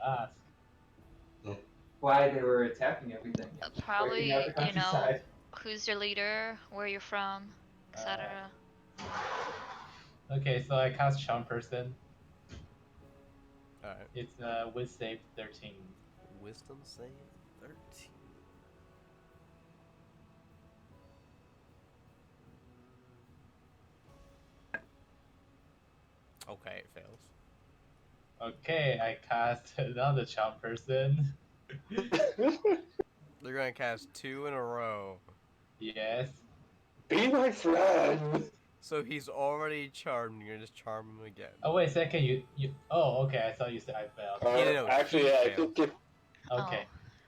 ask. Why they were attacking everything, wiping out Probably, the countryside. who's your leader, where you're from, Uh, etc. okay, so I cast Charm Person. Alright. It's with save 13. Wisdom save 13. Okay, it fails. Okay, I cast another Charm Person. They're gonna cast 2 in a row. Yes. Be my friend. So he's already charmed. You're gonna just charm him again. Oh wait a second, you. Oh, okay. I thought you said I failed. No, Actually, he yeah, I failed. think if. Okay.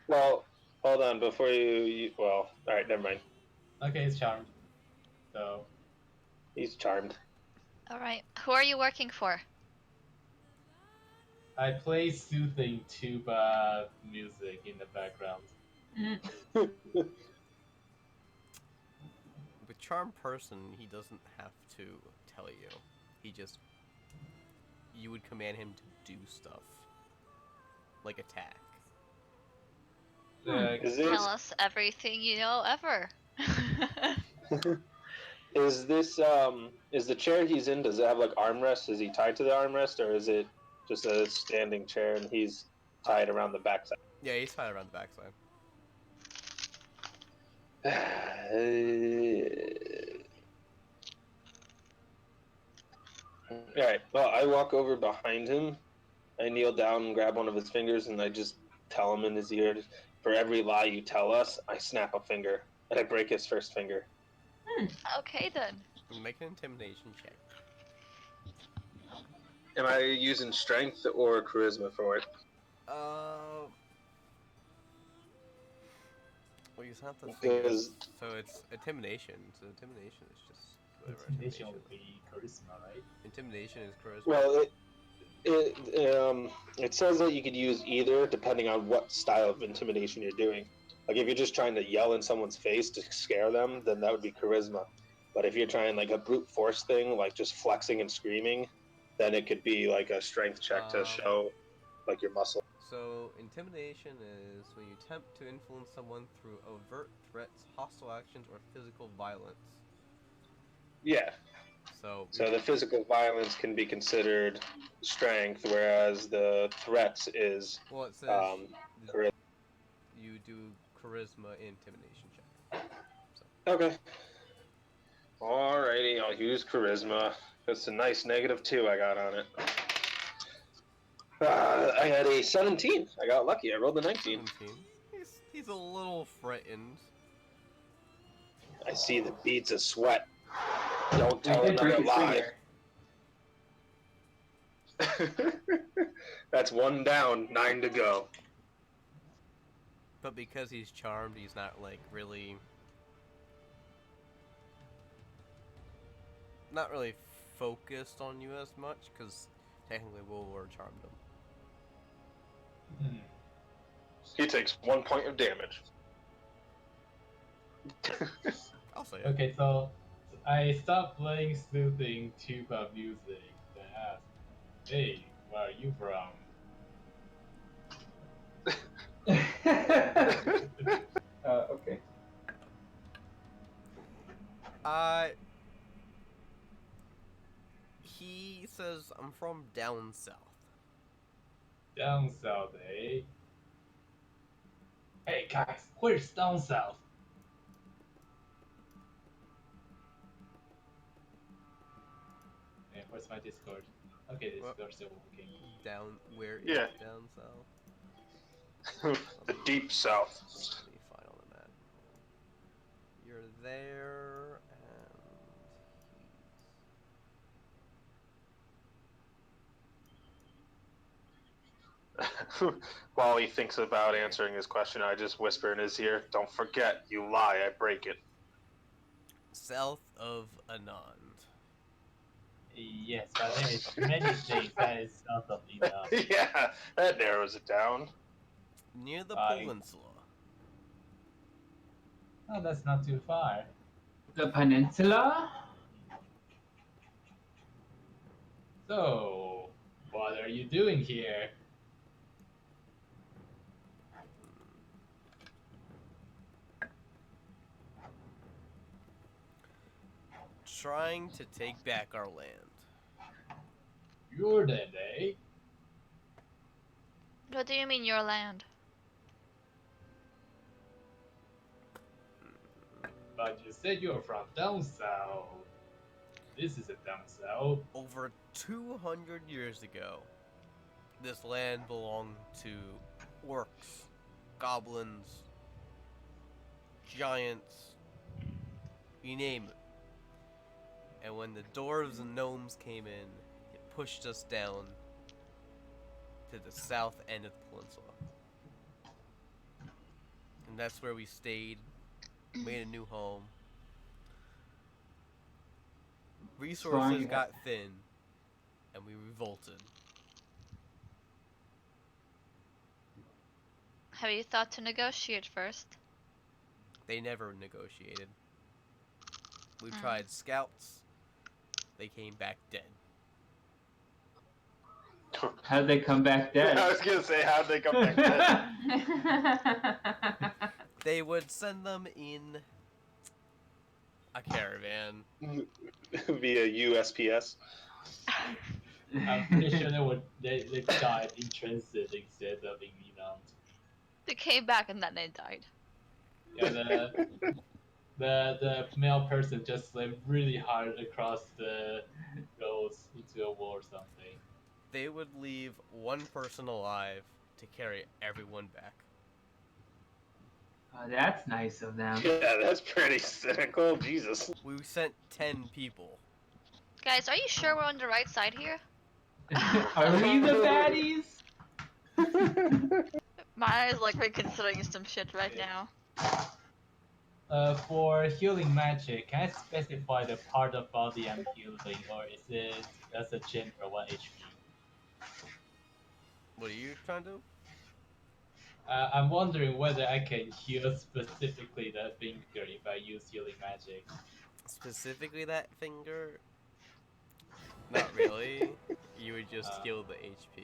Well, hold on before you. Well, all right, never mind. Okay, it's charmed. So He's charmed. Alright, who are you working for? I play soothing tuba music in the background. With charm person, he doesn't have to tell you. He just you would command him to do stuff, like attack. Is Tell this us everything you know ever. is the chair he's in? Does it have like armrest? Is he tied to the armrest, or is it just a standing chair and he's tied around the backside? Yeah, he's tied around the backside. Alright, well, I walk over behind him. I kneel down and grab one of his fingers, and I just tell him in his ear, for every lie you tell us, I snap a finger. And I break his first finger. Okay then. Make an intimidation check. Am I using strength or charisma for it? Well, you just have to Because- So it's intimidation. So intimidation is just whatever. Intimidation would be charisma, right? Intimidation is charisma. Well, it says that you could use either depending on what style of intimidation you're doing. Like if you're just trying to yell in someone's face to scare them, then that would be charisma. But if you're trying like a brute force thing, like just flexing and screaming, then it could be like a strength check to show like your muscle. So intimidation is when you attempt to influence someone through overt threats, hostile actions, or physical violence. Yeah. So the physical violence can be considered strength, whereas the threats is well, it says charisma. you do charisma intimidation check. Okay. Alrighty, I'll use charisma. That's a nice -2 I got on it. I had a 17. I got lucky. I rolled a 19. 17. He's a little frightened. I see the beads of sweat. Don't We tell did break another his lie. finger. That's 1 down, 9 to go. But because he's charmed, he's not like really focused on you as much, because technically Wolver charmed him. He takes 1 point of damage. I'll say it. Okay, so I stopped playing soothing tuba music. Then I asked, "Hey, where are you from?" Okay. He says, I'm from down south. Down south, eh? Hey guys, where's down south? Hey, where's my Discord? Okay, Discord's still working. Where is Yeah. down south? The deep south. Let me find on the map. You're there, While he thinks about answering his question, I just whisper in his ear, "Don't forget, you lie, I break it." south of Anand. Yes, but there is many things that is south of Inam. Yeah, that narrows it down. Near the Bye. peninsula. Oh, that's not too far. The peninsula? So, what are you doing here? trying to take back our land. Jordan, eh? What do you mean your land? But you said you're from down south. This is a down south. Over 200 years ago, this land belonged to orcs, goblins, giants, you name it. And when the dwarves and gnomes came in, it pushed us down to the south end of the peninsula. And that's where we stayed, made a new home. Resources got thin, and we revolted. Have you thought to negotiate first? They never negotiated. We Hmm. tried scouts. They came back dead. How'd they come back dead? I was gonna say, how'd they come back then? They would send them in a caravan. Via USPS. I'm pretty sure they died in transit instead of in Vietnam. They came back and then they died. Yeah, the male person just slammed really hard across the roads into a wall or something. They would leave one person alive to carry everyone back. Oh, that's nice of them. Yeah, that's pretty cynical. Jesus. We sent 10 people. Guys, are you sure we're on the right side here? Are we the baddies? My eyes like reconsidering some shit right now. For healing magic, can I specify the part of body I'm healing, or is it just a gem for 1 HP? What are you trying to do? I'm wondering whether I can heal specifically that finger if I use healing magic. Specifically that finger? Not really. You would just heal the HP.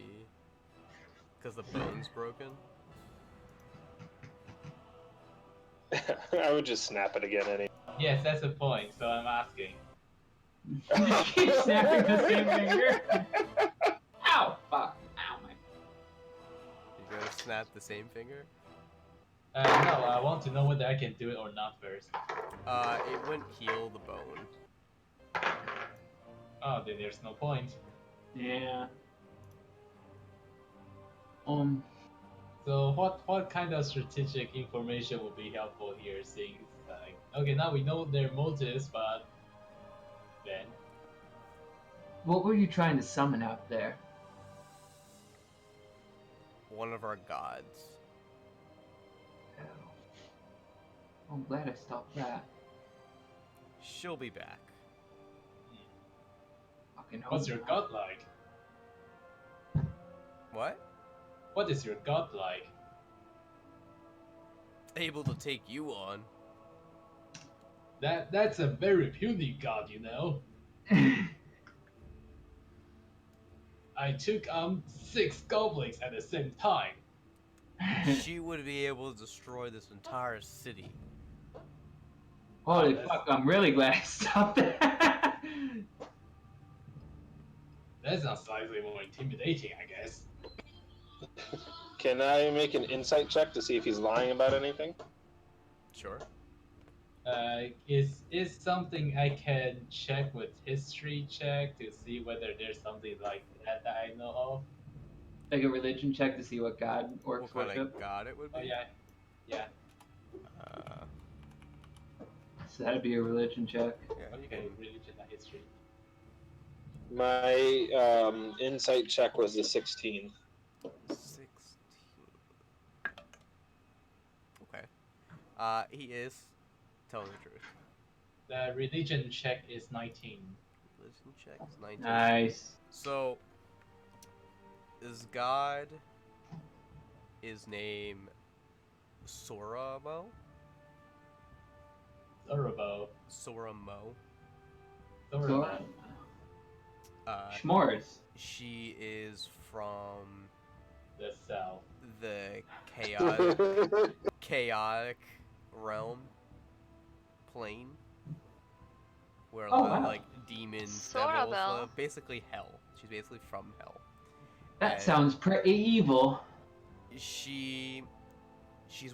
Because the bone's broken. I would just snap it again anyway. Yes, that's the point, so I'm asking. Keep snapping the same finger. Ow! Fuck. Ow, my. You're gonna snap the same finger? No, I want to know whether I can do it or not first. It wouldn't heal the bone. Oh, then there's no point. Yeah. So what kind of strategic information would be helpful here, seeing like, okay, now we know their motives, but then What were you trying to summon out there? One of our gods. Oh. I'm glad I stopped that. She'll be back. Fucking hope what's your not. god like? What? What is your god like? Able to take you on. That's a very puny god, you know. I took 6 goblins at the same time. She would be able to destroy this entire city. Holy that's- fuck, I'm really glad I stopped that. That sounds slightly more intimidating, I guess. Can I make an insight check to see if he's lying about anything? Sure. Is something I can check with history check to see whether there's something like that I know of? Like a religion check to see what god What orcs kind worship. of god it would be? Oh yeah, yeah. So that'd be a religion check. Yeah, you Okay, can. religion and history. My insight check was the 16. 16. Okay. He is telling the truth. The religion check is 19. Religion check is 19. Nice. So, this god is named Soramo? Thorobo. Soramo. Thorobo. Schmores. She is from The south. the chaotic realm plane. where Oh, the, wow. like demons, Sorabel. devils, basically hell. She's basically from hell. That And sounds pretty evil. she's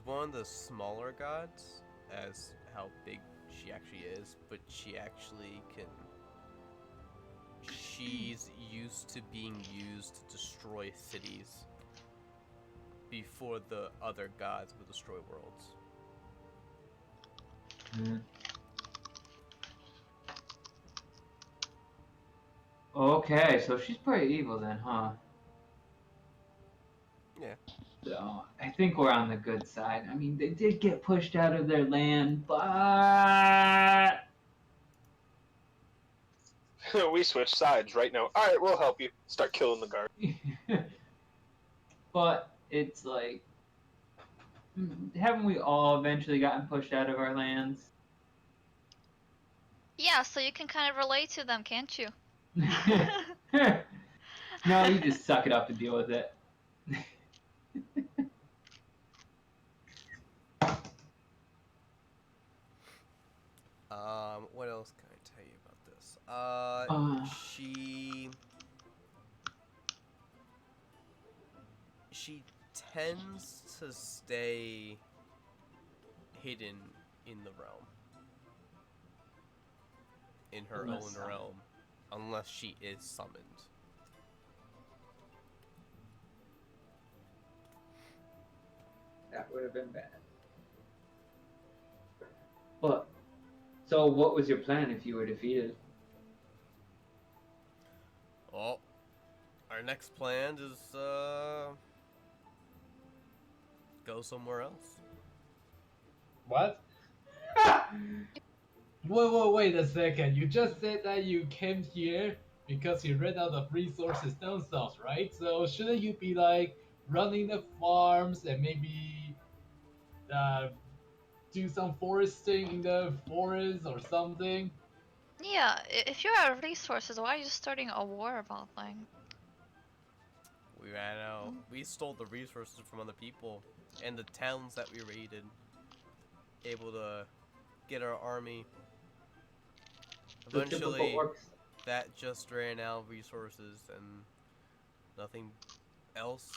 one of the smaller gods, as how big she actually is, but she actually can. She's used to being used to destroy cities before the other gods would destroy worlds. Hmm. Okay, so she's pretty evil then, huh? Yeah. So I think we're on the good side. I mean, they did get pushed out of their land, but We switch sides right now. All right, we'll help you. Start killing the guard. but it's like, haven't we all eventually gotten pushed out of our lands? Yeah, so you can kind of relate to them, can't you? No, you just suck it up and deal with it. What else can I tell you about this? She tends to stay hidden in the realm. In her Unless own summoned. realm. Unless she is summoned. That would have been bad. But, so what was your plan if you were defeated? Well, our next plan is, go somewhere else. What? Wait a second. You just said that you came here because you ran out of resources down south, right? So shouldn't you be like running the farms and maybe do some foresting in the forest or something? Yeah, if you're out of resources, why are you starting a war about things? We ran out. We stole the resources from other people and the towns that we raided. Able to get our army. The typical Eventually, orcs. that just ran out of resources and nothing else.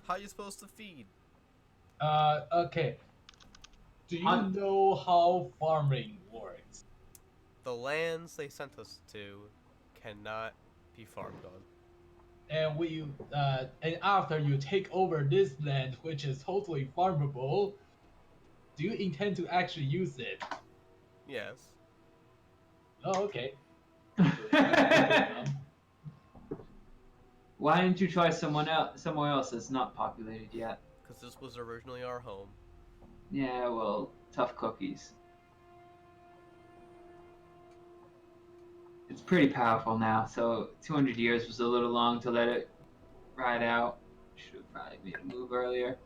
How are you supposed to feed? Okay. Do you Un- know how farming works? The lands they sent us to cannot be farmed on. And after you take over this land, which is totally farmable, do you intend to actually use it? Yes. Oh, okay. Why didn't you try somewhere else that's not populated yet? Because this was originally our home. Yeah, well, tough cookies. It's pretty powerful now, so 200 years was a little long to let it ride out. Should have probably made a move earlier.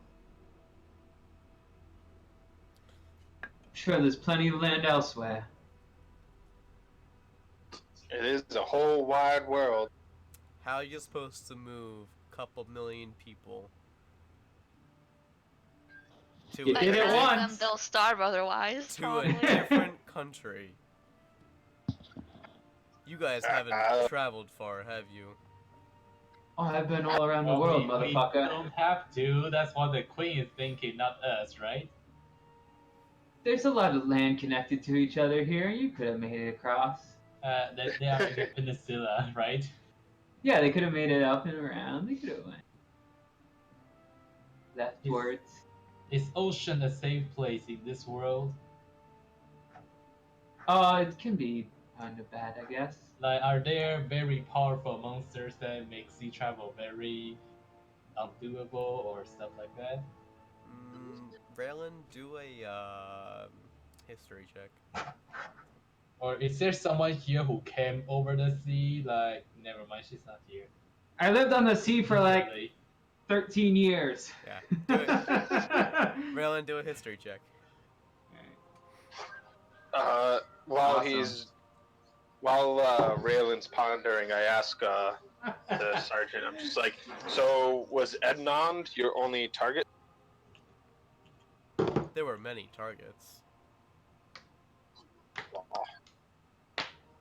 I'm sure there's plenty of land elsewhere. It is a whole wide world. How are you supposed to move a couple million people to You By did it killing them, once. they'll starve otherwise. to a Probably. different country? You guys haven't traveled far, have you? Oh, I've been all around the Well, world, we motherfucker. don't have to. That's what the queen is thinking, not us, right? There's a lot of land connected to each other here. You could have made it across. They are in the peninsula, right? Yeah, they could have made it up and around. They could have went leftwards. Is ocean a safe place in this world? It can be kind of bad, I guess. Like, are there very powerful monsters that make sea travel very undoable or stuff like that? Raylan, do a history check. Or is there someone here who came over the sea? Like, never mind, she's not here. I lived on the sea for like Really? 13 years. Yeah, do it. Raylan, do a history check. While Awesome. Raylan's pondering, I ask the sergeant. I'm just like, so was Ednond your only target? There were many targets.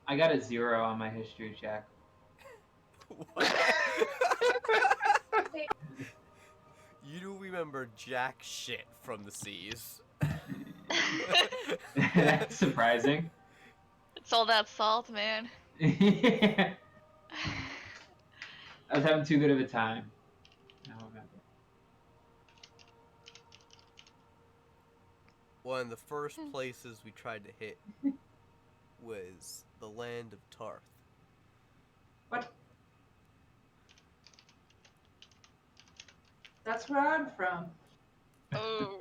I got a 0 on my history check. What? You don't remember jack shit from the seas. That's surprising. It's all that salt, man. I was having too good of a time. I don't remember. One of the first places we tried to hit was the land of Tarth. What? That's where I'm from. Oh.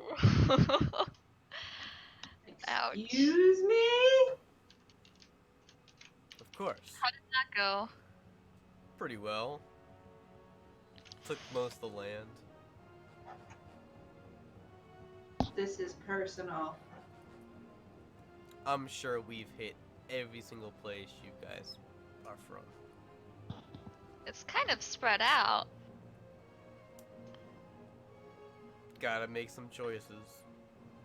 Ouch. Excuse me? Of course. That go. Pretty well. Took most of the land. This is personal. I'm sure we've hit every single place you guys are from. It's kind of spread out. Gotta make some choices.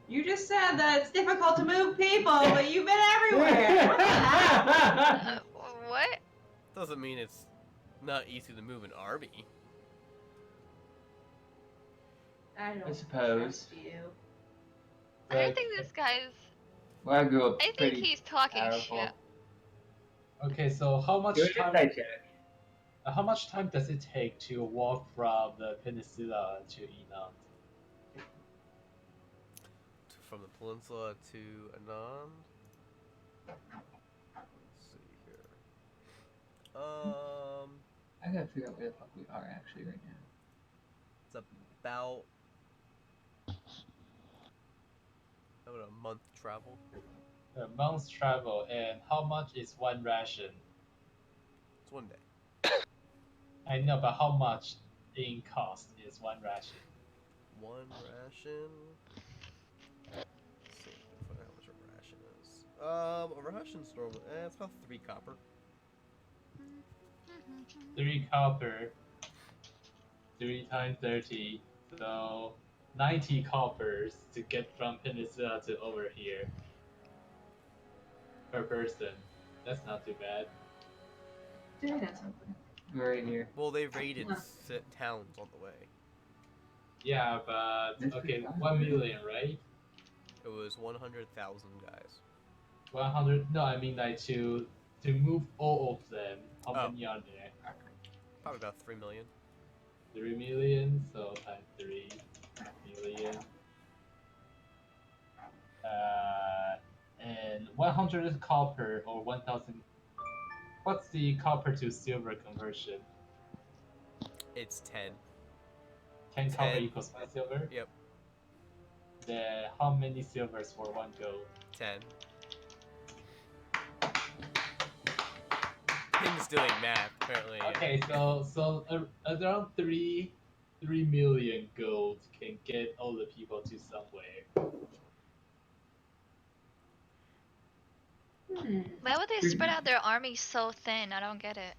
You just said that it's difficult to move people, but you've been everywhere. What the heck? What? Doesn't mean it's not easy to move an army. I don't I suppose. trust you. I don't think this guy's. Well, I grew up I think pretty he's talking powerful. shit. Okay, so how much Good time? insight check. How much time does it take to walk from the peninsula to Enon? From the peninsula to Anon. Let's see here. I gotta figure out where the fuck we are actually right now. It's about a month travel. A month's travel, and how much is one ration? It's 1 day. I know, but how much in cost is one ration? One ration. Let's see how much a ration is. A ration's normal. It's about 3 copper. 3 copper, 3 times 30, so 90 coppers to get from peninsula to over here per person. That's not too bad. Doing something. We're right here. Well, they raided Huh. towns on the way. Yeah, but That's okay, pretty fine. 1 million, right? It was 100,000 guys. 100? No, I mean like to move all of them. How Oh. many are there? Probably about 3 million. 3 million, so times 3 million. And 100 copper or 1,000. What's the copper to silver conversion? It's 10. 10 copper 10. equals 1 silver? Yep. Then how many silvers for 1 gold? 10. Tim's doing math, apparently. Okay, so around 3 million gold can get all the people to somewhere. Why would they spread out their army so thin? I don't get it.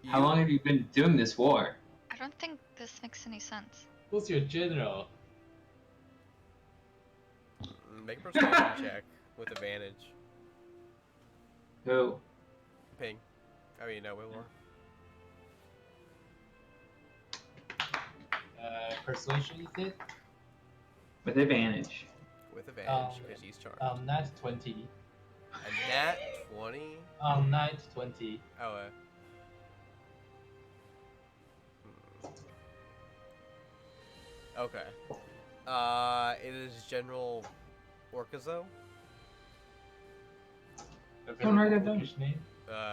How long have you been doing this war? I don't think this makes any sense. Who's your general? Make a persuasion check with advantage. Who? Ping. I mean, no, Willor. Persuasion, is it? With advantage. With advantage, because he's charmed. Nat 20. A nat 20? Nat 20. Oh, Okay. It is General Orkazo. Someone write that down. Which name?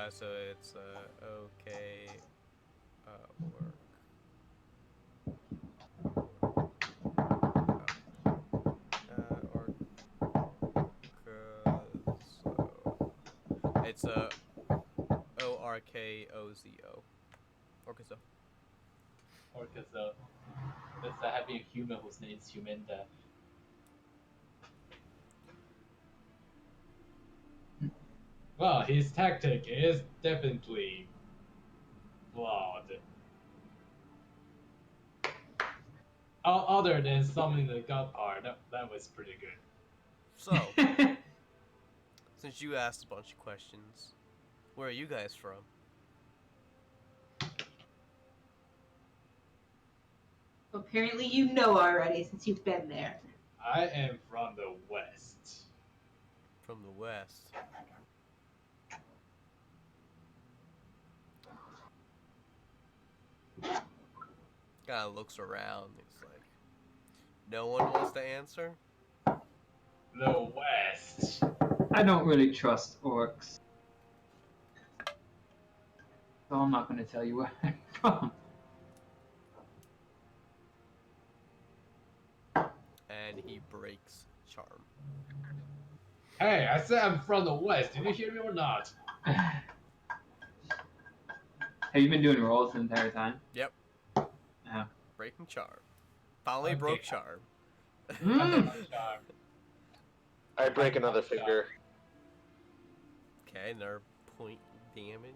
So it's, okay, work. Orkazo. It's, Orkozo. Orkazo. Orkazo. That's having a human whose name is Humenda. Well, his tactic is definitely flawed. Other than summoning the god power, that was pretty good. So since you asked a bunch of questions, where are you guys from? Apparently you know already since you've been there. I am from the west. From the west. Kinda looks around. He's like, no one wants to answer? The west. I don't really trust orcs. So I'm not going to tell you where I'm from. And he breaks charm. Hey, I said I'm from the west. Did you hear me or not? Have you been doing rolls the entire time? Yep. Yeah. Breaking charm. Finally Okay. broke charm. Charm. I break another finger. Okay, another point damage.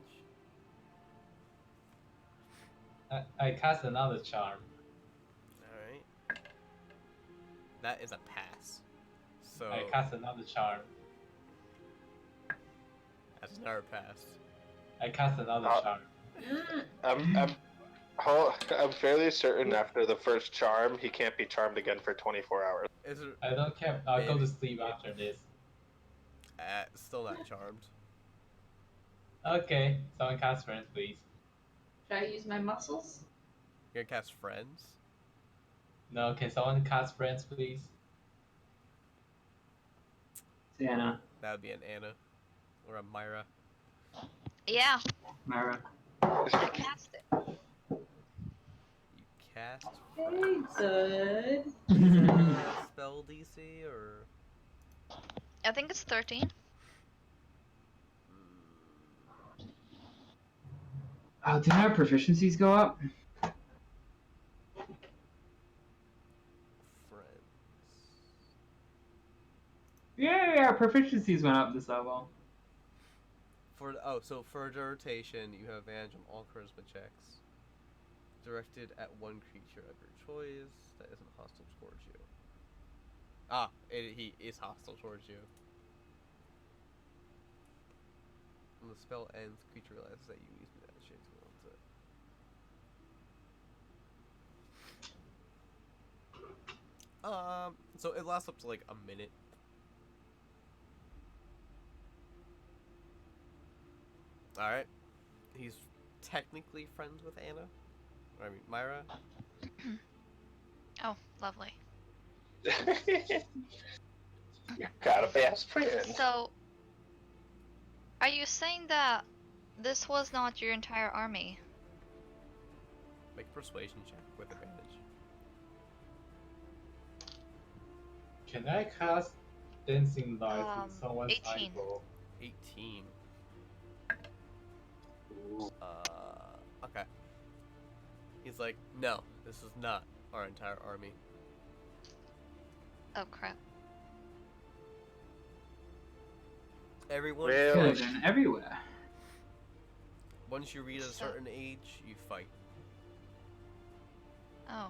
I cast another charm. Alright. That is a pass. So I cast another charm. that's another pass. I cast another charm. I'm fairly certain after the first charm, he can't be charmed again for 24 hours. Is it I don't care. I'll go Maybe. to sleep after this. still not charmed? Okay, someone cast friends, please. Should I use my muscles? You're gonna cast friends? No, can someone cast friends, please? Sienna, That would be an Anna. Or a Myra. Yeah, Mara. I cast it. You cast Very good. spell DC or I think it's 13. Oh, did our proficiencies go up? friends? Yeah, our proficiencies went up this level. So for rotation, you have advantage on all charisma checks directed at one creature of your choice that isn't hostile towards you. He is hostile towards you. When the spell ends, the creature realizes that you use that shit to it. So it lasts up to like a minute. Alright. He's technically friends with Anna. I mean, Myra. Oh, lovely. You got a best friend. So, are you saying that this was not your entire army? Make a persuasion check with advantage. Can I cast Dancing Lights in someone's 18. eyeball? 18. Okay. He's like, no, this is not our entire army. Oh crap. Everyone, Well- Could have been everywhere. once you reach a certain age, you fight. Oh,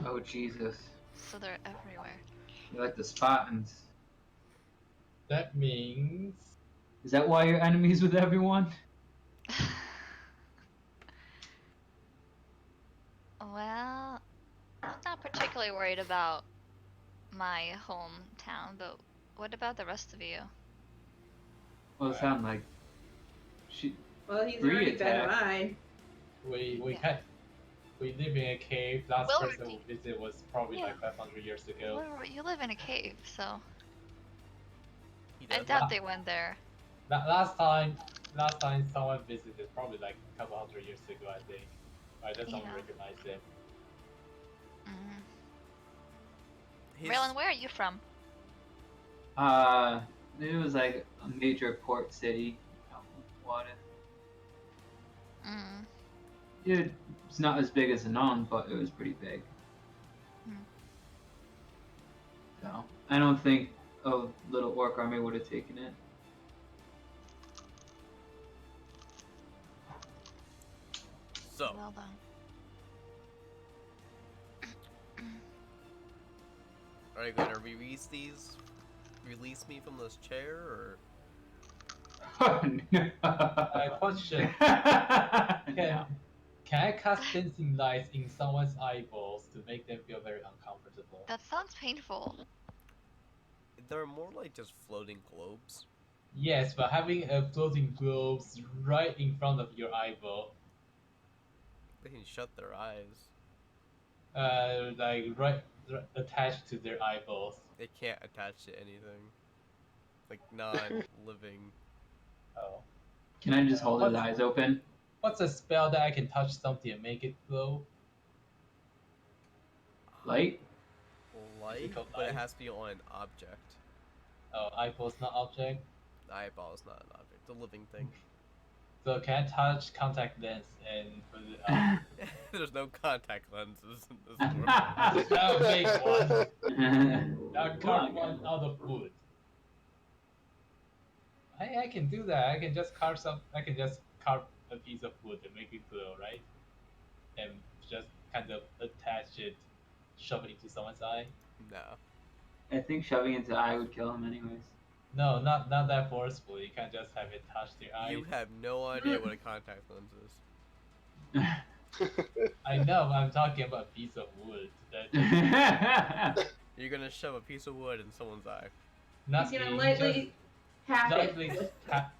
Oh, Jesus. so they're everywhere. You're like the Spartans. That means Is that why you're enemies with everyone? Well, I'm not particularly worried about my hometown, but what about the rest of you? Well, it sound like she. Well, he's Free already been attack. mine. we Yeah. live in a cave. Last Well, person who visited was probably Yeah. like 500 years ago. Well, you live in a cave, so He I does. doubt they went there. Last time someone visited probably like a couple hundred years ago, I think. I just don't Yeah. recognize them. Mm. His- Raylan, where are you from? It was like a major port city out in the water. Mm. It's not as big as Anon, but it was pretty big. Hmm. So I don't think a little orc army would have taken it. So, Well done. are you gonna release me from this chair, or Oh, no. Question. No. Can I cast dancing lights in someone's eyeballs to make them feel very uncomfortable? That sounds painful. They're more like just floating globes. Yes, but having a floating globes right in front of your eyeball, They can shut their eyes. like right attached to their eyeballs. They can't attach to anything. Like non-living. Oh. Can I just hold his What's- eyes open? What's a spell that I can touch something and make it glow? Light? Light, called but it light? has to be on an object. Oh, eyeball's not object. The eyeball is not an object. It's a living thing. So can I touch contact lens and put it on? There's no contact lenses in this world. I'll make one. I'll carve one out of wood. I can do that. I can just carve a piece of wood and make it glow, right? And just kind of attach it, shove it into someone's eye. No. I think shoving into the eye would kill him anyways. No, not that forcefully. You can't just have it touch their eye. You have no idea what a contact lens is. I know, but I'm talking about a piece of wood. That You're gonna shove a piece of wood in someone's eye. not He's gonna me, lightly tap just it. lightly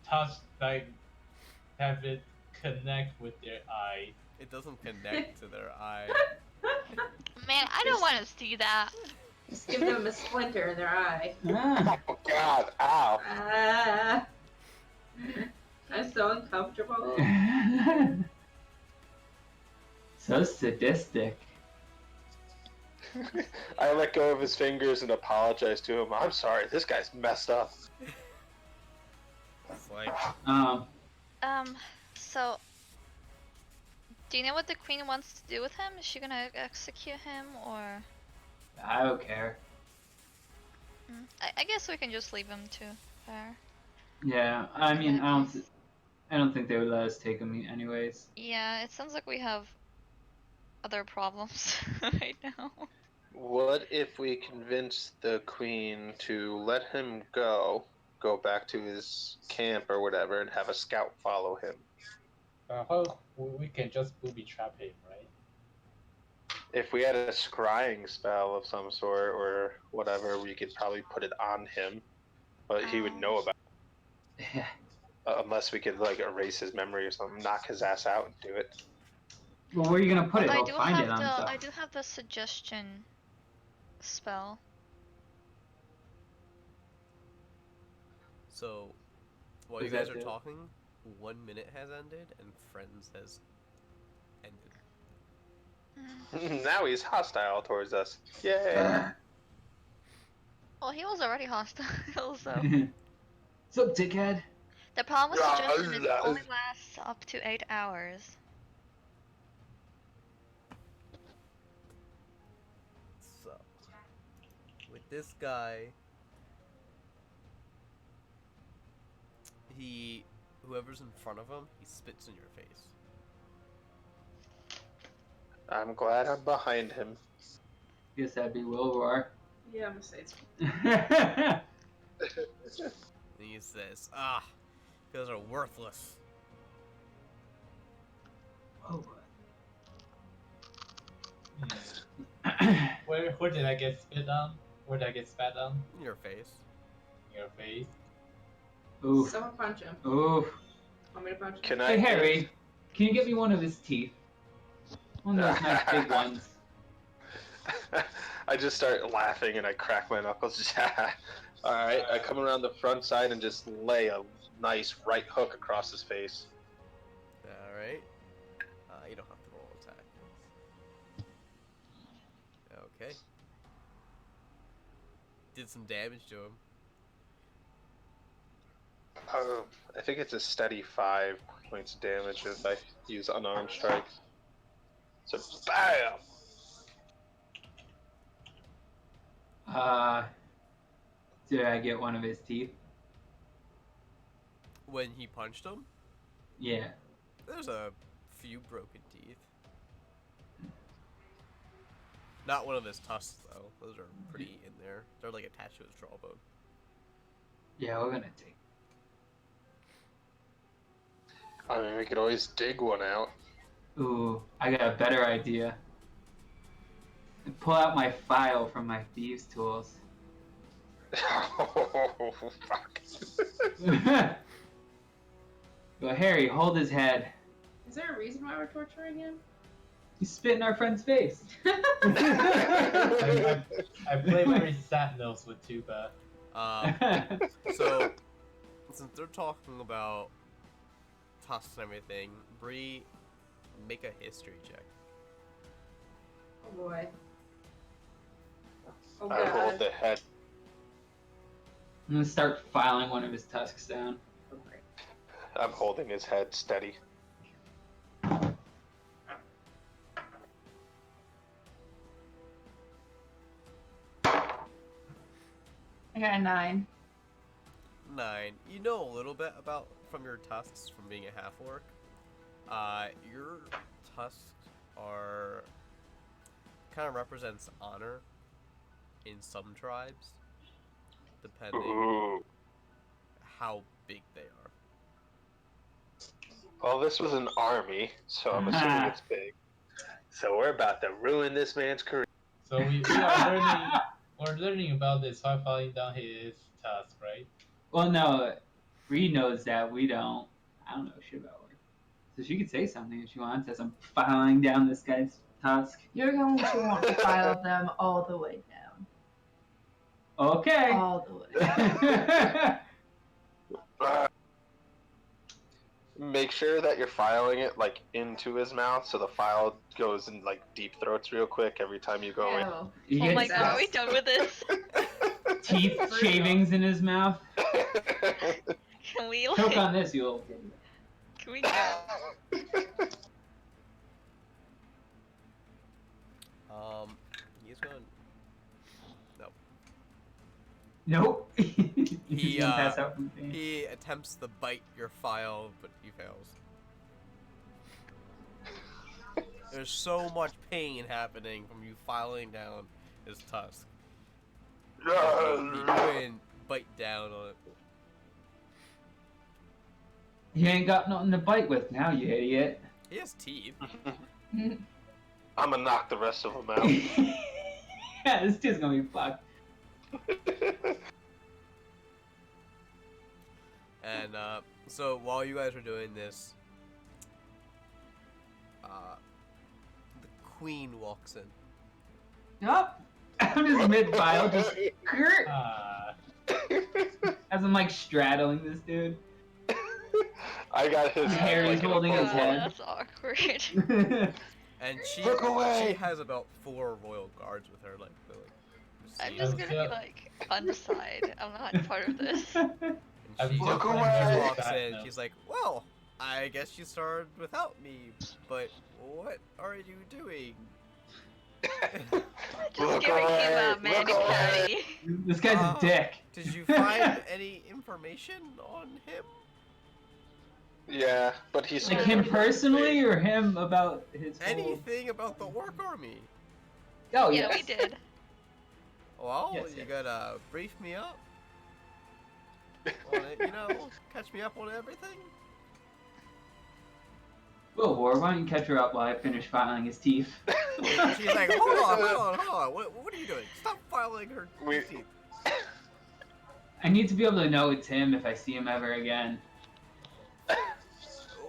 touch, like have it connect with their eye. It doesn't connect to their eye. Man, I don't want to see that. Just give them a splinter in their eye. Ah. Oh God! Ow! Ah. I'm so uncomfortable. So sadistic. I let go of his fingers and apologize to him. I'm sorry. This guy's messed up. It's like, So, do you know what the queen wants to do with him? Is she gonna execute him, or? I don't care. I guess we can just leave him to her. Yeah, I mean, that I case. don't think they would let us take him anyways. Yeah, it sounds like we have other problems right now. What if we convince the queen to let him go back to his camp or whatever, and have a scout follow him? Well, we can just booby trap him, right? If we had a scrying spell of some sort or whatever, we could probably put it on him, but he would know about it. Unless we could like erase his memory or something, knock his ass out and do it. Well, where are you gonna put it? I I'll do find have it on stuff. I do have the suggestion spell. so, while What you does guys that are do? talking, 1 minute has ended and Friends has ended. Now he's hostile towards us. Yay! Well, he was already hostile, so. Sup, dickhead? The problem with suggestion is it Yeah. only lasts up to 8 hours. So, with this guy, whoever's in front of him, he spits in your face. I'm glad I'm behind him. Guess that'd be Wilbur. Yeah, I'm gonna say it's. And he says, you guys are worthless. Oh. Where did I get spit on? Where did I get spat on? In your face. In your face. Oof. Someone punch him. Oof. Want me to punch him? Can Hey, I? Harry, can you get me one of his teeth? One of those nice big ones. I just start laughing and I crack my knuckles. Alright, I come around the front side and just lay a nice right hook across his face. Alright. You don't have to roll attack. Okay. Did some damage to him. I think it's a steady 5 points of damage if I use unarmed strike. So, BAM! Did I get one of his teeth? When he punched him, Yeah. there's a few broken teeth. Not one of his tusks, though. Those are pretty in there. They're like attached to his jawbone. Yeah, we're gonna take. I mean, we could always dig one out. Ooh, I got a better idea. Pull out my file from my thieves' tools. Oh, fuck. Go, Harry, hold his head. Is there a reason why we're torturing him? You spit in our friend's face. I play very sad notes with Tuba. So, since they're talking about tusks and everything, Bree, make a history check. Oh boy. Oh I hold god. the head. I'm gonna start filing one of his tusks down. Oh, great. I'm holding his head steady. I got a 9. 9. You know a little bit about from your tusks from being a half orc. Your tusks are kind of represents honor in some tribes, depending Ooh. how big they are. Well, this was an army, so I'm assuming it's big. So we're about to ruin this man's career. So we're learning about this while falling down his task, right? Well, no, Bree knows that. We don't. I don't know shit about her. So she could say something if she wants as I'm filing down this guy's tusk. You're going to want to file them all the way down. Okay. All the way. Make sure that you're filing it like into his mouth, so the file goes in like deep throats real quick every time you go Ew. You Oh get my god, are we done with this? teeth shavings in his mouth. Can we Choke like? on this, you old. Can we go? He's going. Nope. He's He, gonna pass out from pain. He attempts to bite your file, but he fails. There's so much pain happening from you filing down his tusk. You go and bite down on it. You ain't got nothing to bite with now, you idiot. He has teeth. I'm gonna knock the rest of them out. Yeah, this dude's gonna be fucked. And so while you guys are doing this, the queen walks in. Yup. I'm just mid-file, just as I'm like straddling this dude. I got his head Harry's like in a holding his bubble. head. That's awkward. And she Look away! has about 4 royal guards with her, like they're like. I'm receive- just Yeah. gonna be like on the side. I'm not part of this. And I'm she just Look playing away! very walks sad in. notes. She's like, "Well, I guess you started without me, but what are you doing?" Just Look giving him a away! mani Look away! patty. This guy's a dick. Did you find any information on him? Yeah, but he's Like him personally, or him about his whole... Anything about the orc army? Oh, Yeah, yes. we did. Well, Yes, you yes. gotta brief me up on it, you know, catch me up on everything. Well, War, why don't you catch her up while I finish filing his teeth? She's like, hold on. What are you doing? Stop filing her We- teeth. I need to be able to know it's him if I see him ever again.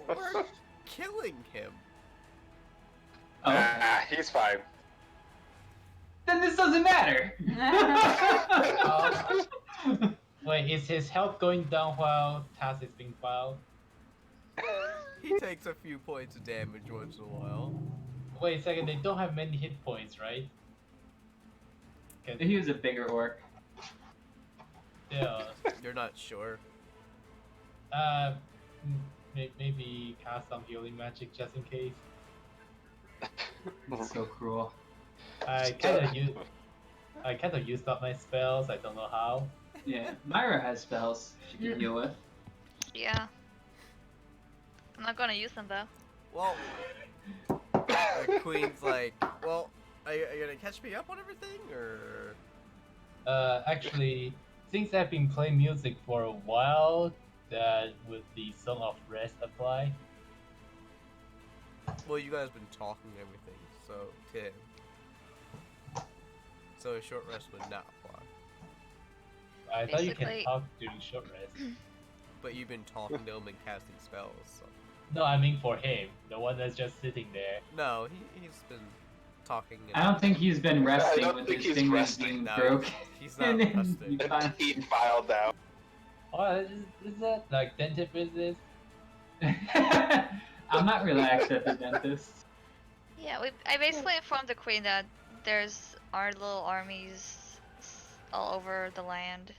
We're killing him. Oh, Ah, he's fine. then this doesn't matter. Wait, is his health going down while task is being filed? He takes a few points of damage once in a while. Wait a second, they don't have many hit points, right? He was a bigger orc. Yeah. You're not sure. Maybe cast some healing magic just in case. It's so cruel. I kind of used up my spells. I don't know how. Yeah, Myra has spells she can deal with. Yeah. I'm not gonna use them though. Well, the queen's like, well, are you gonna catch me up on everything, or? Actually, since I've been playing music for a while, that would the Song of Rest apply? Well, you guys been talking and everything, so Tim. So a short rest would not apply. I thought you can Basically- talk during short rest. But you've been talking to him and casting spells. So. No, I mean for him, the one that's just sitting there. No, he's been talking. And I don't think he's been resting don't with think his he's fingers resting, being no. broken. He's not And then resting. you And find- he filed out. Oh, is that like dentist business? I'm not relaxed at the dentist. Yeah, I basically informed the queen that there's our little armies all over the land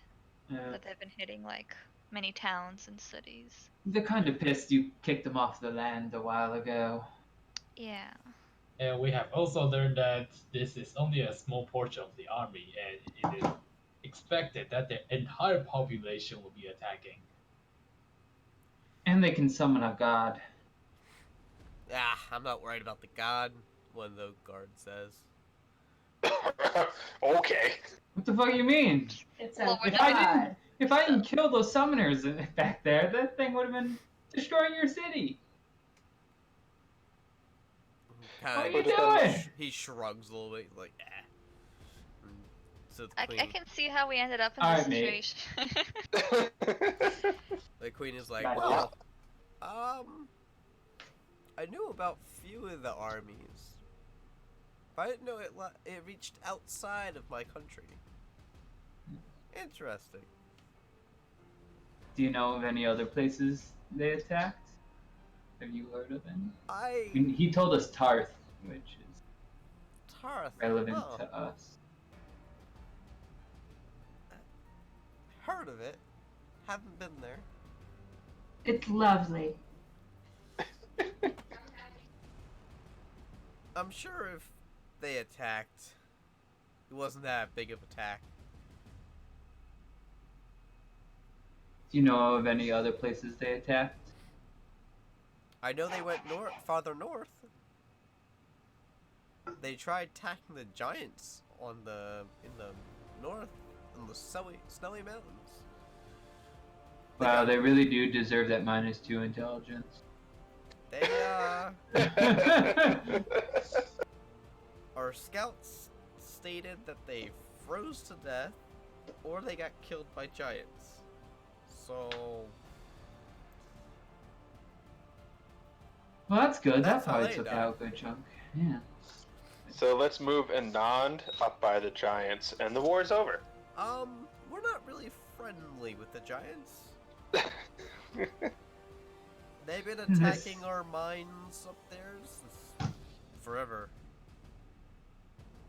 that they've been hitting like many towns and cities. They're kind of pissed you kicked them off the land a while ago. Yeah. And we have also learned that this is only a small portion of the army, and it is expected that the entire population will be attacking. And they can summon a god. Ah, I'm not worried about the god. One of the guards says. Okay. What the fuck you mean? It's Well, a we're god. If I didn't kill those summoners back there, that thing would have been destroying your city. What are Kinda, you doing? he shrugs a little bit, like, eh. And so the I queen, can see how we ended up in Alright, this mate. situation. the queen is like, Right. well, I knew about few of the armies. But I didn't know it reached outside of my country. Interesting. Do you know of any other places they attacked? Have you heard of any? I mean, he told us Tarth, which is Tarth. relevant Oh, to us. heard of it. Haven't been there. It's lovely. I'm sure if they attacked, it wasn't that big of an attack. Do you know of any other places they attacked? I know they went farther north. They tried attacking the giants in the north, in the snowy mountains. Wow, they really do deserve that -2 intelligence. They our scouts stated that they froze to death, or they got killed by giants. So Well, that's good. That's That how probably they took died. out a good chunk. Yeah. So let's move Anand up by the giants, and the war's over. we're not really friendly with the giants. They've been attacking our mines up there since forever.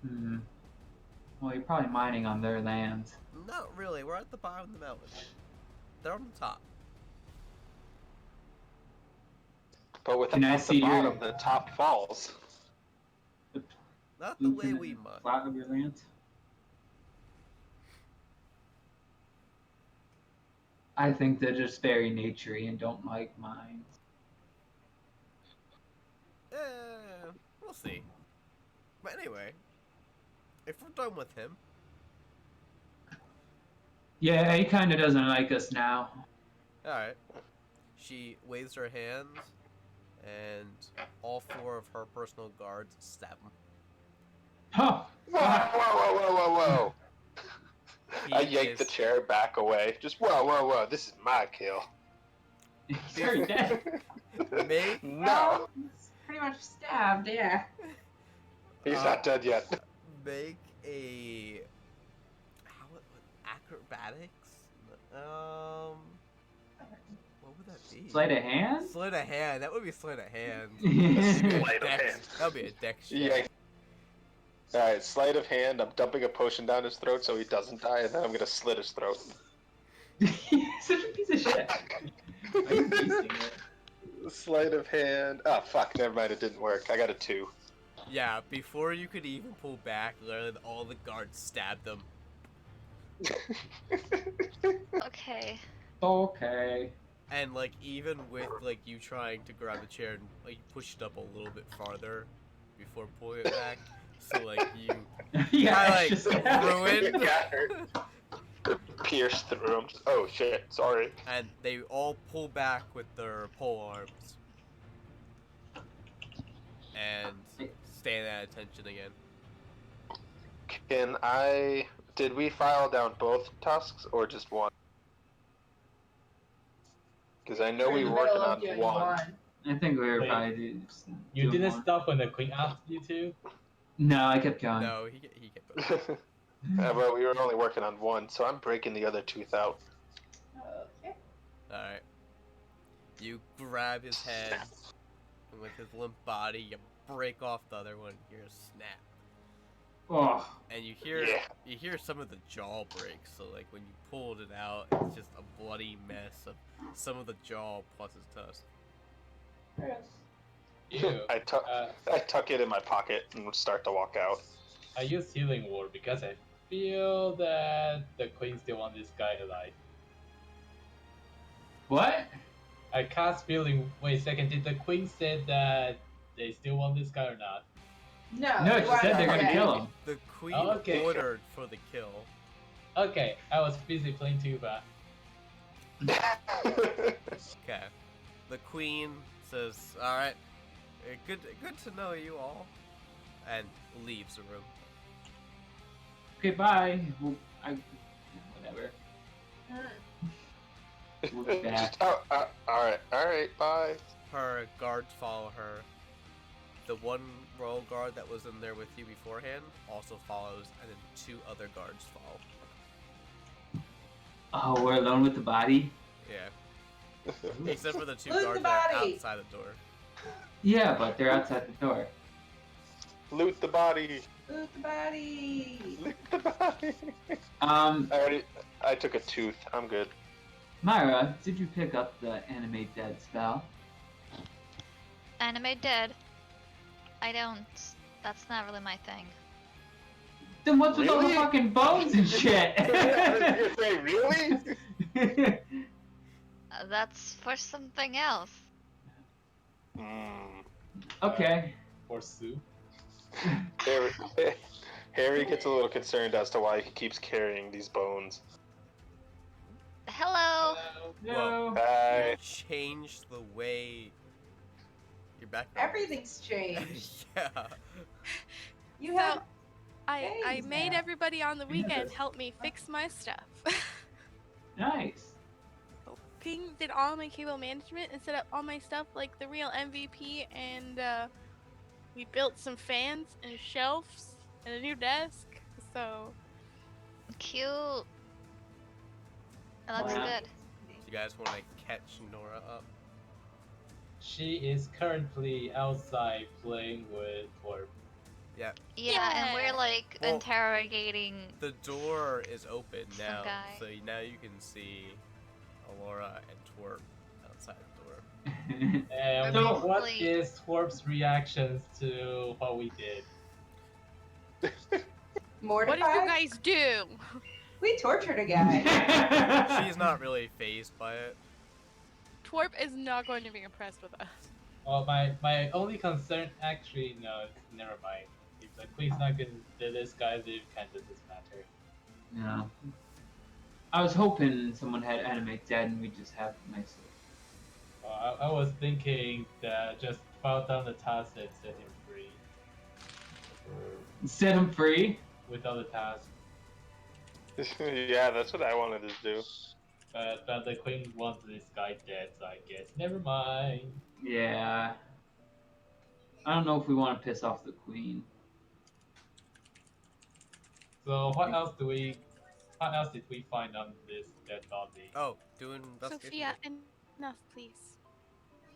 Hmm. Well, you're probably mining on their land. Not really. We're at the bottom of the mountain. They're on the top. But with Can I the see your- bottom, the top falls. Not the way Blueprint we and mine. Plot of your land. I think they're just very naturey and don't like mines. We'll see. But anyway, if we're done with him, Yeah, he kind of doesn't like us now. alright. She waves her hands, and all 4 of her personal guards stab him. Oh, Whoa, whoa, whoa, whoa, whoa, He whoa! I yanked the is- chair back away. Just whoa, whoa, whoa! This is my kill. he's already dead. Me? No, It's pretty much stabbed, yeah. he's not dead yet. Make a acrobatics. What would that be? Sleight of hand? Sleight of hand. That would be sleight of hand. Sleight of Dex- hand. That would be a dex check. Yeah. Alright, sleight of hand. I'm dumping a potion down his throat so he doesn't die, and then I'm gonna slit his throat. Such a piece of shit. Why are you using it? Sleight of hand. Oh fuck! Never mind. It didn't work. I got a 2. Yeah, before you could even pull back, literally all the guards stabbed them. Okay. Okay. And like even with like you trying to grab the chair and like push it up a little bit farther before pulling it back, so like you Yeah, I, it's like, just ruined- Got her. Pierced through him. Oh shit! Sorry. and they all pull back with their pole arms. and stand at attention again. Did we file down both tusks or just one? Because I know We're we in were the working middle of on doing one. I think we were Wait, probably just You doing didn't one. stop when the queen asked you to? No, I kept going. No, he kept going. Yeah, but we were only working on one, so I'm breaking the other tooth out. Okay. Alright. You grab his head, and with his limp body, you break off the other one and hear a snap. Oh, And you hear some of the jaw break, so like when you pulled it out, it's just a bloody mess of some of the jaw plus his tusk. Gross. Ew. I tuck it in my pocket and start to walk out. I use Healing Word because I feel that the queen still wants this guy alive. what? I cast Healing. Wait a second, did the queen say that they still want this guy or not? No. No, you she want said they're to gonna get- kill him. The queen Okay. ordered for the kill. Okay, I was busy playing tuba. Okay. The queen says, "Alright, good to know you all," and leaves the room. Okay, bye. Well, whatever. We're back. Alright, bye. Her guards follow her. The one royal guard that was in there with you beforehand also follows, and then 2 other guards follow. Oh, we're alone with the body? Yeah. Except for the 2 Loot the guards that are body! outside the door. Yeah, but they're outside the door. Loot the body. Loot the body. Loot the body. I took a tooth. I'm good. Myra, did you pick up the Animate Dead spell? Animate dead. I don't. That's not really my thing. Then what's with all the Really? fucking bones and shit? I was gonna say, really? That's for something else. Okay. Or soup. Harry gets a little concerned as to why he keeps carrying these bones. Hello. No. Hi. Changed the way your background. Everything's changed. Yeah. You have. So, I Thanks, made Matt. everybody on the weekend help me fix my stuff. Nice. Ping did all my cable management and set up all my stuff like the real MVP, and we built some fans and shelves and a new desk. So Cute. That looks Wow. good. You guys want to catch Nora up? She is currently outside playing with Torb. Yeah. Yeah, and we're Yeah. like Well, interrogating. The door is open Some now, guy. so now you can see Alora and Twerp outside the door. And So- what basically- is Torp's reactions to what we did? Mortified. what did you guys do? We tortured a guy. She's not really phased by it. Twerp is not going to be impressed with us. Well, my only concern, actually, no, never mind. If the queen's not gonna do this, guys, it kind of doesn't matter. No. I was hoping someone had Animate Dead and we just have nice. I was thinking that just file down the task and set him free Set him free? without the task. Yeah, that's what I wanted to do. But the queen wants this guy dead, so I guess never mind. Yeah. I don't know if we want to piss off the queen. So what else did we find on this dead body? Oh, doing investigation. Sophia, enough, please.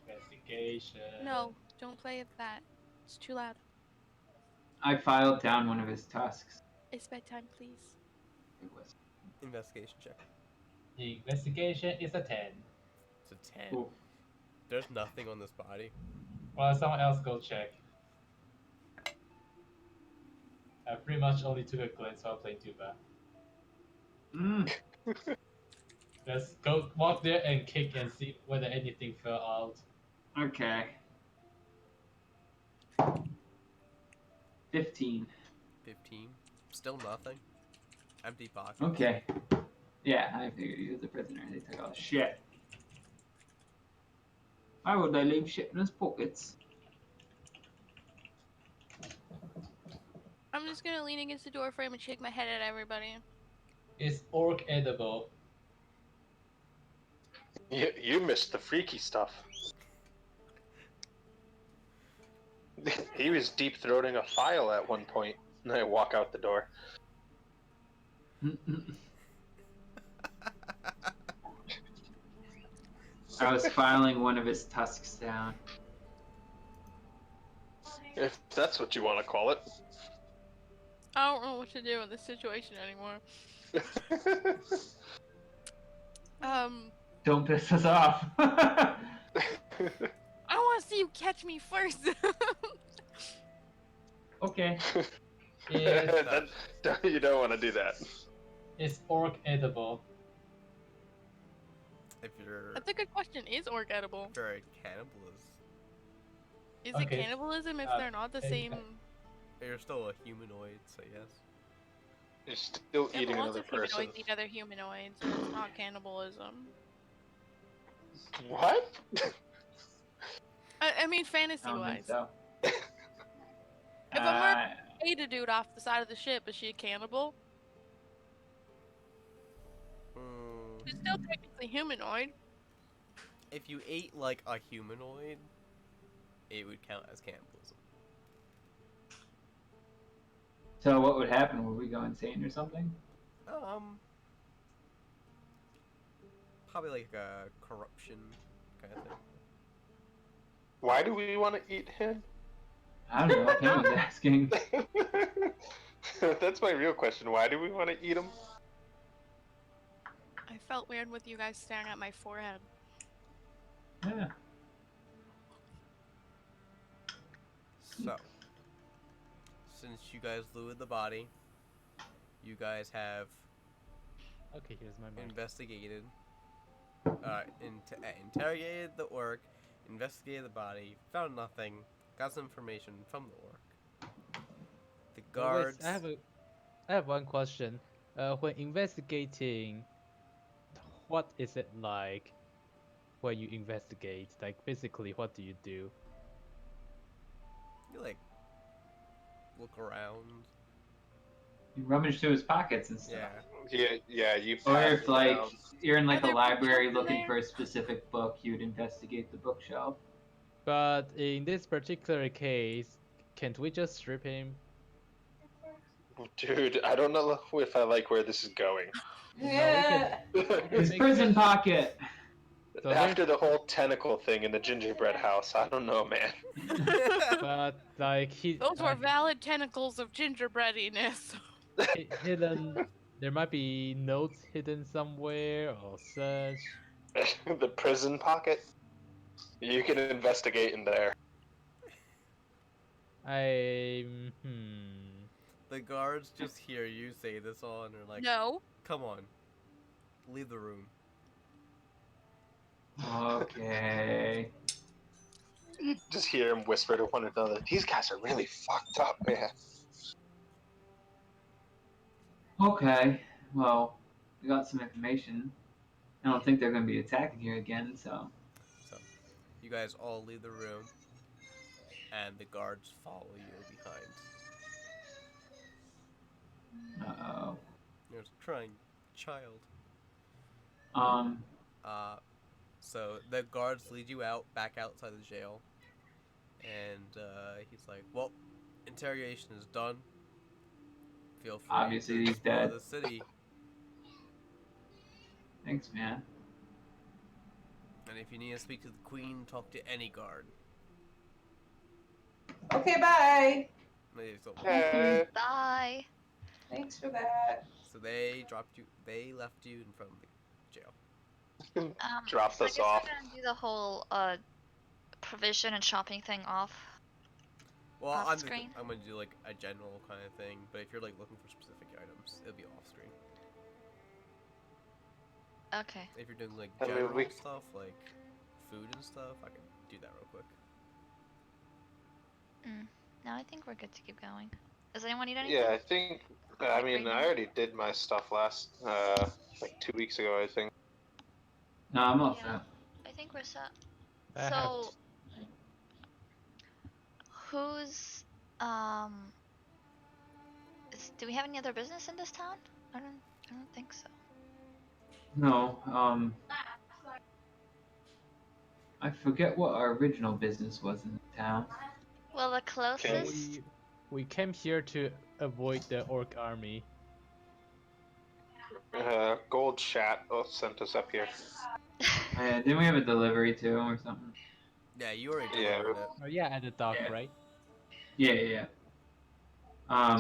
Investigation. No, don't play with that. It's too loud. I filed down one of his tusks. It's bedtime, please. It was. Investigation check. The investigation is a 10. It's a 10. Oof. There's nothing on this body. Well, someone else go check. I pretty much only took a glance while playing tuba. Mm. Let's go walk there and kick and see whether anything fell out. Okay. 15. 15. Still nothing. Empty pocket. Okay. Yeah, I figured he was a prisoner. They took all the shit. Why would they leave shit in his pockets? I'm just gonna lean against the door frame and shake my head at everybody. Is orc edible? You missed the freaky stuff. He was deep throating a file at one point, and I walk out the door. I was filing one of his tusks down. If that's what you want to call it. I don't know what to do in this situation anymore. Don't piss us off. I want to see you catch me first. Okay. You don't want to do that. Is orc edible? If you're, That's a good question. Is orc edible? if you're a cannibalist, Is Okay. it cannibalism if they're not the okay. same? you're still a humanoid, so yes. You're still Yeah, eating but lots another of person. humanoids eat other humanoids. So it's not cannibalism. What? I mean, I fantasy don't think wise. so. If a mermaid ate a dude off the side of the ship, is she a cannibal? She's still technically humanoid. If you ate like a humanoid, it would count as cannibalism. So what would happen? Would we go insane or something? Probably like a corruption kind of thing. Why do we want to eat him? I don't know. Kim was asking. That's my real question. Why do we want to eat him? I felt weird with you guys staring at my forehead. Yeah. So, since you guys looted the body, you guys have Okay, here's my mic. investigated, interrogated the orc, investigated the body, found nothing, got some information from the orc. The Wait, guards. I have one question. When investigating, what is it like when you investigate? Like physically, what do you do? You like look around. You rummage through his pockets and stuff. Yeah. Yeah, you. Or pass if it like down. you're in like Are a there library bookshelves in looking there? for a specific book, you'd investigate the bookshelf. But in this particular case, can't we just strip him? Dude, I don't know if I like where this is going. Yeah. His Make prison sense. pocket. So After the whole tentacle thing in the gingerbread house, I don't know, man. but like Those were valid tentacles of gingerbreadiness. hidden. There might be notes hidden somewhere or such. The prison pocket. You can investigate in there. The guards just hear you say this all and they're like, No. come on, leave the room. Okay. Just hear them whisper to one another. These guys are really fucked up, man. Okay. Well, we got some information. I don't think they're going to be attacking here again, so. So, you guys all leave the room, and the guards follow you behind. Uh-oh. There's a crying child. So the guards lead you out, back outside the jail, and he's like, "Well, interrogation is done. Feel free Obviously, to he's explore dead. the city." Thanks, man. And if you need to speak to the queen, talk to any guard. Okay, bye. Bye. Thanks for that. So they left you in front of the jail. Drops so I us guess off. We're gonna do the whole provision and shopping thing off. Well, Off I'm screen? I'm gonna do like a general kind of thing, but if you're like looking for specific items, it'll be off screen. Okay. If you're doing like I mean, general we- stuff like food and stuff, I can do that real quick. No, I think we're good to keep going. Does anyone need anything? Yeah, I think. I mean, I already did my stuff last, like 2 weeks ago, I think. No, I'm all Yeah. set. I think we're set. I have So, who's business? Do we have any other business in this town? I don't think so. No, I forget what our original business was in the town. Well, the closest. We came here to avoid the orc army. Gold Chat sent us up here. Yeah, didn't we have a delivery too or something? Yeah, you already Yeah. delivered it. Oh yeah, at the dock, Yeah. right? Yeah.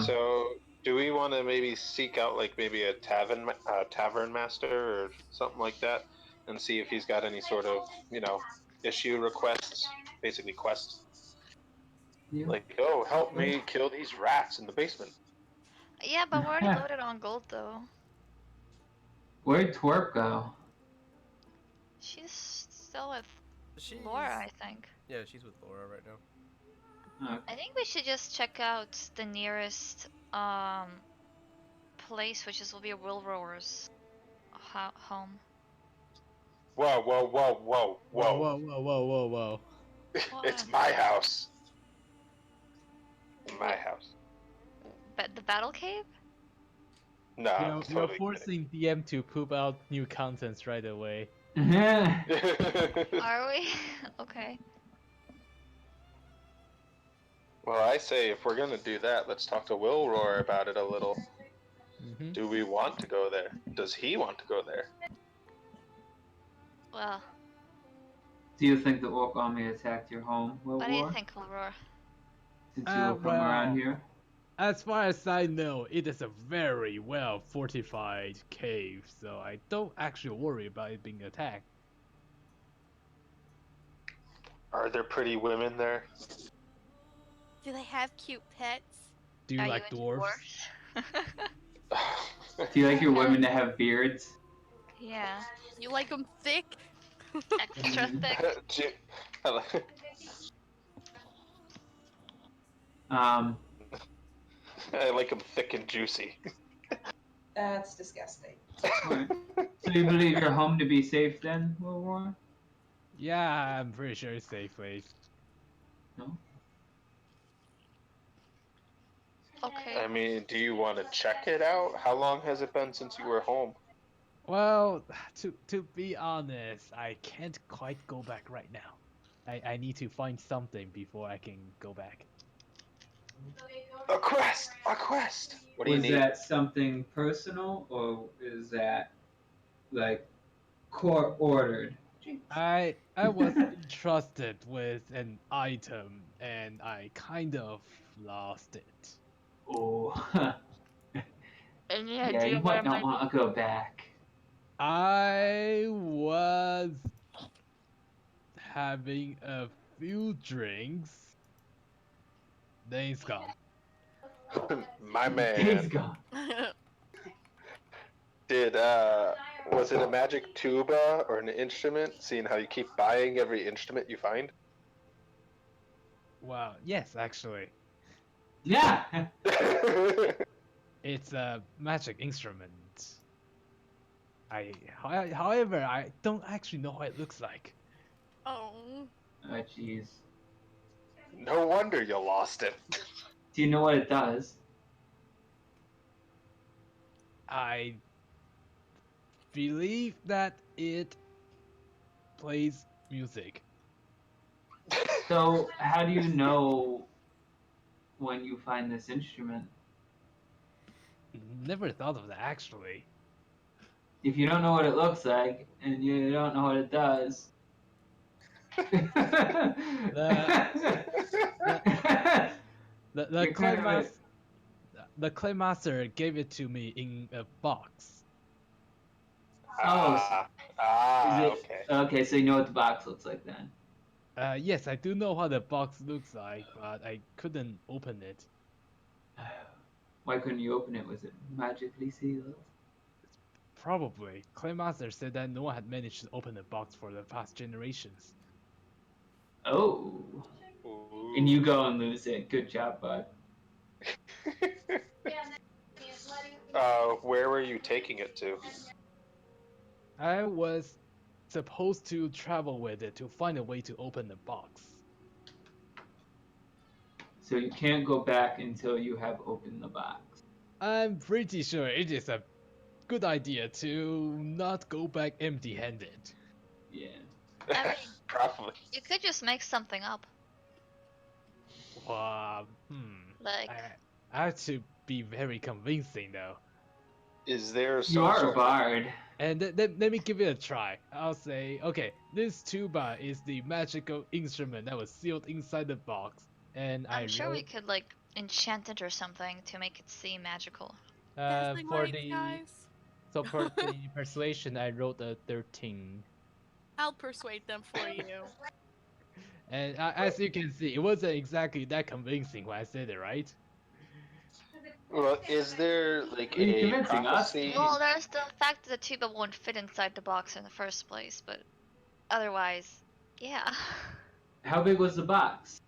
So, do we want to maybe seek out like maybe a tavern master or something like that, and see if he's got any sort of issue requests, basically quests? Yeah. Like, oh, help me kill these rats in the basement. Yeah, but we're already loaded on gold though. Where'd Twerp go? She's still with She's... Laura, I think. Yeah, she's with Laura right now. Okay. I think we should just check out the nearest place, which will be a Will Rower's home. Whoa. Whoa. It's my house. My house. But the battle cave? No, I'm You're totally forcing DM to poop out new contents right away. kidding. Are we? Okay. Well, I say if we're gonna do that, let's talk to Will Roar about it a little. Mm-hmm. Do we want to go there? Does he want to go there? Well, Do you think the orc army attacked your home, Will what do you War? think, Aurora? Since you were from around here? As far as I know, it is a very well fortified cave, so I don't actually worry about it being attacked. Are there pretty women there? Do they have cute pets? Do you Are like you dwarves? Do you like your women to have beards? Yeah. You like them thick? Extra thick. I like them thick and juicy. That's disgusting. Right. So you believe your home to be safe then, Will War? Yeah, I'm pretty sure it's safe place. No? Okay. I mean, do you want to check it out? How long has it been since you were home? Well, to be honest, I can't quite go back right now. I need to find something before I can go back. A quest! A quest! What do you Was need? that something personal, or is that, like, court ordered? I was entrusted with an item and I kind of lost it. Oh. Any Yeah, idea you where might not want to go back. I was having a few drinks. Then it's gone. My man. He's gone. Was it a magic tuba or an instrument? Seeing how you keep buying every instrument you find? Wow, yes, actually. Yeah! It's a magic instrument. However, I don't actually know what it looks like. Oh. Oh, jeez. No wonder you lost it. Do you know what it does? I believe that it plays music. So, how do you know when you find this instrument? Never thought of that actually. If you don't know what it looks like, and you don't know what it does... The clay master gave it to me in a box. Okay. Okay, so you know what the box looks like then. Yes, I do know how the box looks like, but I couldn't open it. Why couldn't you open it? Was it magically sealed? Probably. Claymaster said that no one had managed to open the box for the past generations. Oh. And you go and lose it. Good job, bud. Where were you taking it to? I was supposed to travel with it to find a way to open the box. So you can't go back until you have opened the box. I'm pretty sure it is a good idea to not go back empty-handed. Yeah. I mean, Probably. you could just make something up. I, Like, I have to be very convincing though. Is there You some are a sort of bard. And let me give it a try. I'll say, okay, this tuba is the magical instrument that was sealed inside the box, and I'm I sure we wrote could like enchant it or something to make it seem magical. Dazzling for lights, the guys. for the persuasion I wrote a 13. I'll persuade them for you. And as you can see, it wasn't exactly that convincing when I said it, right? Well, is there like Are you a convincing us? prophecy? Well, there's the fact that the tuba won't fit inside the box in the first place, but otherwise, yeah. How big was the box?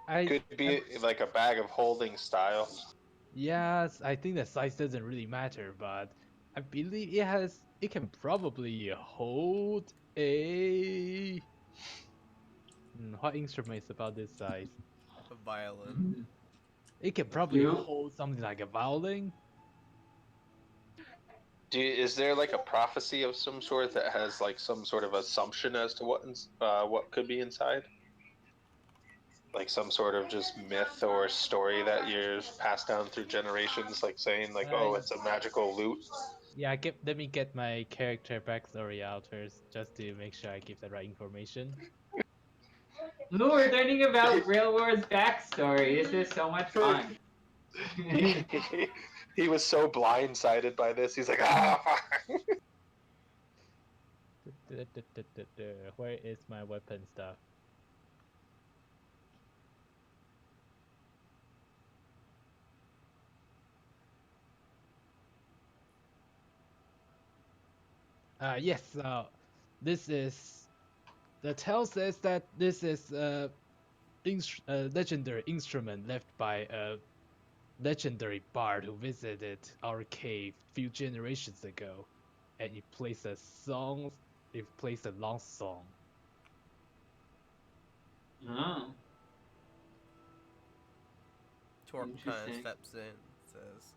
Could be like a bag of holding style. Yes, I think the size doesn't really matter, but I believe it can probably hold a what instrument is about this size? A violin. It can probably You? hold something like a violin. Is there like a prophecy of some sort that has like some sort of assumption as to what could be inside? Like some sort of just myth or story that you've passed down through generations, like saying like, oh, it's a magical loot. Yeah, let me get my character backstory out first, just to make sure I give the right information. Ooh, we're learning about Railroad's backstory. This is so much fun. He was so blindsided by this. He's like, ah. Where is my weapon stuff? Yes, this is... The tale says that this is a legendary instrument left by a legendary bard who visited our cave few generations ago, and it plays a long song. Oh. Torp kind of Interesting. steps in and says,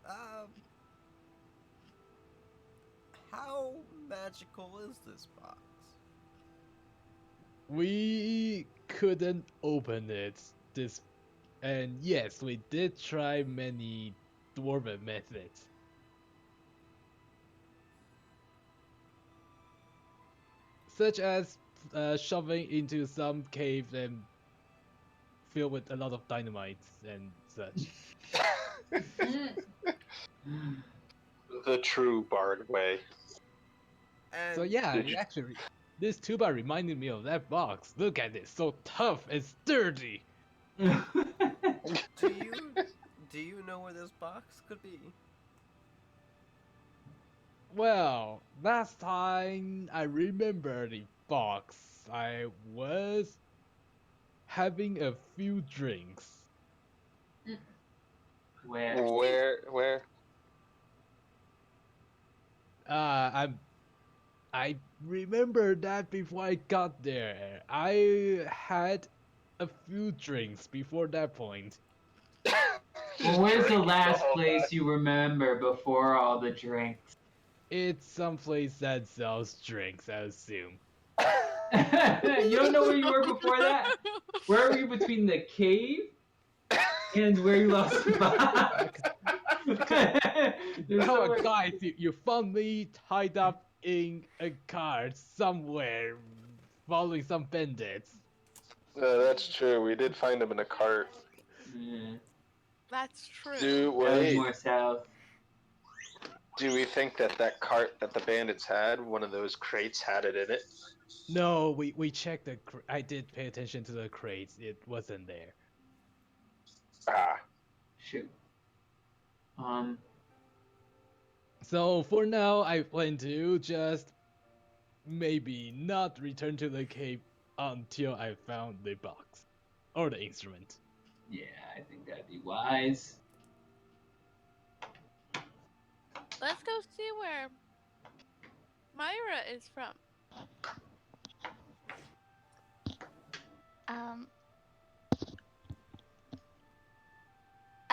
how magical is this box? We couldn't open it. And yes, we did try many dwarven methods. Such as shoving into some cave and filled with a lot of dynamite and such. The true bard way. And So yeah, actually, this tuba reminded me of that box. Look at it, so tough and sturdy. do you know where this box could be? Well, last time I remember the box, I was having a few drinks. Where? I remember that before I got there. I had a few drinks before that point. Well, where's the last place you remember before all the drinks? It's someplace that sells drinks, I assume. You don't know where you were before that? Where were you between the cave and where you lost the box? Oh, guys, you found me tied up in a cart somewhere, following some bandits. That's true. We did find him in a cart. Yeah. That's true. Do That was wait. more south. Do we think that cart that the bandits had, one of those crates, had it in it? No, we checked I did pay attention to the crates. It wasn't there. Ah. Shoot. So for now, I plan to just maybe not return to the cave until I found the box or the instrument. Yeah, I think that'd be wise. Let's go see where Myra is from.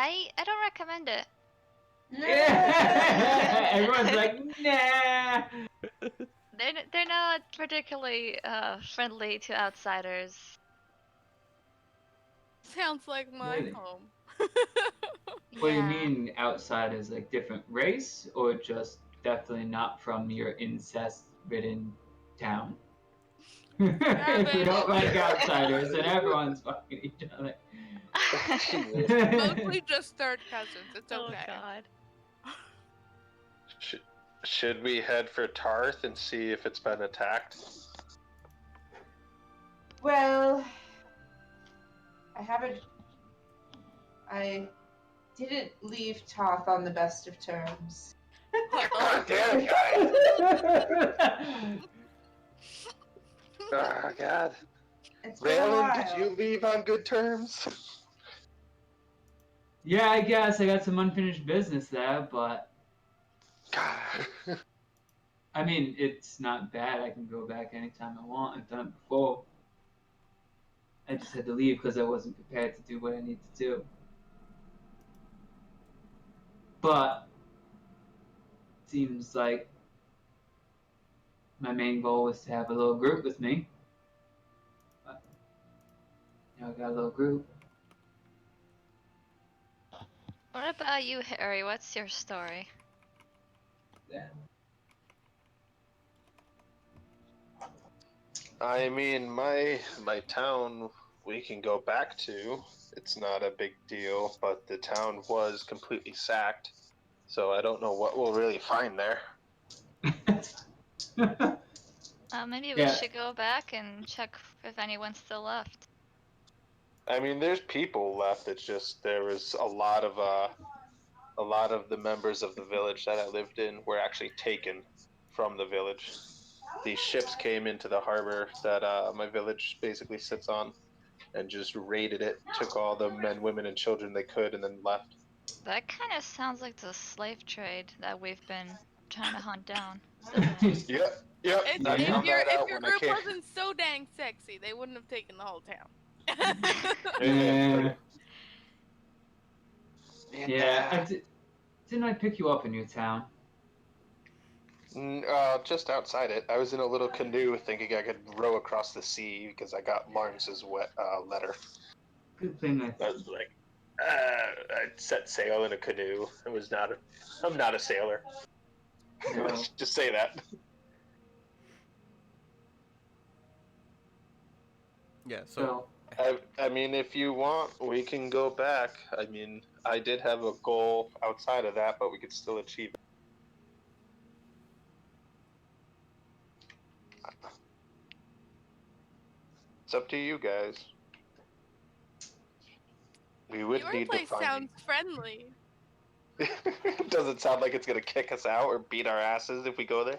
I don't recommend it. Everyone's like, nah. They're not particularly friendly to outsiders. Sounds like my Really? home. What do you Yeah. mean outsiders? Like different race, or just definitely not from your incest-ridden town? If we don't like outsiders, then everyone's fucking each other. Mostly just third cousins. It's Oh okay. God. Should we head for Tarth and see if it's been attacked? Well, I didn't leave Toth on the best of terms. God damn, guys! Oh, God. It's been a Raylan, while. did you leave on good terms? Yeah, I guess I got some unfinished business there, but God. I mean, it's not bad. I can go back anytime I want. I've done it before. I just had to leave because I wasn't prepared to do what I need to do. But seems like my main goal was to have a little group with me. But now I got a little group. What about you, Harry? What's your story? Yeah. I mean, my town we can go back to. It's not a big deal, but the town was completely sacked, so I don't know what we'll really find there. Maybe we should go back and check if anyone's still left. I mean, there's people left. It's just there was a lot of the members of the village that I lived in were actually taken from the village. These ships came into the harbor that my village basically sits on, and just raided it, took all the men, women, and children they could, and then left. That kind of sounds like the slave trade that we've been trying to hunt down. Yep. If your group wasn't so dang sexy, they wouldn't have taken the whole town. Yeah. Didn't I pick you up in your town? Just outside it. I was in a little canoe thinking I could row across the sea because I got Lawrence's letter. Good thing I was like, I set sail in a canoe. I'm not a sailor. No. Let's just say that. Yeah, so I mean, if you want, we can go back. I mean, I did have a goal outside of that, but we could still achieve it. It's up to you guys. We would Your need to place find. sounds friendly. Does it sound like it's gonna kick us out or beat our asses if we go there?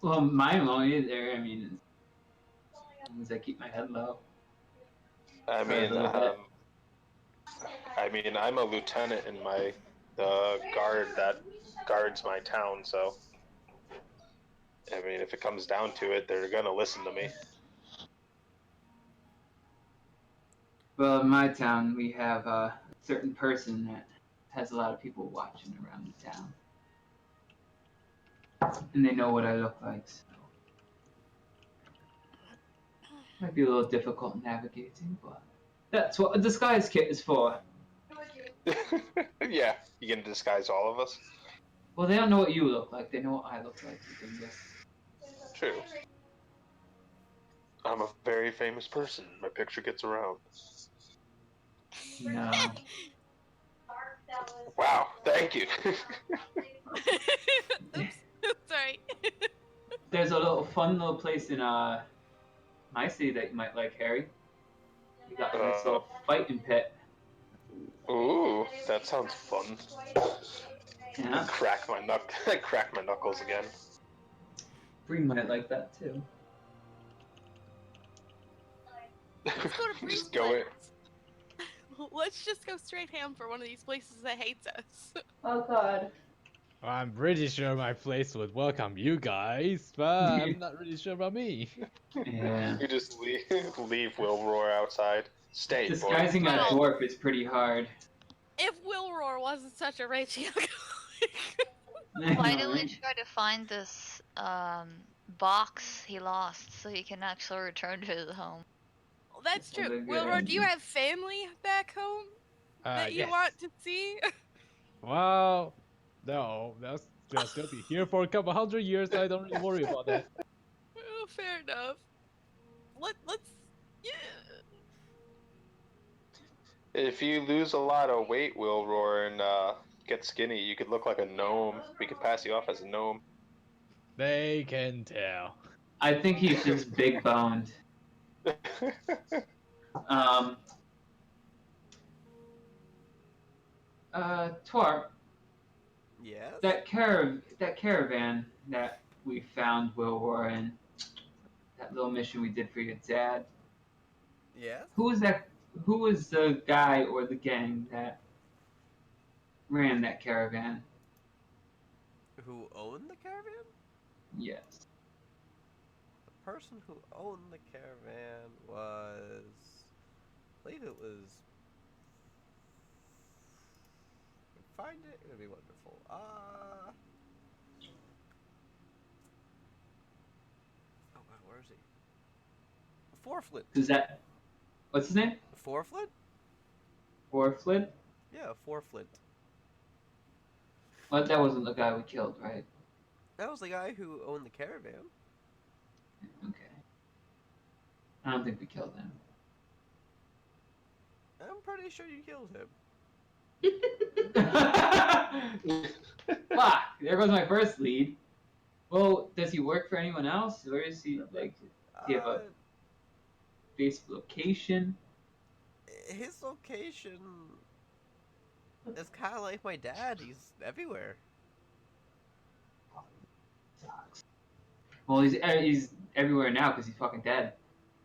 Well, mine won't either. I mean, as long as I keep my head low. I mean, I'm a lieutenant in the guard that guards my town, so I mean, if it comes down to it, they're gonna listen to me. Well, in my town, we have a certain person that has a lot of people watching around the town. And they know what I look like, so. Might be a little difficult navigating, but that's what a disguise kit is for. Yeah, you can disguise all of us. Well, they don't know what you look like, they know what I look like. True. I'm a very famous person. My picture gets around. No. Wow, thank you. Oops, sorry. There's a fun little place in my city that you might like, Harry. We got this little fighting pit. Ooh, that sounds fun. Yeah. Crack my knuckles again. Bree might like that too. Let's go to Bree's Just go in. Let's just go straight ham for one of these places that hates us. Oh God. I'm pretty sure my place would welcome you guys, but I'm not really sure about me. Yeah. You just leave Will Roar outside. Stay, Disguising a Well- dwarf is pretty hard. If Will Roar wasn't such a raging alcoholic. Why do we try to find this box he lost so he can actually return to his home? Well, that's That's a true. good Wilbur, do you idea. have family back home that you Yes. want to see? Well, no, they'll still be here for a couple hundred years. So I don't really worry about that. Oh, fair enough. Let's. Yeah. If you lose a lot of weight, Wilroar, and get skinny, you could look like a gnome. We could pass you off as a gnome. They can tell. I think he's just big boned. Twarp, Yes. that caravan that we found, Wilwar, and that little mission we did for your dad. Yes. Who was that? Who was the guy or the gang that ran that caravan? Who owned the caravan? Yes. The person who owned the caravan was, I believe it was. If I find it, it would be wonderful. Oh wow, where is he? Forflint. Is that? What's his name? Forflint? Forflint? Yeah, Forflint. Well, that wasn't the guy we killed, right? That was the guy who owned the caravan. Okay. I don't think we killed him. I'm pretty sure you killed him. Fuck! There goes my first lead. Well, does he work for anyone else? Or is he, like, do you have a base location? His location is kind of like my dad. He's everywhere. Well, he's everywhere now because he's fucking dead.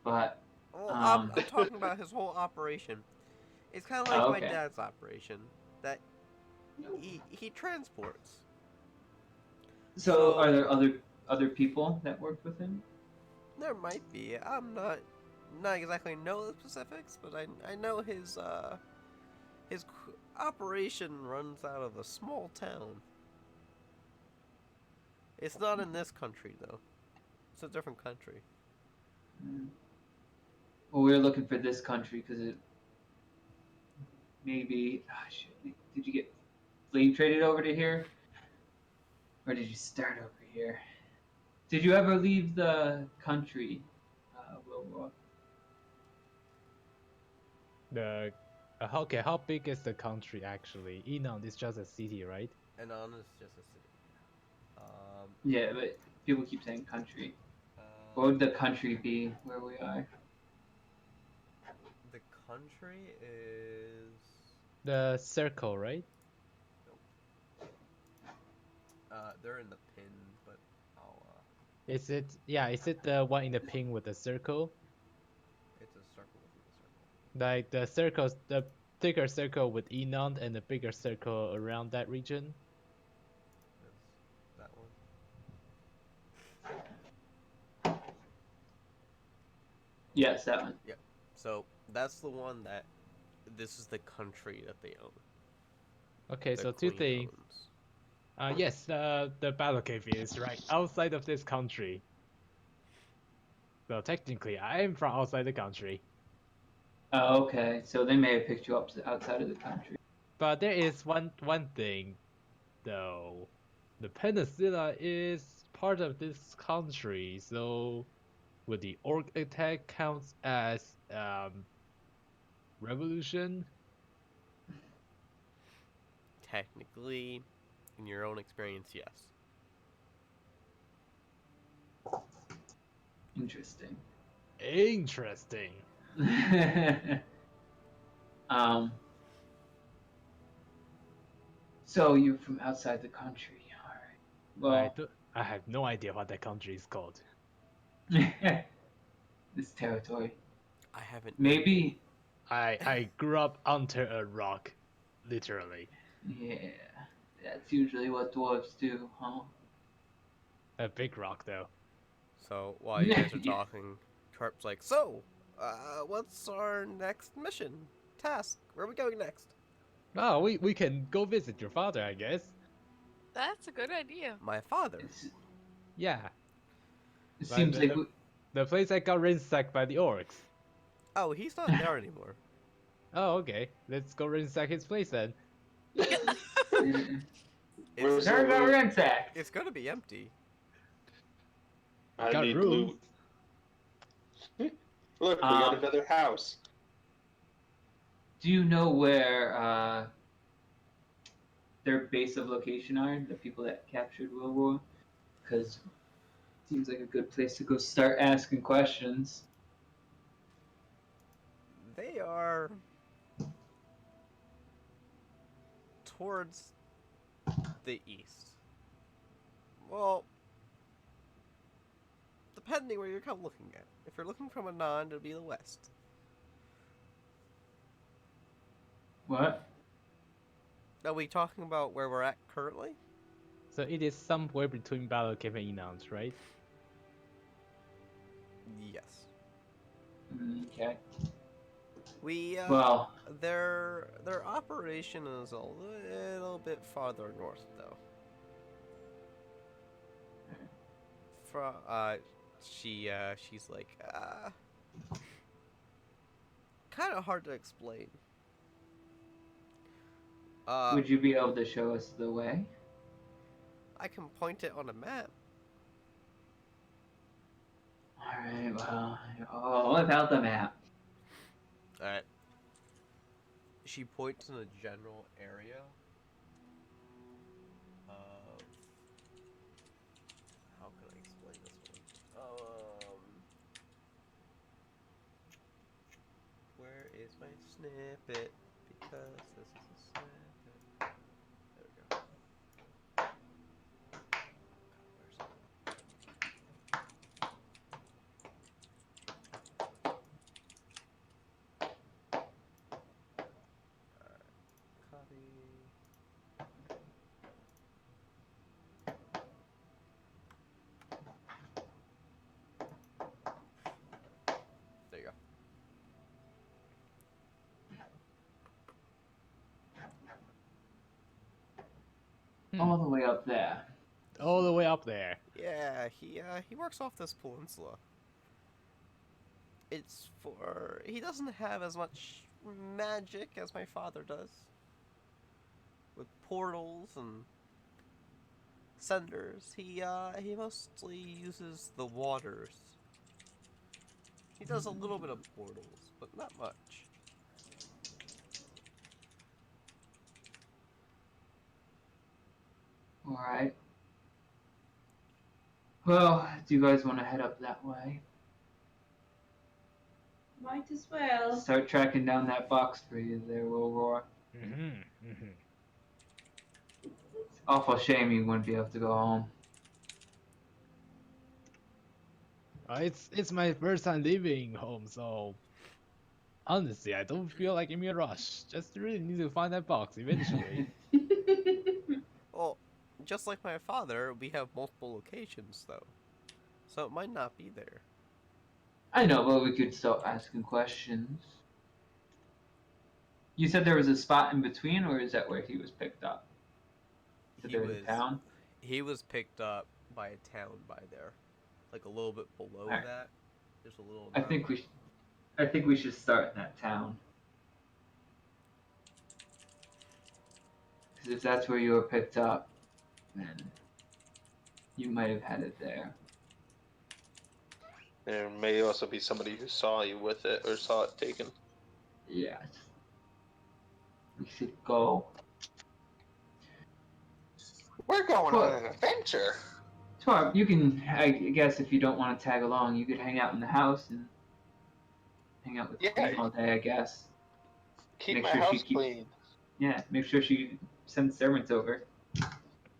But, Well, I'm talking about his whole operation. It's kind of like my okay. dad's operation. That he transports. So, are there other people that worked with him? There might be. I'm not exactly know the specifics, but I know his operation runs out of a small town. It's not in this country though. It's a different country. Well, we were looking for this country because it maybe. Oh, shit. Did you get slave traded over to here, or did you start over here? Did you ever leave the country, Wilbur? Okay, how big is the country actually? Enon is just a city, right? Anon is just a city. Yeah, but people keep saying country. What would the country be where we are? The country is. The circle, right? They're in the pin, but I'll. Is it? Yeah, is it the one in the ping with the circle? It's a circle within a circle. Like the circles, the thicker circle with Enon and the bigger circle around that region? That one. Yes, that one. So that's the one that. This is the country that they own. Okay, The so two queen things. owns. Yes, the battle cave is right outside of this country. So technically, I am from outside the country. Oh, okay. So they may have picked you up outside of the country. But there is one thing, though. The peninsula is part of this country, so would the orc attack counts as revolution? Technically, in your own experience, yes. Interesting. Interesting. So you're from outside the country, all right? Well, I have no idea what that country is called. this territory. I haven't. Maybe. I grew up under a rock, literally. Yeah, that's usually what dwarves do, huh? A big rock, though. So while you guys are Yeah. talking, Twarp's like, "So, what's our next mission? Task? Where are we going next?" Oh, we can go visit your father, I guess. That's a good idea. My father. Yeah, It Like seems the- like the- the place that got ransacked by the orcs. Oh, he's not there anymore. Oh, okay. Let's go ransack his place then. Turns Where's out the loot? ransacked. It's gonna be empty. I Got need rooms. loot. Look, we got Um, another house. Do you know where their base of location are? The people that captured World War? Because seems like a good place to go start asking questions. They are towards the east. Well, depending where you're kind of looking at. If you're looking from Anand, it'll be the west. What? Are we talking about where we're at currently? So it is somewhere between Battle Cave and Enouns, right? Yes. Okay. We Well, their operation is a little bit farther north though. From she's like kind of hard to explain. would you be able to show us the way? I can point it on a map. Alright, well, all about the map. Alright. She points in a general area of... How can I explain this one? Where is my snippet? Because this is a snippet. There we go. Where's it? Copy. There you go. All the way up there. All the way up there. Yeah, he works off this peninsula. It's for he doesn't have as much magic as my father does. With portals and senders, he mostly uses the waters. He does a little bit of portals, but not much. Alright. Well, do you guys want to head up that way? Might as well. Start tracking down that box for you there, Will Roar. It's awful shame you wouldn't be able to go home. It's my first time leaving home, so honestly, I don't feel like in a rush. Just really need to find that box eventually. Well, just like my father, we have multiple locations though, so it might not be there. I know, but we could start asking questions. You said there was a spot in between, or is that where he was picked up? Is there a town? He was picked up by a town by there, like a little bit below Alright. that. There's a little. I think we should start in that town. Because if that's where you were picked up, then you might have had it there. There may also be somebody who saw you with it or saw it taken. Yeah. We should go. We're going What? on an adventure. Twarp, you can, I guess if you don't want to tag along, you could hang out in the house and hang out with Yeah. Queen all day, I guess. Keep Make my sure she house keep- clean. Yeah, make sure she sends servants over.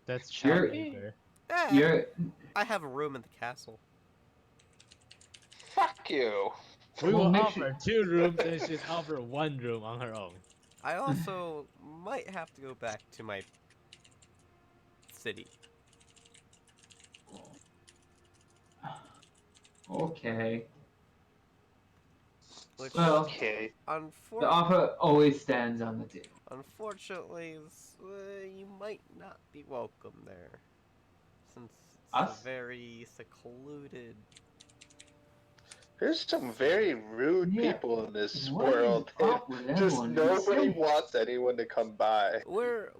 That's You're- charming. Yeah, You're, I have a room in the castle. Fuck you. We Well, will make offer 2 rooms and she's offer 1 room on her own. I also might have to go back to my city. okay. Which, Well, Okay. the unfortunately, offer always stands on the table. you might not be welcome there, since it's Us? a very secluded. There's some very rude Yeah. people in this What is world. up with Just everyone these nobody days? wants anyone to come by. We're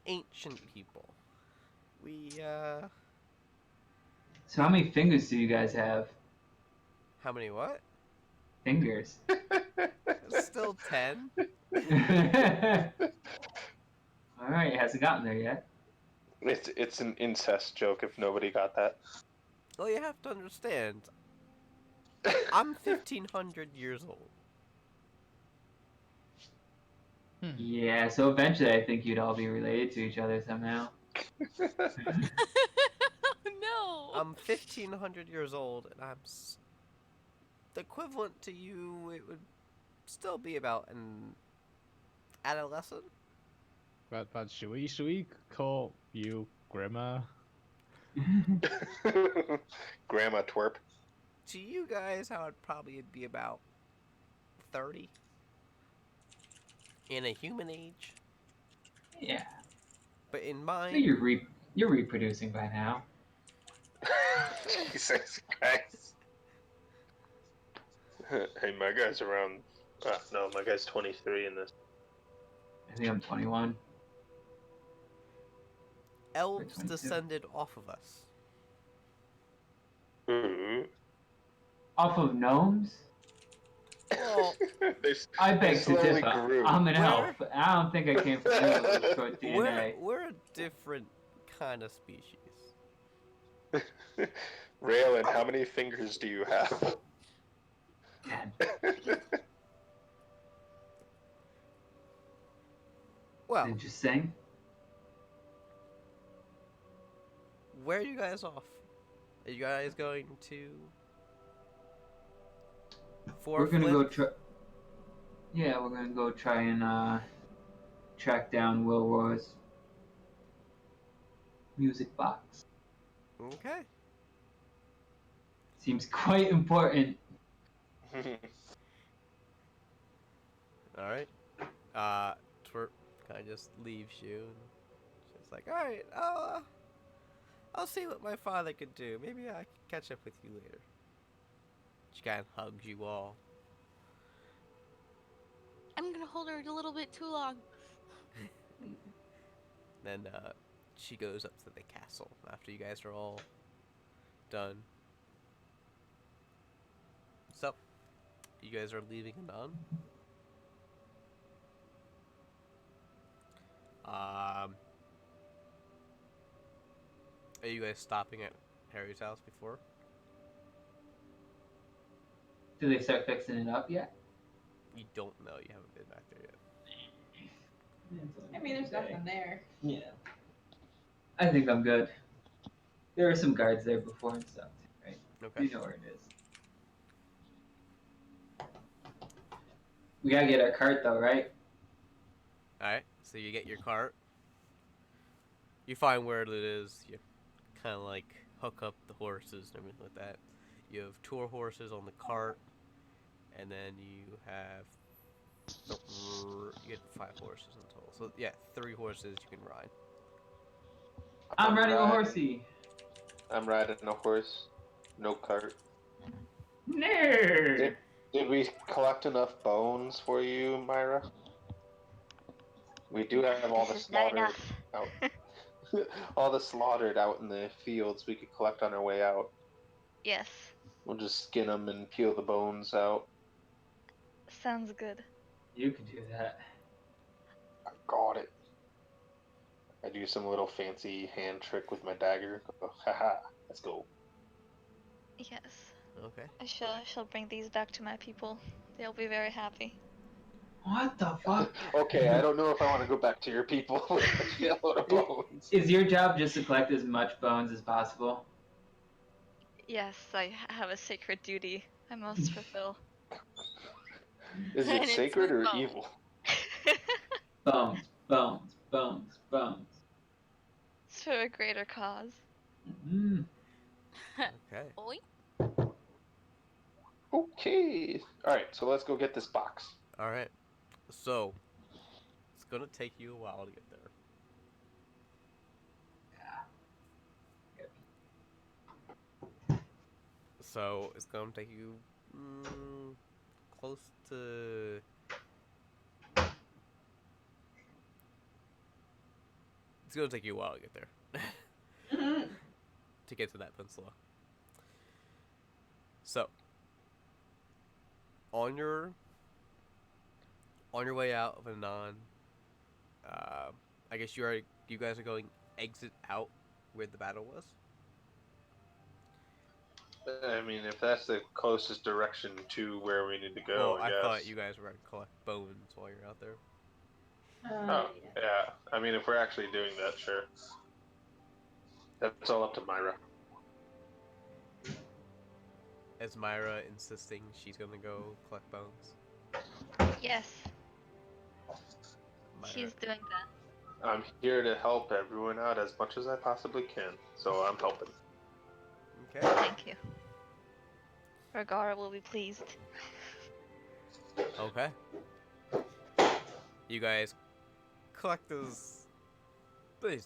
ancient people. We So how many fingers do you guys have? how many what? Fingers. Still 10. All right, it hasn't gotten there yet. It's an incest joke if nobody got that. Well, you have to understand. I'm 1,500 years old. Yeah, so eventually I think you'd all be related to each other somehow. No. I'm 1,500 years old, and I'm the equivalent to you. It would still be about an adolescent. But should we call you grandma? Grandma twerp. To you guys, I would probably be about 30. In a human age. Yeah. But in So mine, you're reproducing by now. Jesus Christ. Hey, my guy's around. No, my guy's 23 in this. I think I'm 21. elves 22. descended off of us. Mm-hmm. Off of gnomes? Well, I beg to slowly differ. grew. I'm an Where? elf. I don't think I came from you with short DNA. we're a different kind of species. Raylan, how many fingers do you have? 10. Well, Interesting. where are you guys off? Are you guys going to? We're gonna go try. Yeah, we're gonna go try and track down Will Roy's music box. Okay. Seems quite important. All right. Twerp kind of just leaves you. And she's like, all right, I'll see what my father could do. Maybe I can catch up with you later. She kind of hugs you all. I'm gonna hold her a little bit too long. Then she goes up to the castle after you guys are all done. So, you guys are leaving Anon. Are you guys stopping at Harry's house before? Do they start fixing it up yet? You don't know. You haven't been back there yet. I mean, there's nothing there. Yeah. I think I'm good. There are some guards there before and stuff, right? Okay. You know where it is. We gotta get our cart though, right? Alright, so you get your cart. You find where it is. You kind of like hook up the horses and everything like that. You have 2 horses on the cart, and then you have you get 5 horses in total. So yeah, 3 horses you can ride. I'm riding a horsey. I'm riding a horse. No cart. Nerd. Did we collect enough bones for you, Myra? We do have all the This is not slaughtered enough. out. All the slaughtered out in the fields we could collect on our way out. Yes, We'll just skin them and peel the bones out. sounds good. You can do that. I got it. I do some little fancy hand trick with my dagger. Go, haha, let's go. Yes, Okay. I shall bring these back to my people. They'll be very happy. What the fuck? Okay, I don't know if I want to go back to your people with a shitload of bones. Is your job just to collect as much bones as possible? Yes, I have a sacred duty I must fulfill. Is And it it's sacred or with bones. evil? Bones, bones, bones, bones. It's for a greater cause. Mm. Okay. Oi. Okay. All right. So let's go get this box. All right. So it's gonna take you a while to get there. So it's gonna take you close to. It's gonna take you a while to get there. To get to that peninsula. So on your way out of Anon, I guess you guys are going exit out where the battle was. I mean, if that's the closest direction to where we need to go, Well, I guess. thought you guys were gonna collect bones while you're out there. Oh, yeah. I mean, if we're actually doing that, sure. That's all up to Myra. Is Myra insisting she's gonna go collect bones? Yes, Myra. she's doing that. I'm here to help everyone out as much as I possibly can, so I'm helping. Okay. Thank you. Regara will be pleased. Okay. You guys collect these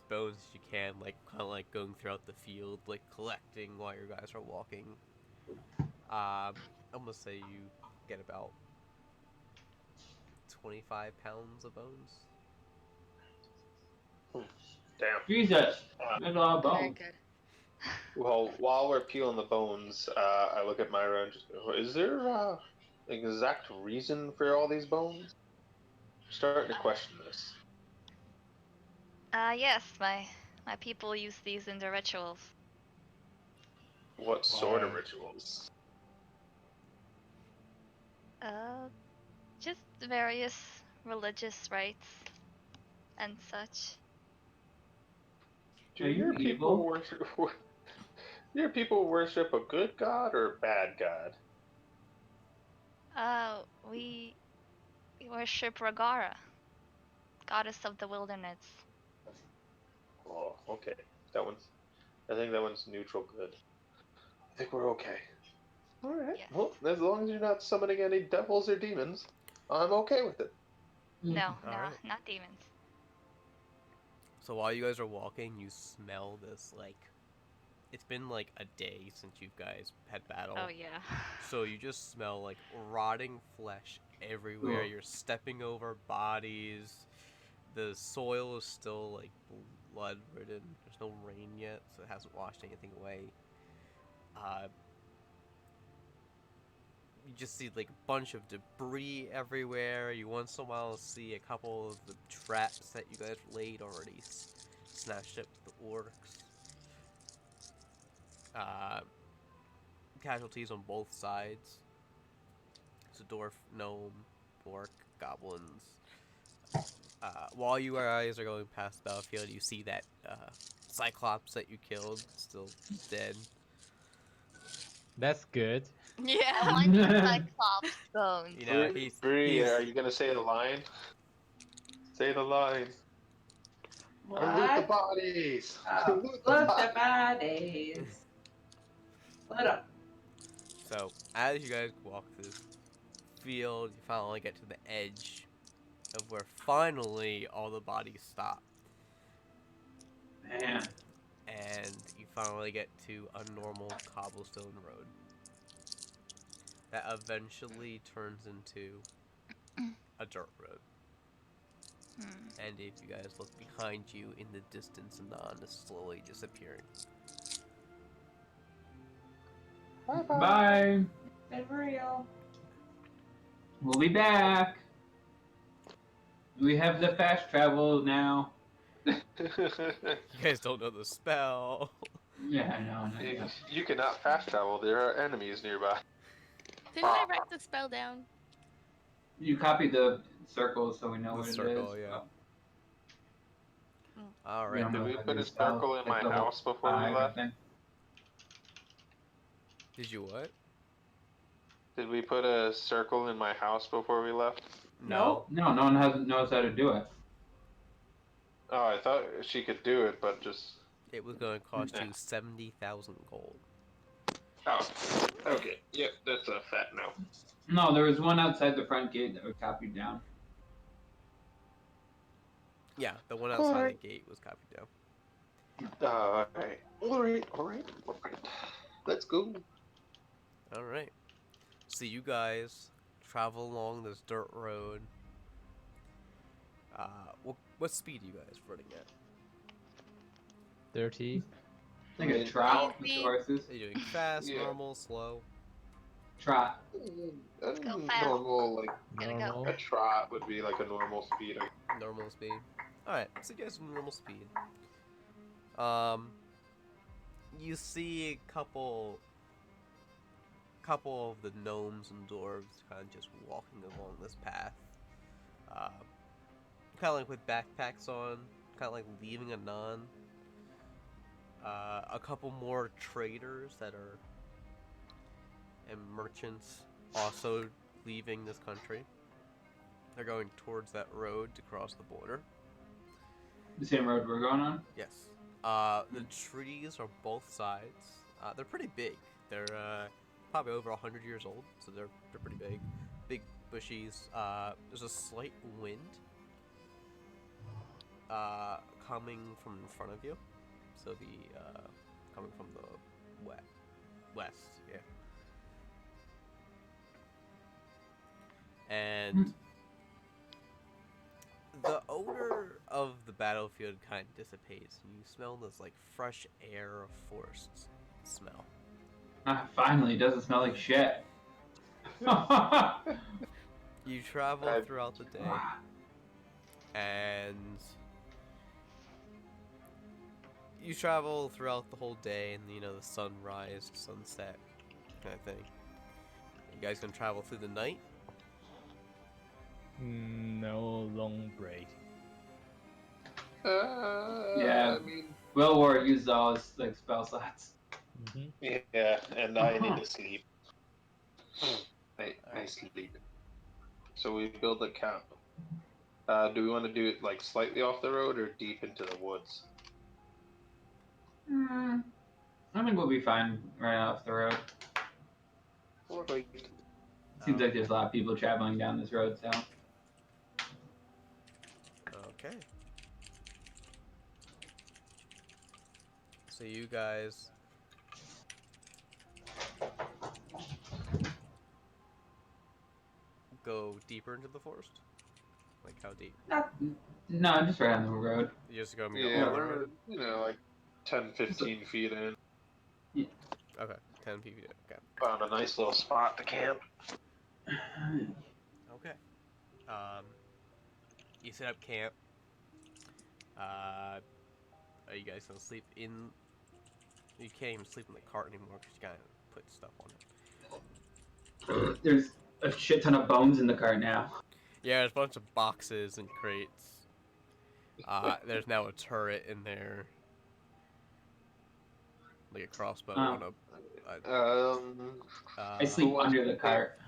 bones as you can, like kind of like going throughout the field, like collecting while you guys are walking. I'm gonna say you get about 25 pounds of bones. Damn. Jesus, there's a lot of Very bones. good. Well, while we're peeling the bones, I look at Myra and just go, is there an exact reason for all these bones? I'm starting to question this. Yes, my people use these in their rituals. What sort of Wow. rituals? Just various religious rites and such. Do Are you your people evil? worship? Your people worship a good god or a bad god? We worship Regara, goddess of the wilderness. Oh, okay. I think that one's neutral good. I think we're okay. Alright. Yes. Well, as long as you're not summoning any devils or demons, I'm okay with it. No, Alright. not demons. So while you guys are walking, you smell this, like, it's been like a day since you guys had battle. Oh yeah. So you just smell like rotting flesh everywhere. Ugh. You're stepping over bodies. The soil is still like blood ridden. There's no rain yet, so it hasn't washed anything away. You just see like a bunch of debris everywhere. You once in a while see a couple of the traps that you guys laid already snatched up with the orcs. Casualties on both sides. It's a dwarf, gnome, orc, goblins. While you guys are going past the battlefield, you see that Cyclops that you killed still dead. That's good. I Yeah. want the Cyclops bones. You know, he's Bree, are you gonna say the line? Say the line. Loot the What? bodies. Oh, Loot look the the bodies. bodies. Split up. So, as you guys walk through the field, you finally get to the edge of where finally all the bodies stop. Man. And you finally get to a normal cobblestone road. That eventually turns into a dirt road. And if you guys look behind you in the distance, Anon is slowly disappearing. Bye. Been real. We'll be back. We have the fast travel now. You guys don't know the spell. Yeah, I know. You cannot fast travel. There are enemies nearby. Didn't I write the spell down? You copied the circle so we know The what circle, it is. yeah. Oh. Alright. Yeah. Did we I put a do spell, circle in my like level house before we 5, I left? think. Did you what? Did we put a circle in my house before we left? No. No, no one knows how to do it. Oh, I thought she could do it, but just It was going to cost you 70,000 gold. Oh, okay. Yep, that's a fat no. No, there was one outside the front gate that would cop you down. Yeah, the one outside the gate was copied down. Alright. Let's go. Alright. So you guys travel along this dirt road. What speed are you guys running at? 30. Like a trot with Easy. horses. Are you doing fast, Yeah. normal, slow? Trot. Go fast. Normal, like Gotta go. Normal. a trot would be like a normal speed. Normal speed. Alright, so you guys do normal speed. You see a couple of the gnomes and dwarves kind of just walking along this path. Kind of like with backpacks on, kind of like leaving a nun. A couple more traders and merchants also leaving this country. They're going towards that road to cross the border. The same road we're going on? Yes. The trees are both sides. They're pretty big. They're probably over 100 years old, so they're pretty big. Big bushies. There's a slight wind coming from in front of you. So coming from the west, yeah. And the odor of the battlefield kind of dissipates, and you smell this like fresh air of forests smell. Finally, it doesn't smell like shit. You travel throughout the day, and you travel throughout the whole day, and you know the sunrise, sunset, kind of thing. You guys gonna travel through the night? No long break. Yeah. I mean, Will War used all his like spell slots. yeah, and I need to sleep. I sleep. So we build a camp. Do we want to do it like slightly off the road or deep into the woods? I think we'll be fine right off the road. Alright. Seems like there's a lot of people traveling down this road, so. Okay. So you guys go deeper into the forest? Like how deep? No, just right on the road. You just go Yeah, along the we're, road? like 10, 15 feet in. Okay, 10 ppm. Okay. Found a nice little spot to camp. Okay. You set up camp. Are you guys gonna sleep in? You can't even sleep in the cart anymore because you gotta put stuff on it. There's a shit ton of bones in the cart now. Yeah, there's a bunch of boxes and crates. There's now a turret in there. Like a crossbow on a I sleep under the cart.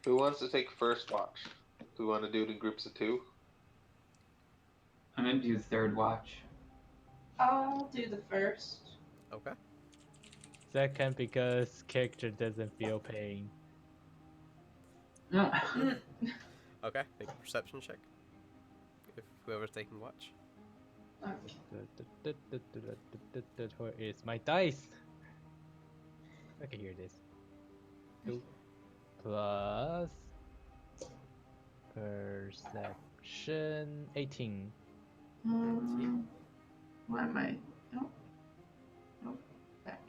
Who wants to take first watch? Do we want to do it in groups of 2? I'm gonna do third watch. I'll do the first. Okay. Second, because character doesn't feel pain. Okay, make a perception check. If whoever's taking watch. Where is my dice? Okay, here it is. 2 plus perception 18. Why am I? Nope. Back.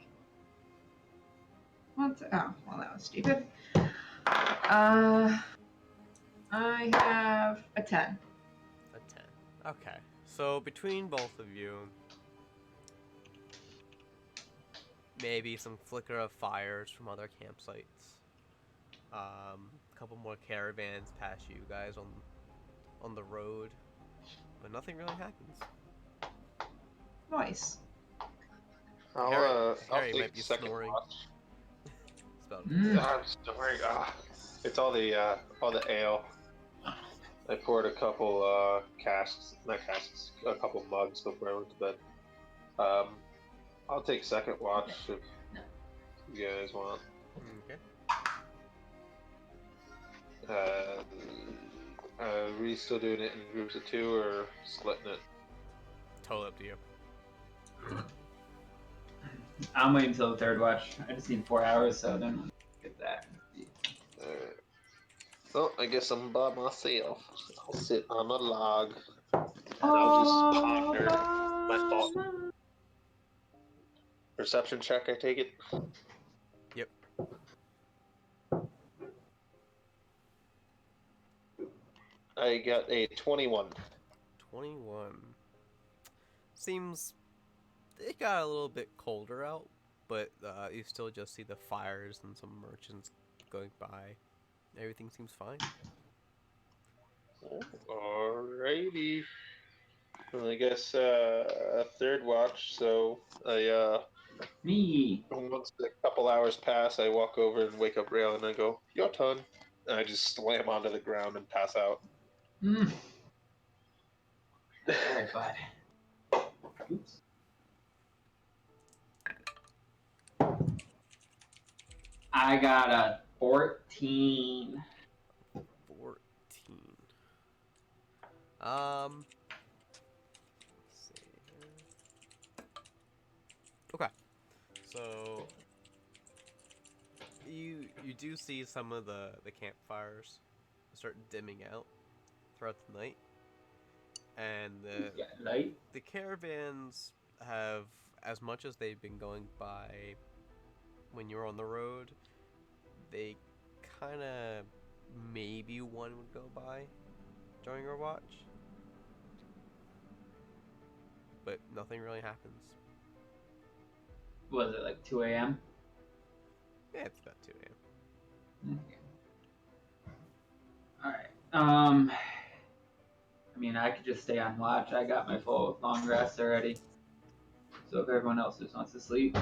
What? Oh, well, that was stupid. I have a 10. A 10. Okay. So between both of you, maybe some flicker of fires from other campsites. A couple more caravans pass you guys on the road, but nothing really happens. Nice. I'll Harry take might be second snoring. watch. It's about I'm snoring. It's all the ale. I poured a couple a couple mugs before I went to bed. I'll take second watch. you guys want. Okay. Are we still doing it in groups of 2 or splitting it? Totally up to you. I'm waiting until the third watch. I just need 4 hours, so then get that. Alright. Well, I guess I'm by myself. I'll sit on a log. And I'll just ponder my thought. Perception check, I take it? Yep. I got a 21. 21. Seems it got a little bit colder out, but you still just see the fires and some merchants going by. Everything seems fine. Alrighty. Well, I guess a third watch, so Me. once a couple hours pass, I walk over and wake up Rail and I go, your turn. And I just slam onto the ground and pass out. Alright, bud. Oops. I got a 14. 14. Let's see here. Okay. So you do see some of the campfires start dimming out throughout the night. And the caravans have, as much as they've been going by when you're on the road, they kind of, maybe one would go by during your watch. But nothing really happens. Was it like 2 a.m.? Yeah, it's about 2 a.m. Okay. Alright. I mean, I could just stay on watch. I got my full long rest already. So if everyone else just wants to sleep,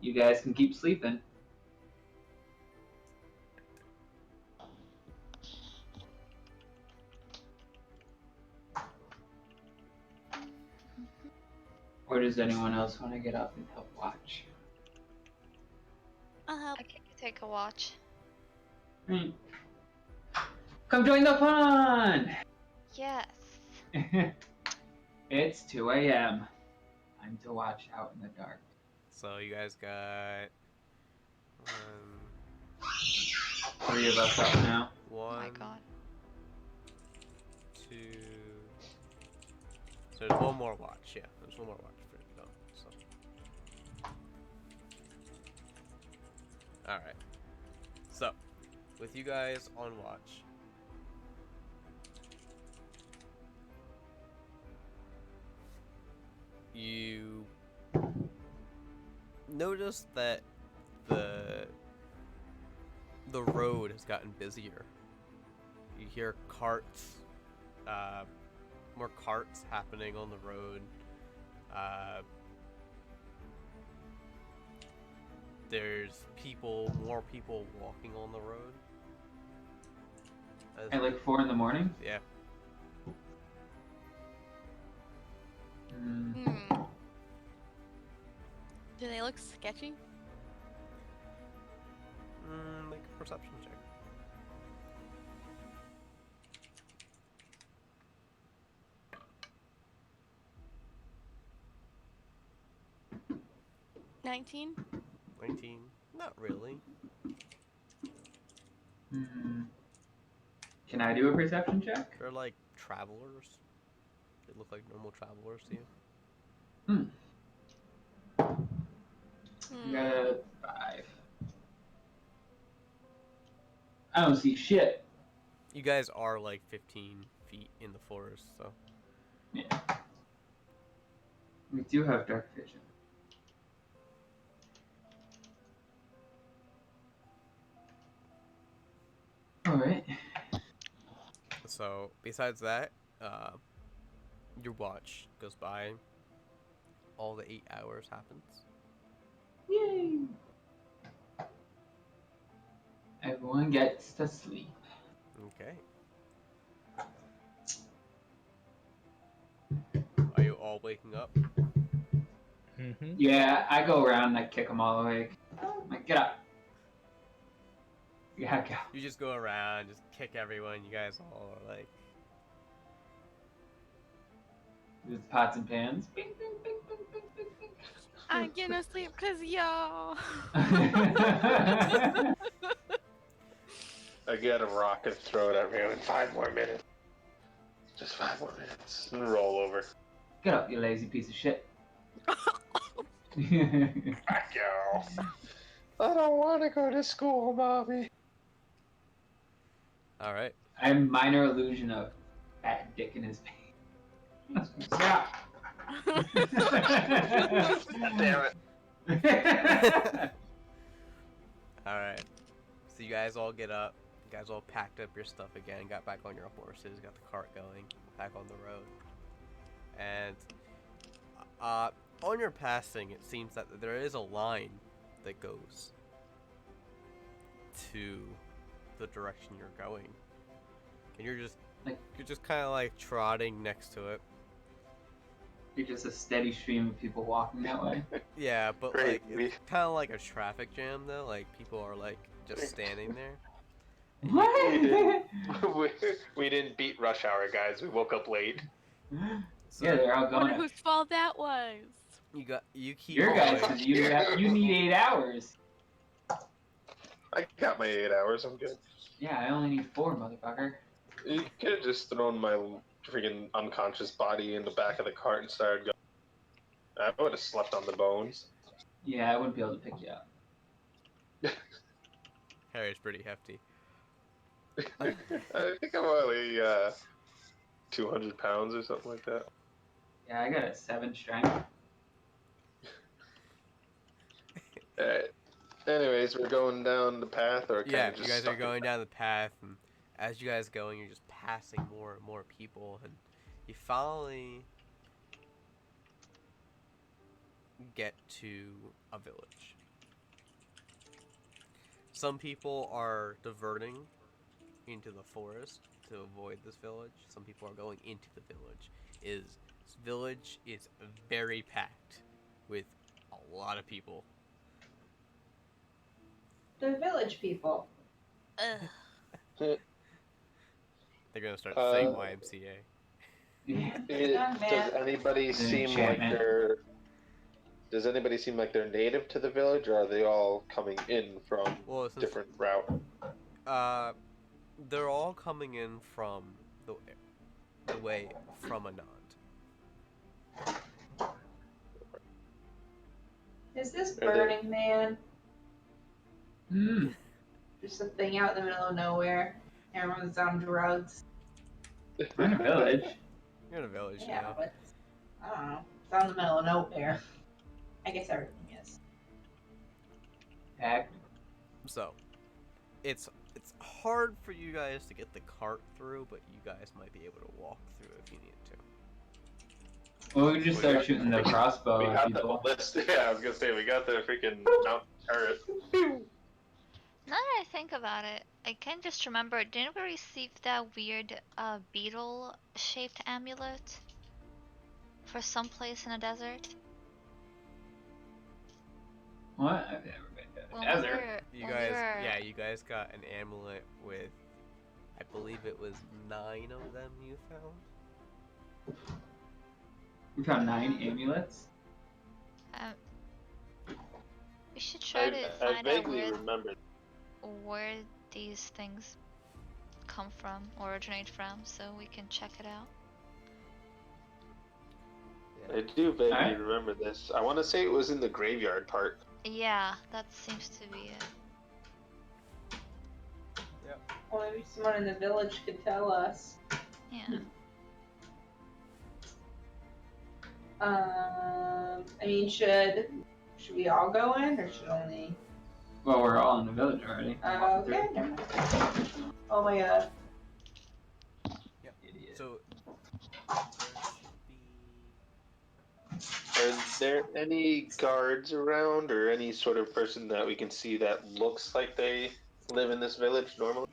you guys can keep sleeping. Or does anyone else want to get up and help watch? I'll help. I can take a watch. Come join the fun! Yes. It's 2 a.m. Time to watch out in the dark. So you guys got 3 of us up now. Oh my 1, god. 2. So there's one more watch. Yeah, there's one more watch for it to go. So. All right. So, with you guys on watch. You notice that the road has gotten busier. You hear carts, more carts happening on the road. There's more people walking on the road. At like 4 in the morning? Yeah. Do they look sketchy? Make a perception check. $19? 19. Not really. Can I do a perception check? They're like travelers. They look like normal travelers to you. I got a 5. I don't see shit. You guys are like 15 feet in the forest, so. Yeah. We do have dark vision. Alright. So, besides that, your watch goes by. All the 8 hours happens. Yay! Everyone gets to sleep. Okay. Are you all waking up? Mm-hmm. Yeah, I go around and I kick them all awake. I'm like, get up. Yeah, go. You just go around, just kick everyone. You guys all are like, With pots and pans. Bing, bing, bing, bing, bing, bing, bing. I get no sleep because y'all. I get a rock and throw it at me in 5 more minutes. Just 5 more minutes. And roll over. Get up, you lazy piece of shit. Back you. I don't want to go to school, Mommy. all right. I have minor illusion of fat dick in his face. Yeah. Damn it. All right. So you guys all get up. You guys all packed up your stuff again, got back on your horses, got the cart going, back on the road. And on your passing, it seems that there is a line that goes to the direction you're going, and you're just kind of like trotting next to it. You're just a steady stream of people walking that way. Yeah, but Great, like it's kind of like a traffic jam though. Like people are like just standing there. What? We didn't beat rush hour, guys. We woke up late. So Yeah, they're all I wonder going. whose fault that was. you keep Your guys, going. 'cause you need 8 hours. I got my 8 hours. I'm good. Yeah, I only need 4, motherfucker. You could have just thrown my freaking unconscious body in the back of the cart and started going. I would have slept on the bones. Yeah, I wouldn't be able to pick you up. Harry's pretty hefty. I think I'm only 200 pounds or something like that. Yeah, I got a 7 strength. Alright. Anyways, we're going down the path, or Yeah, just you guys are stuck going down the path, and as you guys going, you're just passing more and more people, and you finally get to a village. Some people are diverting into the forest to avoid this village. Some people are going into the village. This village is very packed with a lot of people. The village people. Ugh. They're gonna start saying YMCA. Does anybody seem like enchantment. they're? Does anybody seem like they're native to the village, or are they all coming in from Well, this is, different route? they're all coming in from the way from Anand. Is this Are they- Burning Man Hmm. just a thing out in the middle of nowhere? Everyone's on drugs. We're in a village. You're in a village Yeah, now. but I don't know. It's out in the middle of nowhere. I guess everything is. Packed. So, it's hard for you guys to get the cart through, but you guys might be able to walk through if you need to. Well, we can just start shooting the We crossbow at got people. the list. Yeah, I was gonna say we got the freaking mountain turret. Now that I think about it, I can just remember, didn't we receive that weird beetle-shaped amulet for some place in a desert? What? I've never been to the When we desert. were- You when we guys, were- yeah, you guys got an amulet with, I believe it was 9 of them you found. We found 9 amulets. We should try to I find out vaguely remember. where these things come from, or originate from, so we can check it out. I do vaguely Alright. remember this. I want to say it was in the graveyard part. Yeah, that seems to be it. Well, maybe someone in the village could tell us. Yeah. I mean, should we all go in, or should only? Well, we're all in the village already. Okay. Never mind. Oh my god. Idiot. So, Are there any guards around, or any sort of person that we can see that looks like they live in this village normally?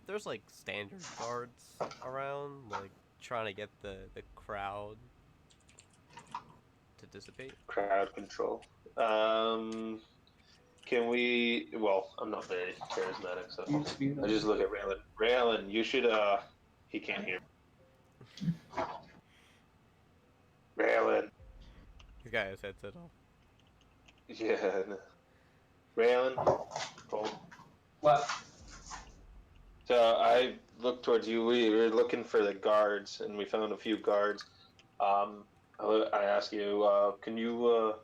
there's like standard guards around, like trying to get the crowd to dissipate? Crowd control. Can we? Well, I'm not very charismatic, so I just look at Raylan. Raylan, you should. He can't hear. Raylan. He's got his headset on. Yeah. No. Raylan. Hold. What? So I looked towards you. We were looking for the guards, and we found a few guards. I ask you, can you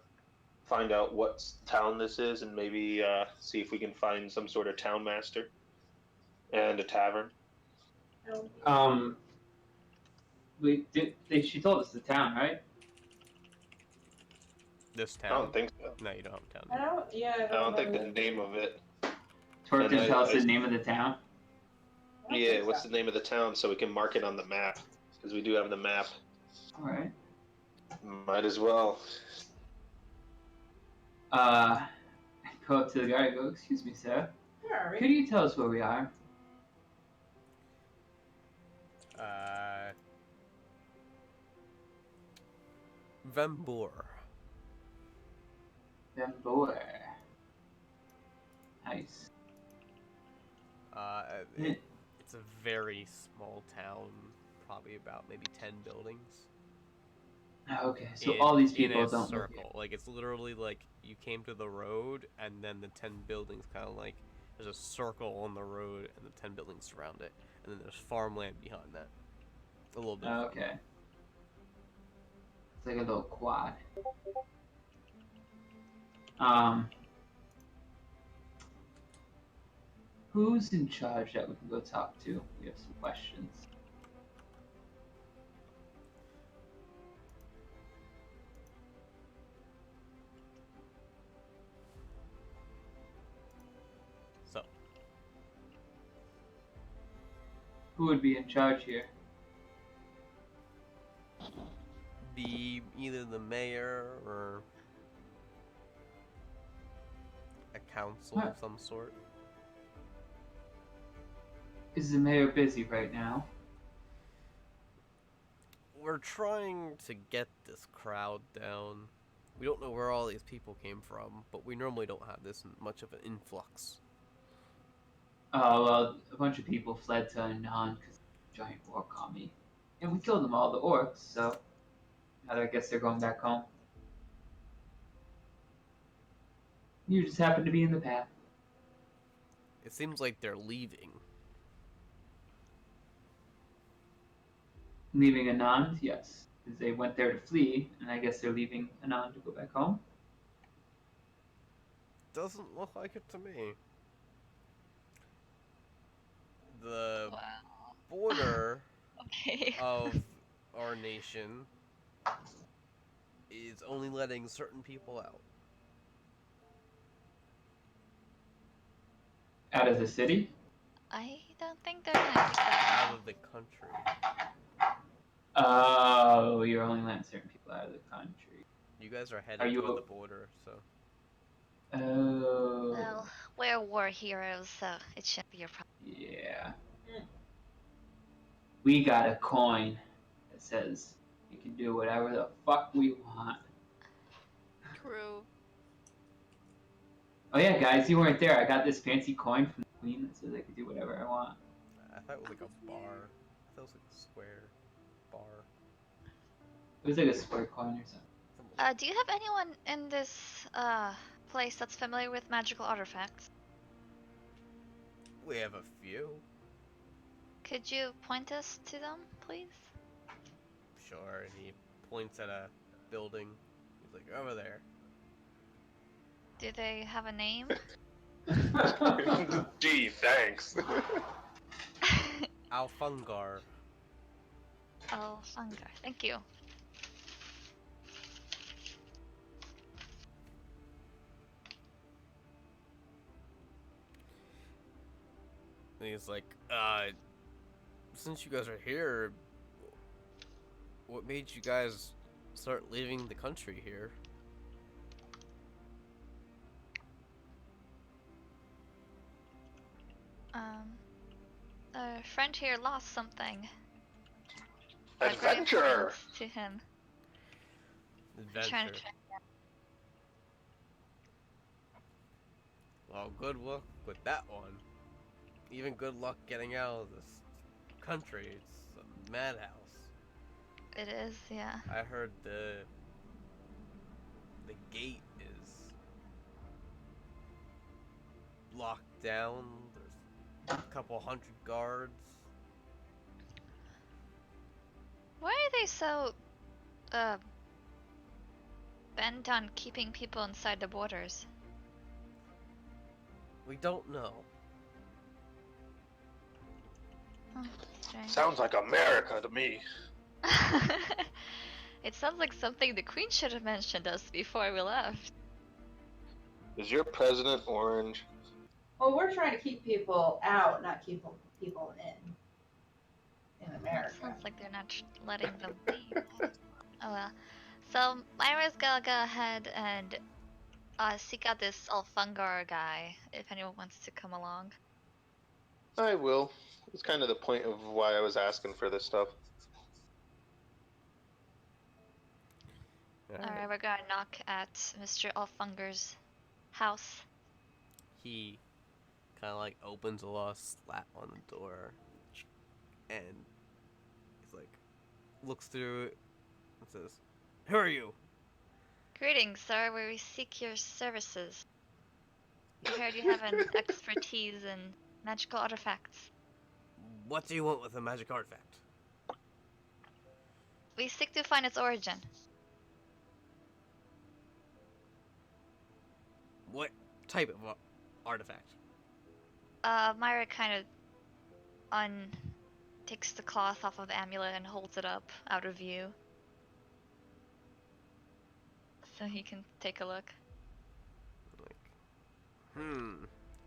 find out what town this is, and maybe see if we can find some sort of town master and a tavern? She told us the town, right? This I town? don't think so. No, you don't have a town. I don't. Yeah. I don't think the name of it. Twerk And didn't tell us I- the name of the town. Yeah, what's the name of the town so we can mark it on the map? Because we do have the map. Alright. Might as well. Go up to the guy and go, excuse me, sir. Where are Could we? you tell us where we are? Vembor. Vembor. Nice. It's a very small town, probably about maybe 10 buildings. Okay, so all these people in a don't live circle. Like it's literally like you came to the road, and then the 10 buildings kind of like there's a circle on the road, and the 10 buildings surround it, and then there's farmland behind that. A little bit. here. Okay. It's like a little quad. Who's in charge that we can go talk to? We have some questions. So Who would be in charge here? be either the mayor or a council of some sort. Is the mayor busy right now? We're trying to get this crowd down. We don't know where all these people came from, but we normally don't have this much of an influx. Oh, well, a bunch of people fled to Anon because giant orc army. And we killed them all, the orcs, so now I guess they're going back home. You just happen to be in the path. It seems like they're leaving. Leaving Anand, yes. Because they went there to flee, and I guess they're leaving Anand to go back home. Doesn't look like it to me. The Wow. border Okay. of our nation is only letting certain people out. Out of the city? I don't think they're gonna keep that. Out of the country. Oh, you're only letting certain people out of the country. You guys are headed Are you toward a- the border, so Oh. Well, we're war heroes, so it shouldn't be a problem. Yeah. We got a coin that says we can do whatever the fuck we want. True. Oh yeah, guys, you weren't there. I got this fancy coin from the queen that says I can do whatever I want. I thought it was like a bar. I thought it was like a square bar. It was like a square coin or something. Do you have anyone in this place that's familiar with magical artifacts? We have a few. Could you point us to them, please? Sure, and he points at a building. He's like, over there. Do they have a name? Gee, thanks. Alfungar. Oh, Fungar. Thank you. And he's like, since you guys are here, what made you guys start leaving the country here? A friend here lost something. A great Adventure! importance to him. adventure. Well, good luck with that one. Even good luck getting out of this country. It's a madhouse. It is, yeah. I heard the gate is locked down. There's a couple hundred guards. Why are they so bent on keeping people inside the borders? We don't know. Oh, strange. Sounds like America to me. It sounds like something the Queen should have mentioned us before we left. Is your president orange? Well, we're trying to keep people out, not keep people in America. Sounds like they're not letting them leave. Oh well. So Myra's gonna go ahead and seek out this Alfungar guy if anyone wants to come along. I will. It's kind of the point of why I was asking for this stuff. Alright, we're gonna knock at Mr. Alfungar's house. He kind of like opens a little slat on the door and he's like, looks through it and says, "Who are you?" Greetings, sir. We seek your services. We heard you have an expertise in magical artifacts. What do you want with a magic artifact? We seek to find its origin. What type of artifact? Myra kind of takes the cloth off of the amulet and holds it up out of view. So he can take a look. Like,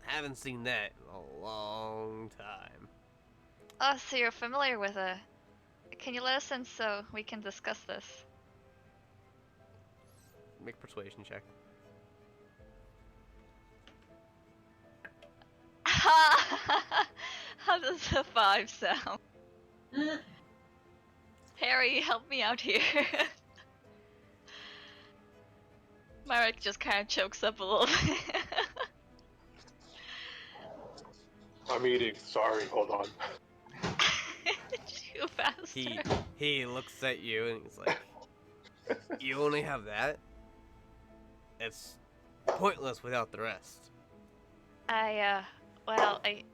haven't seen that in a long time. Oh, so you're familiar with it. Can you let us in so we can discuss this? Make a persuasion check. How does a 5 sound? Harry, help me out here. Myrick just kind of chokes up a little bit. I'm eating. Sorry, hold on. You bastard. He looks at you and he's like, "You only have that? It's pointless without the rest." Well, I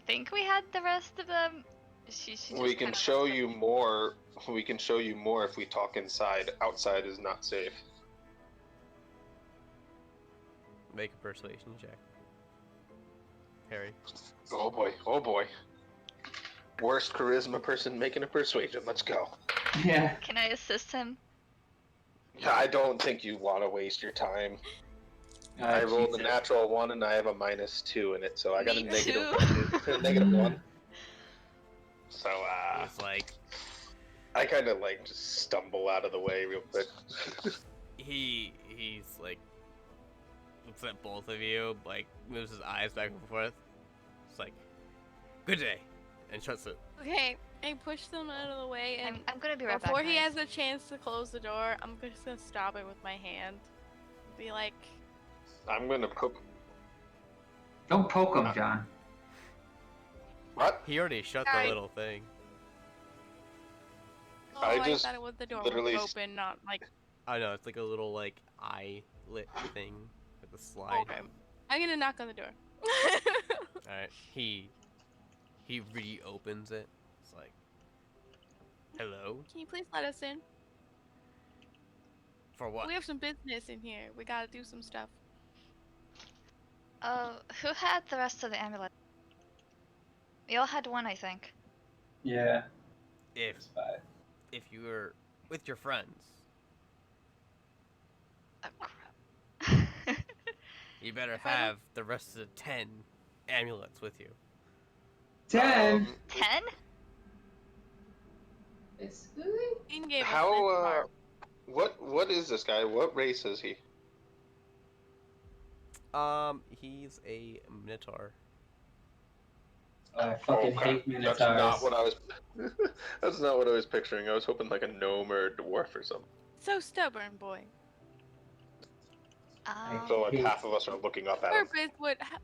think we had the rest of them. She We can show you more. We can show you more if we talk inside. Outside is not safe. Make a persuasion check. Harry. Oh boy. Oh boy. Worst charisma person making a persuasion. Let's go. Yeah. Can I assist him? Yeah, I don't think you want to waste your time. I rolled a natural 1 and I have a -2 in it, so I got Me a negative too. -1. So He's like, I kind of like just stumble out of the way real quick. he's like, looks at both of you, like moves his eyes back and forth. It's like, "Good day," and shuts it. Okay, I push them out of the way, and I'm gonna be right back. before he guys. has a chance to close the door, I'm just gonna stop it with my hand. Be like, I'm gonna poke. Don't poke him, John. What? He already shut Sorry. the little thing. oh, I I just thought it was the door literally was open, not like. I know, it's like a little like eye lit thing with a slide. Okay, I'm gonna knock on the door. Alright, he reopens it. It's like, "Hello? Can you please let us in? For what?" We have some business in here. We gotta do some stuff. Who had the rest of the amulet? We all had one, I think. Yeah. If It's 5. if you were with your friends, Oh crap. you better have the rest of the 10 amulets with you. 10. 10? Excuse Dean gave us How? this mark. What is this guy? What race is he? He's a Minotaur. I fucking Okay, hate That's Minotaurs. not what I was. That's not what I was picturing. I was hoping like a gnome or a dwarf or something. So stubborn, boy. So like hate- half of us are looking up at him.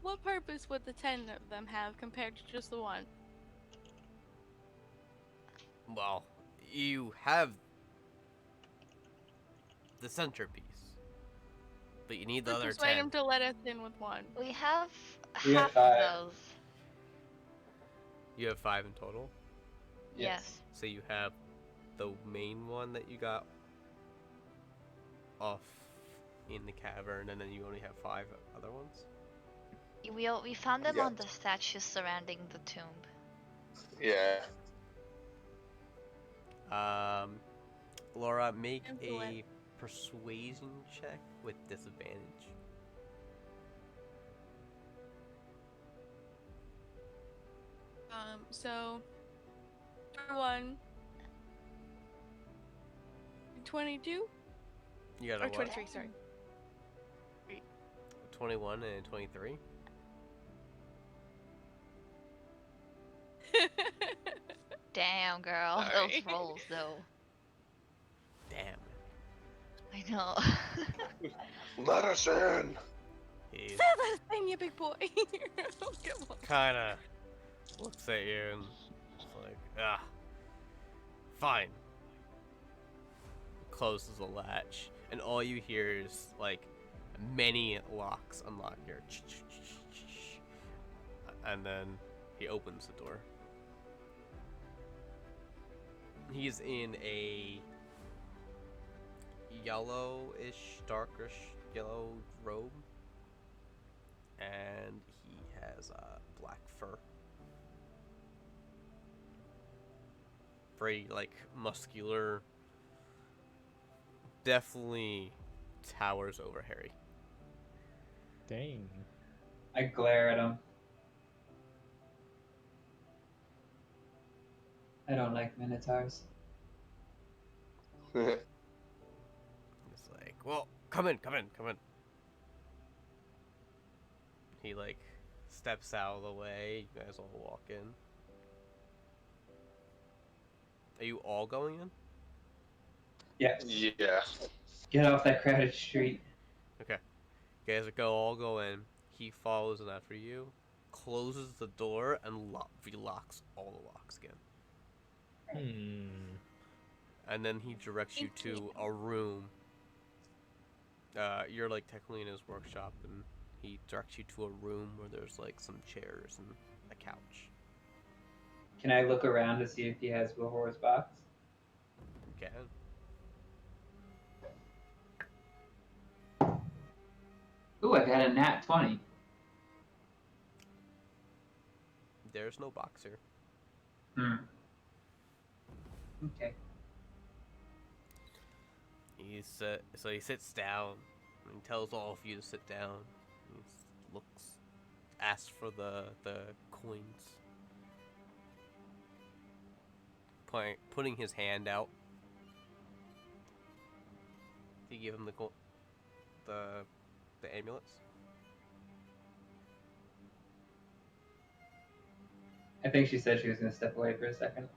What purpose would the 10 of them have compared to just the one? Well, you have the centerpiece, but you need the other Persuade 10. him to let us in with one. We have We have half 5. of those. You have 5 in total. Yes. So you have the main one that you got off in the cavern, and then you only have 5 other ones. We found them Yeah. on the statues surrounding the tomb. Yeah. Laura, make Influence. a persuasion check with disadvantage. So for one, 22 You got a or what? 23. Sorry. 21 and 23. Damn, girl. Sorry. Those rolls, though. Damn. I know. Let us in. He Say that thing, you big boy. Come on. kind of looks at you and is like, fine. Closes the latch, and all you hear is like many locks unlock here. And then he opens the door. He's in a yellowish, darkish yellow robe, and he has black fur. Very like muscular. Definitely towers over Harry. Dang. I glare at him. I don't like minotaurs. It's like, well, come in. He like steps out of the way. You guys all walk in. Are you all going in? Yes. Yeah. Get off that crowded street. Okay. You guys all go in. He follows in after you, closes the door, and relocks all the locks again. And then he directs you to a room. You're like technically in his workshop, and he directs you to a room where there's like some chairs and a couch. Can I look around to see if he has Wilhor's box? You can. Ooh, I got a nat 20. There's no box here. Okay. So he sits down and tells all of you to sit down. He asks for the coins. Putting his hand out. Do you give him the amulets? I think she said she was gonna step away for a second.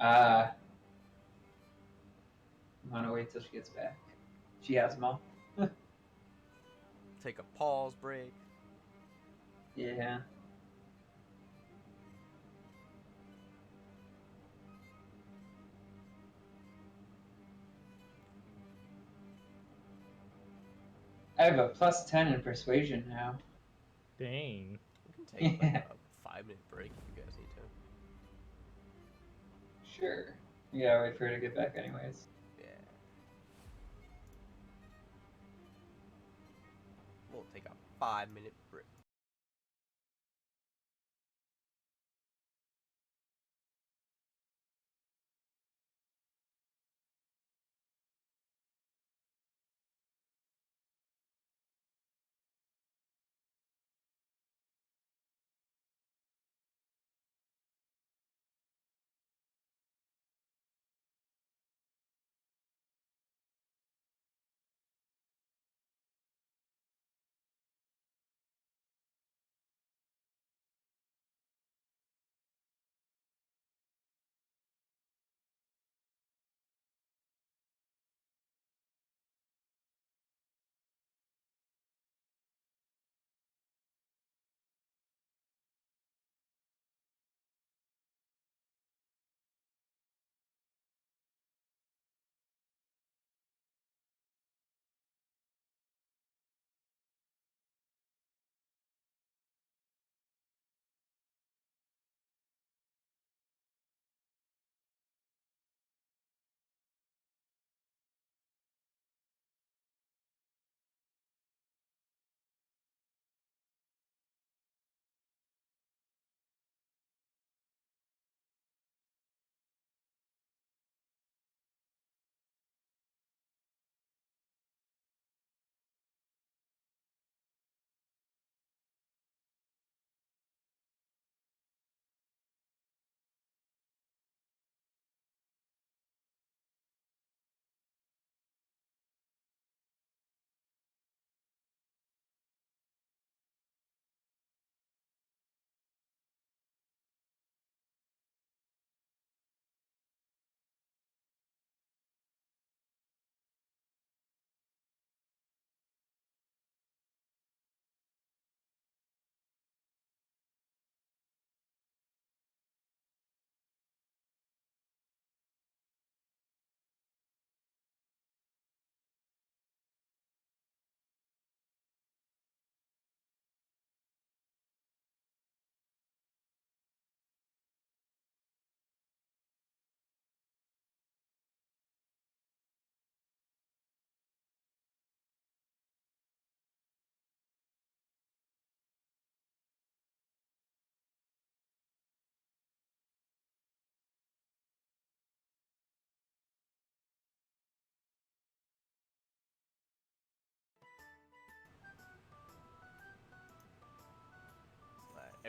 Ah. I'm gonna wait till she gets back. She has them all. Take a pause break. Yeah. I have a plus 10 in persuasion now. Dang. We can take like a 5-minute break if you guys need to. Sure. Yeah, wait for her to get back anyways. Yeah. We'll take a 5-minute break.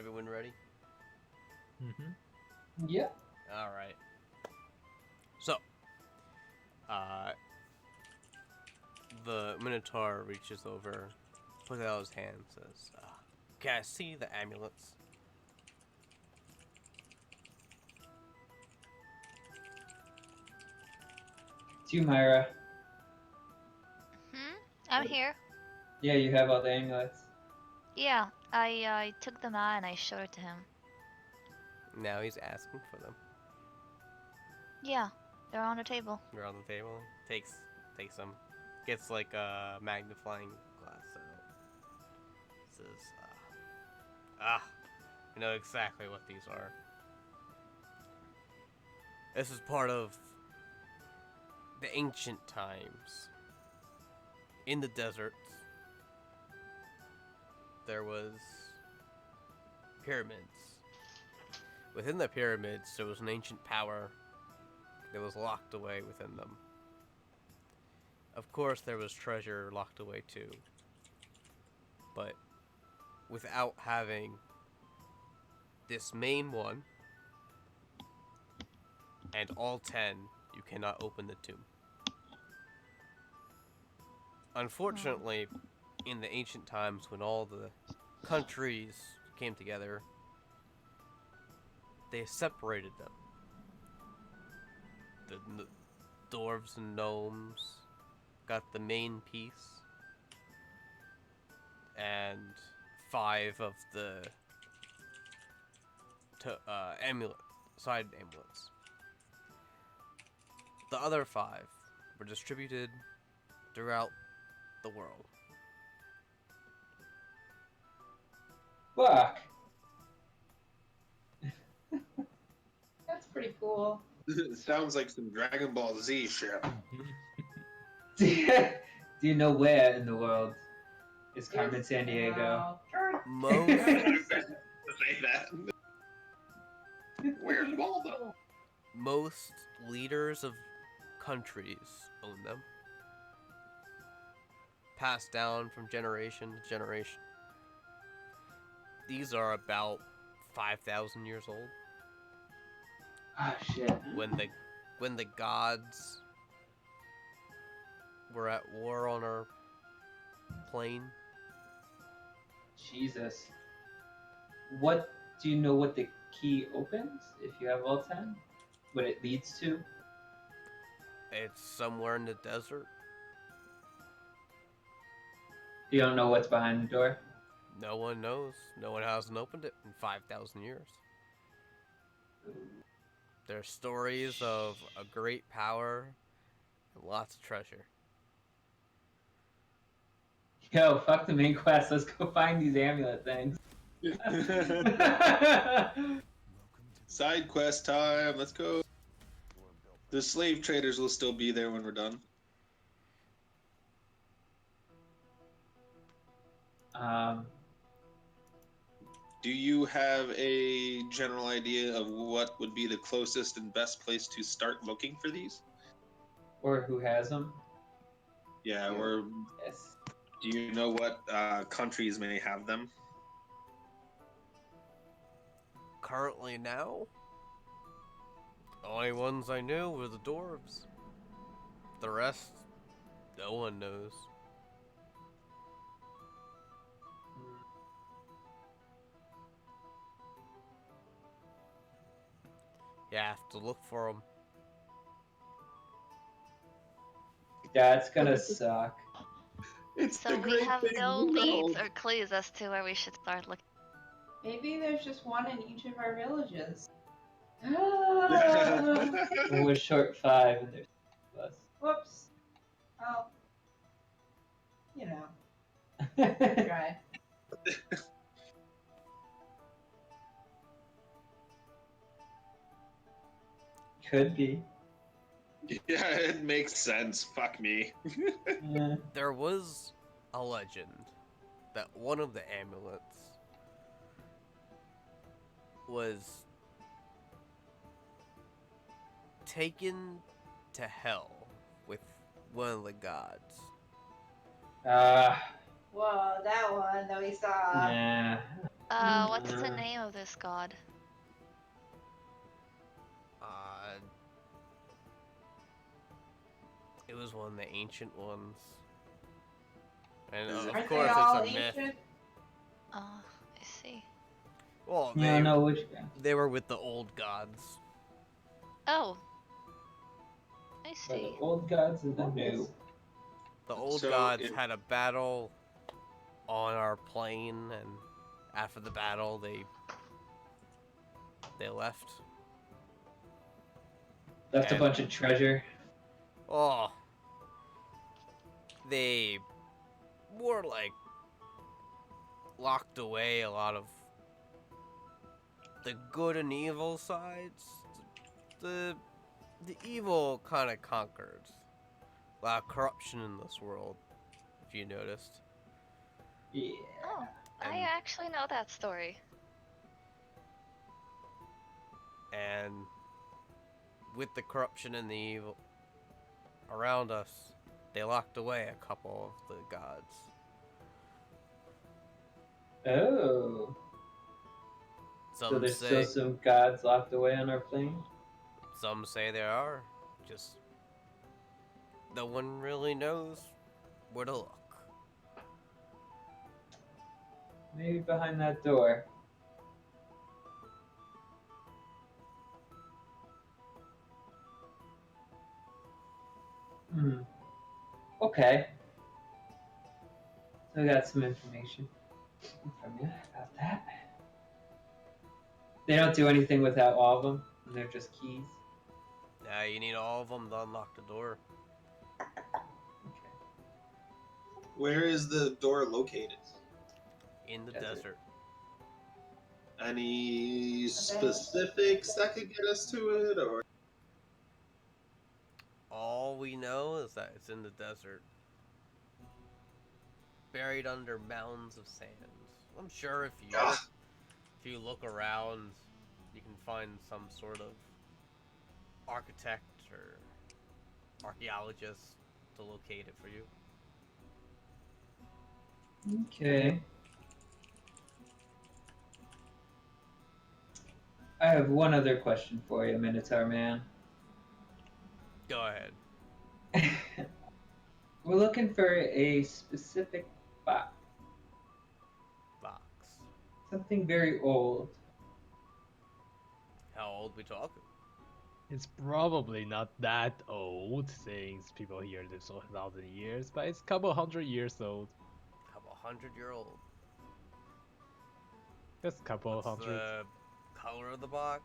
Everyone ready? Mm-hmm. Yeah. All right. So, the Minotaur reaches over, puts out his hand, says, "Can I see the amulets?" It's you, Myra. I'm here. Yeah, you have all the amulets. Yeah, I took them out and I showed it to him. Now he's asking for them. Yeah, they're on the table. They're on the table. Takes them. Gets like a magnifying glass out. Says, I know exactly what these are. This is part of the ancient times. In the deserts, there was pyramids. Within the pyramids, there was an ancient power that was locked away within them. Of course, there was treasure locked away too. But without having this main one and all 10, you cannot open the tomb. Unfortunately, in the ancient times when all the countries came together, they separated them. The dwarves and gnomes got the main piece, and 5 of the side amulets. The other 5 were distributed throughout the world. Fuck. That's pretty cool. It sounds like some Dragon Ball Z shit. Do you know where in the world is Carmen San Diego? Most Say that. Where's Waldo? most leaders of countries own them. Passed down from generation to generation. These are about 5,000 years old. Oh shit. When the gods were at war on our plane. Jesus. What do you know what the key opens if you have all 10? What it leads to? It's somewhere in the desert. You don't know what's behind the door? No one knows. No one hasn't opened it in 5,000 years. There are stories of a great power and lots of treasure. Yo, fuck the main quest. Let's go find these amulet things. Side quest time. Let's go. The slave traders will still be there when we're done. Do you have a general idea of what would be the closest and best place to start looking for these? Or who has them? Yeah, or Yes. do you know what countries may have them? Currently now, the only ones I knew were the dwarves. The rest, no one knows. You have to look for them. Yeah, it's gonna suck. It's So we have no leads or clues as to where we should start looking. Maybe there's just one in each of our villages. We're short 5 and there's 6 of us. Whoops. Well, you know, try. Could be. Yeah, it makes sense. Fuck me. Yeah. There was a legend that one of the amulets was taken to hell with one of the gods. Whoa, that one that we saw. Yeah. What's the name of this god? It was one of the ancient ones. And Is it- of Aren't course, they all it's a myth. ancient? Oh, I see. Well, You don't know which guy. they were with the old gods. Oh. I By see. the old gods and the new. The old So gods it- had a battle on our plane, and after the battle, they left. Left a And- bunch of treasure. Oh, they more like locked away a lot of the good and evil sides. The evil kind of conquered. A lot of corruption in this world, if you noticed. Yeah. Oh, I And- actually know that story. And with the corruption and the evil around us, they locked away a couple of the gods. Oh. So Some there's say still some gods locked away on our plane? some say there are. Just no one really knows where to look. Maybe behind that door. Hmm. Okay. So I got some information from you about that. They don't do anything without all of them, and they're just keys. Yeah, you need all of them to unlock the door. Okay. Where is the door located? In the Desert. desert. Any specifics that could get us to it, or All we know is that it's in the desert. Buried under mounds of sand. I'm sure if you look around, you can find some sort of architect or archaeologist to locate it for you. Okay. I have one other question for you, Minotaur Man. Go ahead. We're looking for a specific box. Box. Something very old. How old we talking? It's probably not that old, since people here live so 1,000 years, but it's a couple hundred years old. Couple 100-year-old. Just a couple What's hundred. the color of the box?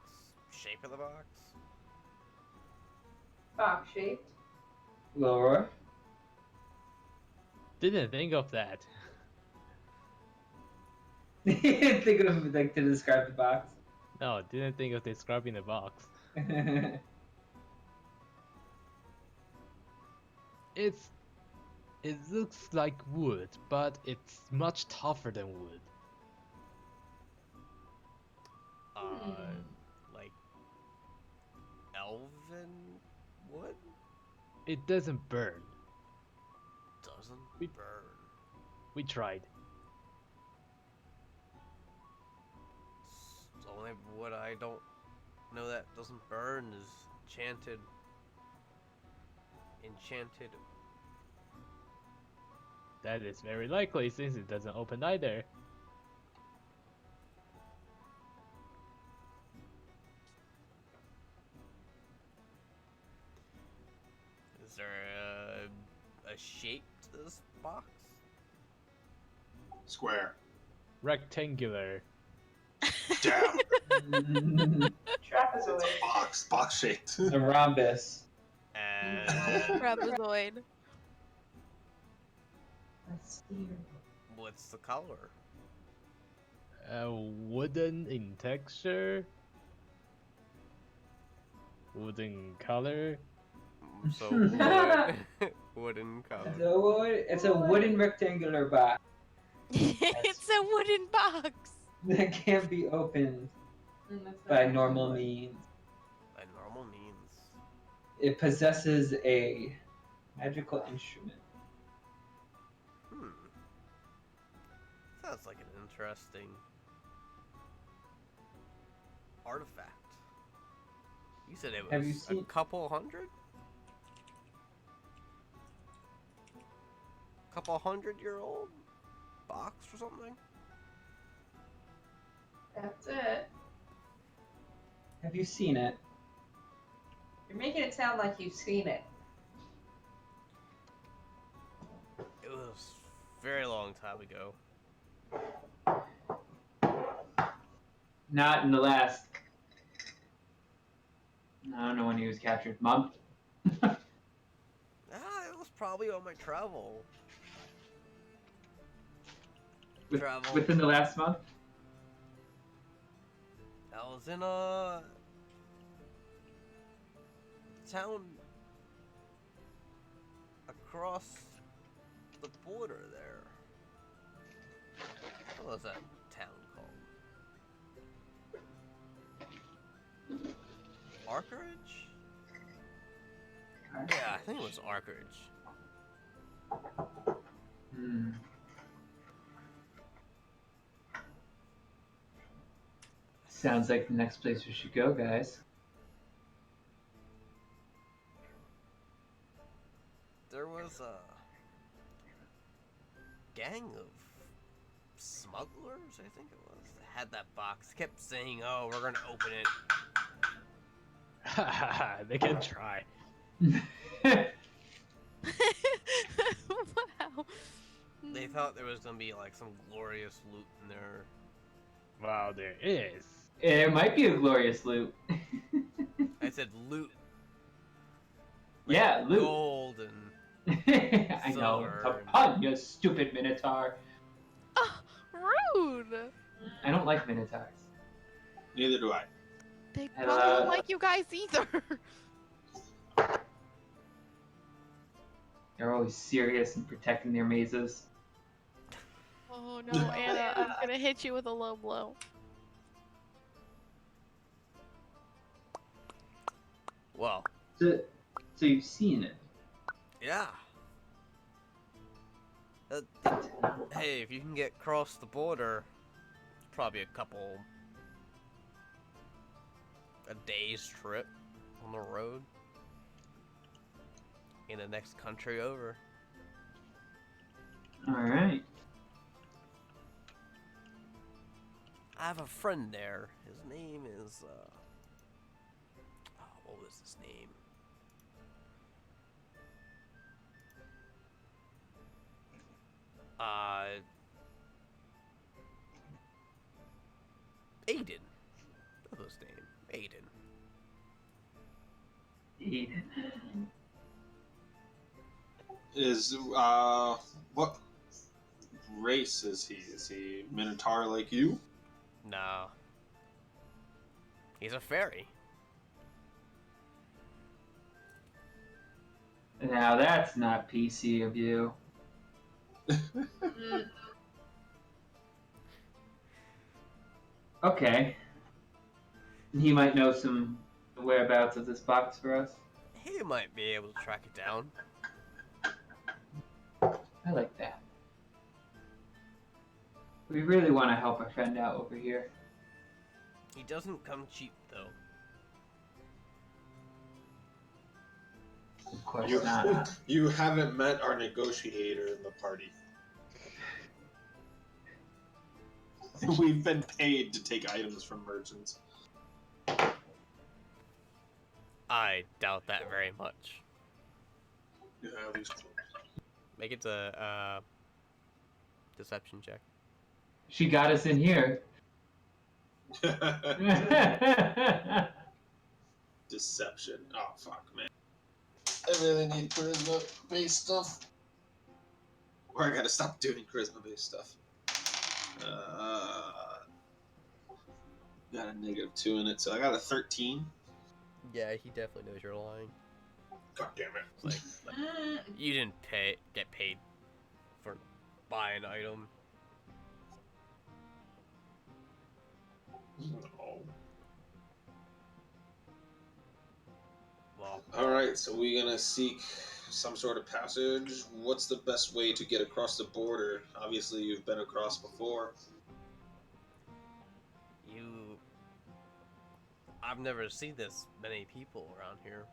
Shape of the box? Box shaped. Laura? Didn't think of that. Thinking of like to describe the box. No, didn't think of describing the box. It looks like wood, but it's much tougher than wood. Like elven wood? It doesn't burn. Doesn't We- burn. We tried. It's only wood I don't know that doesn't burn is enchanted. Enchanted. That is very likely, since it doesn't open either. Is there a shape to this box? square? Rectangular. Damn, Trapezoid. box shaped. A rhombus. And Trapezoid. That's weird. what's the color? Wooden in texture. Wooden color. So wood, wooden color. It's a wooden rectangular box It's a wooden box. that can't be opened by normal means. By normal means. It possesses a magical instrument. Sounds like an interesting artifact. You said it Have you was a seen- couple hundred? Couple 100-year-old box or something? That's it. Have you seen it? You're making it sound like you've seen it. It was a very long time ago. Not in the last. I don't know when he was captured. Month? Ah, it was probably on my travel. Travel. Within the last month? I was in a town across the border there. What was that town called? Arkerage? Yeah, I think it was Arkerage. Hmm. Sounds like the next place we should go, guys. There was a gang of smugglers, I think it was, that had that box. Kept saying, "Oh, we're gonna open it." They can try. Wow. They thought there was gonna be like some glorious loot in there. Wow, there is. It might be a glorious loot. I said loot. Yeah, loot. Gold and I know. Silver It's a and- pun, you stupid Minotaur. Oh, rude. I don't like Minotaurs. Neither do I. They And, probably don't like you guys either. They're always serious and protecting their mazes. Oh no, Anna, I'm gonna hit you with a low blow. well, So you've seen it. yeah. Hey, if you can get across the border, it's probably a day's trip on the road in the next country over. Alright. I have a friend there. His name is, what was his name? Aiden. That was his name. Aiden. Eden. Is what race is he? Is he Minotaur like you? No. He's a fairy. Now that's not PC of you. Okay. He might know some whereabouts of this box for us. He might be able to track it down. I like that. We really want to help our friend out over here. He doesn't come cheap, though. Of course You, not. you haven't met our negotiator in the party. We've been paid to take items from merchants. I doubt that very much. Yeah, at least Make it a deception check. She got us in here. Deception. Oh fuck, man. I really need charisma-based stuff. Or I gotta stop doing charisma-based stuff. Got a -2 in it, so I got a 13. Yeah, he definitely knows you're lying. God damn it. It's like you didn't get paid for buying an item. No. Well, Alright, so we're gonna seek some sort of passage. What's the best way to get across the border? Obviously, you've been across before. I've never seen this many people around here.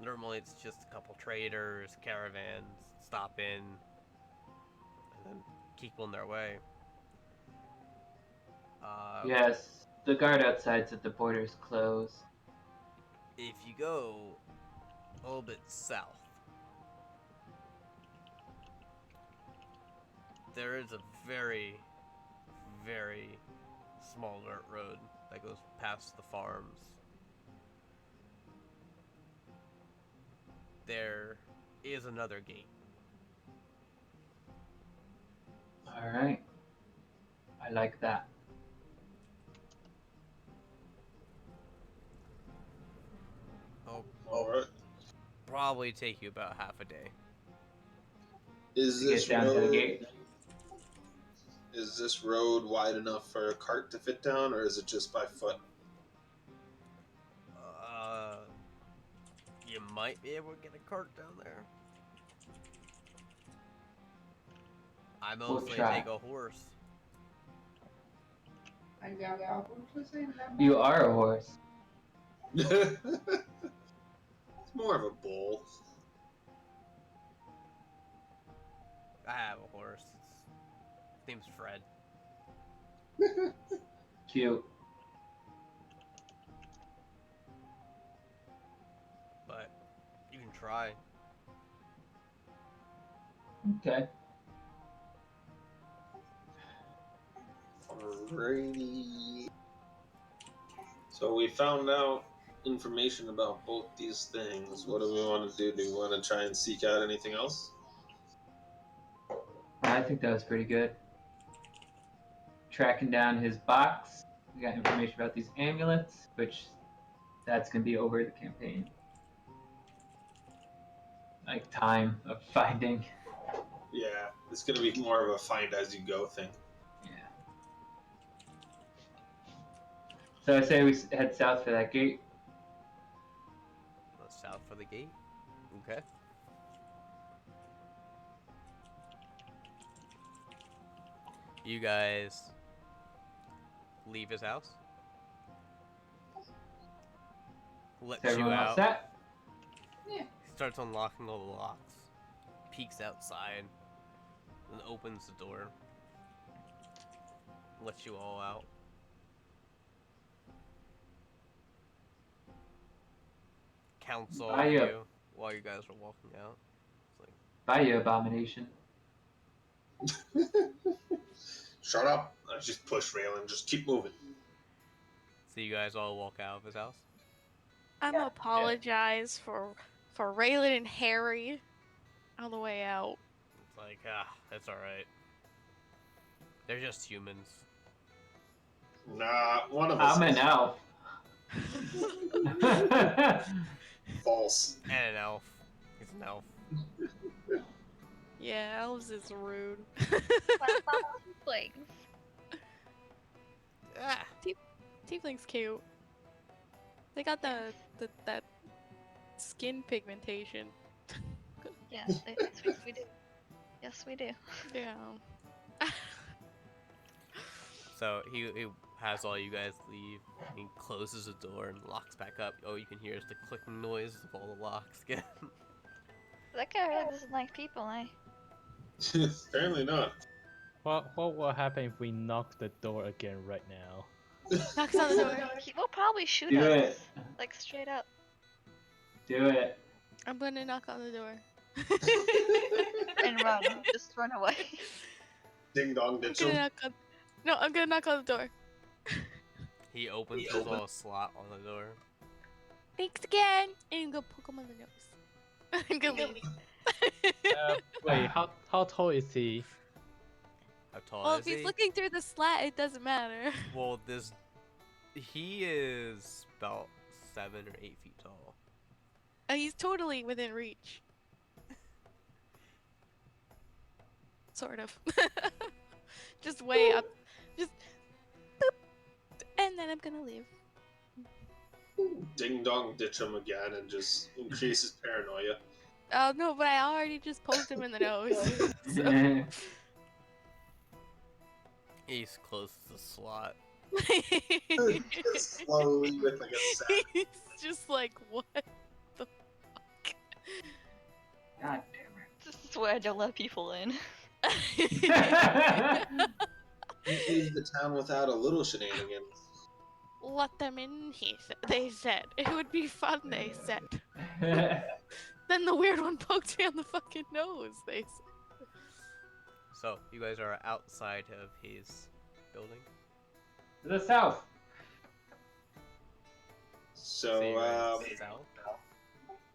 Normally it's just a couple traders, caravans, stop in, and then keep on their way. Yes, the guard outside said the border's closed. If you go a little bit south, there is a very, very small dirt road that goes past the farms. There is another gate. Alright. I like that. Oh, Alright. probably take you about half a day. Is To get this down to the road gate. is this road wide enough for a cart to fit down, or is it just by foot? You might be able to get a cart down there. I We'll mostly try. take a horse. You are a horse. It's more of a bull. I have a horse. His name's Fred. Cute. But you can try. Okay. Alrighty. So we found out information about both these things. What do we want to do? Do we want to try and seek out anything else? I think that was pretty good. Tracking down his box. We got information about these amulets, which that's gonna be over the campaign. Like time of finding. Yeah, it's going to be more of a find as you go thing. Yeah. So I say we head south for that gate. South for the gate. Okay. You guys leave his house. Is Lets you everyone all out. set? He starts unlocking all the locks. Peeks outside. And opens the door. Lets you all out. Counts all Buy of you. you while you guys are walking out. It's like, Bye, you abomination. Shut up. I just push Raylan. Just keep moving. so you guys all walk out of his house. I'm gonna apologize for Raylan and Harry on the way out. It's like, that's alright. They're just humans. Nah, one of us I'm an is elf. false. And an elf. He's an elf. Yeah, elves is rude. Like, Ah! Tiefling's cute. They got that skin pigmentation. yes, we do. Yes, we do. Yeah. So he has all you guys leave. He closes the door and locks back up. All you can hear is the clicking noise of all the locks again. That guy really doesn't like people, eh? Apparently not. What will happen if we knock the door again right now? Knocks on the door. He will probably shoot Do us. it. Like, straight up. Do it. I'm gonna knock on the door. And run. Just run away. Ding dong I'm ditch gonna him. knock on. No, I'm gonna knock on the door. He opens He his opens- little slot on the door. Thanks again, and go poke him on the nose. I'm gonna leave. Wait, how tall is he? How tall Well, is if he's he? looking through the slat, it doesn't matter. Well, he is about 7 or 8 feet tall. He's totally within reach. Sort of. Just way up. Just boop. And then I'm gonna leave. Ding dong ditch him again and just increase his paranoia. Oh no, but I already just poked him in the nose. So- He's close to the slot. Just slowly with like a sack. He's just like, what the fuck? God This is where I don't let people in. damn This is the town without a little shenanigans. Let them in, they said. It would be fun, they said. it. Then the weird one poked me on the fucking nose, they said. So, you guys are outside of his building. To the south. So you're So, south.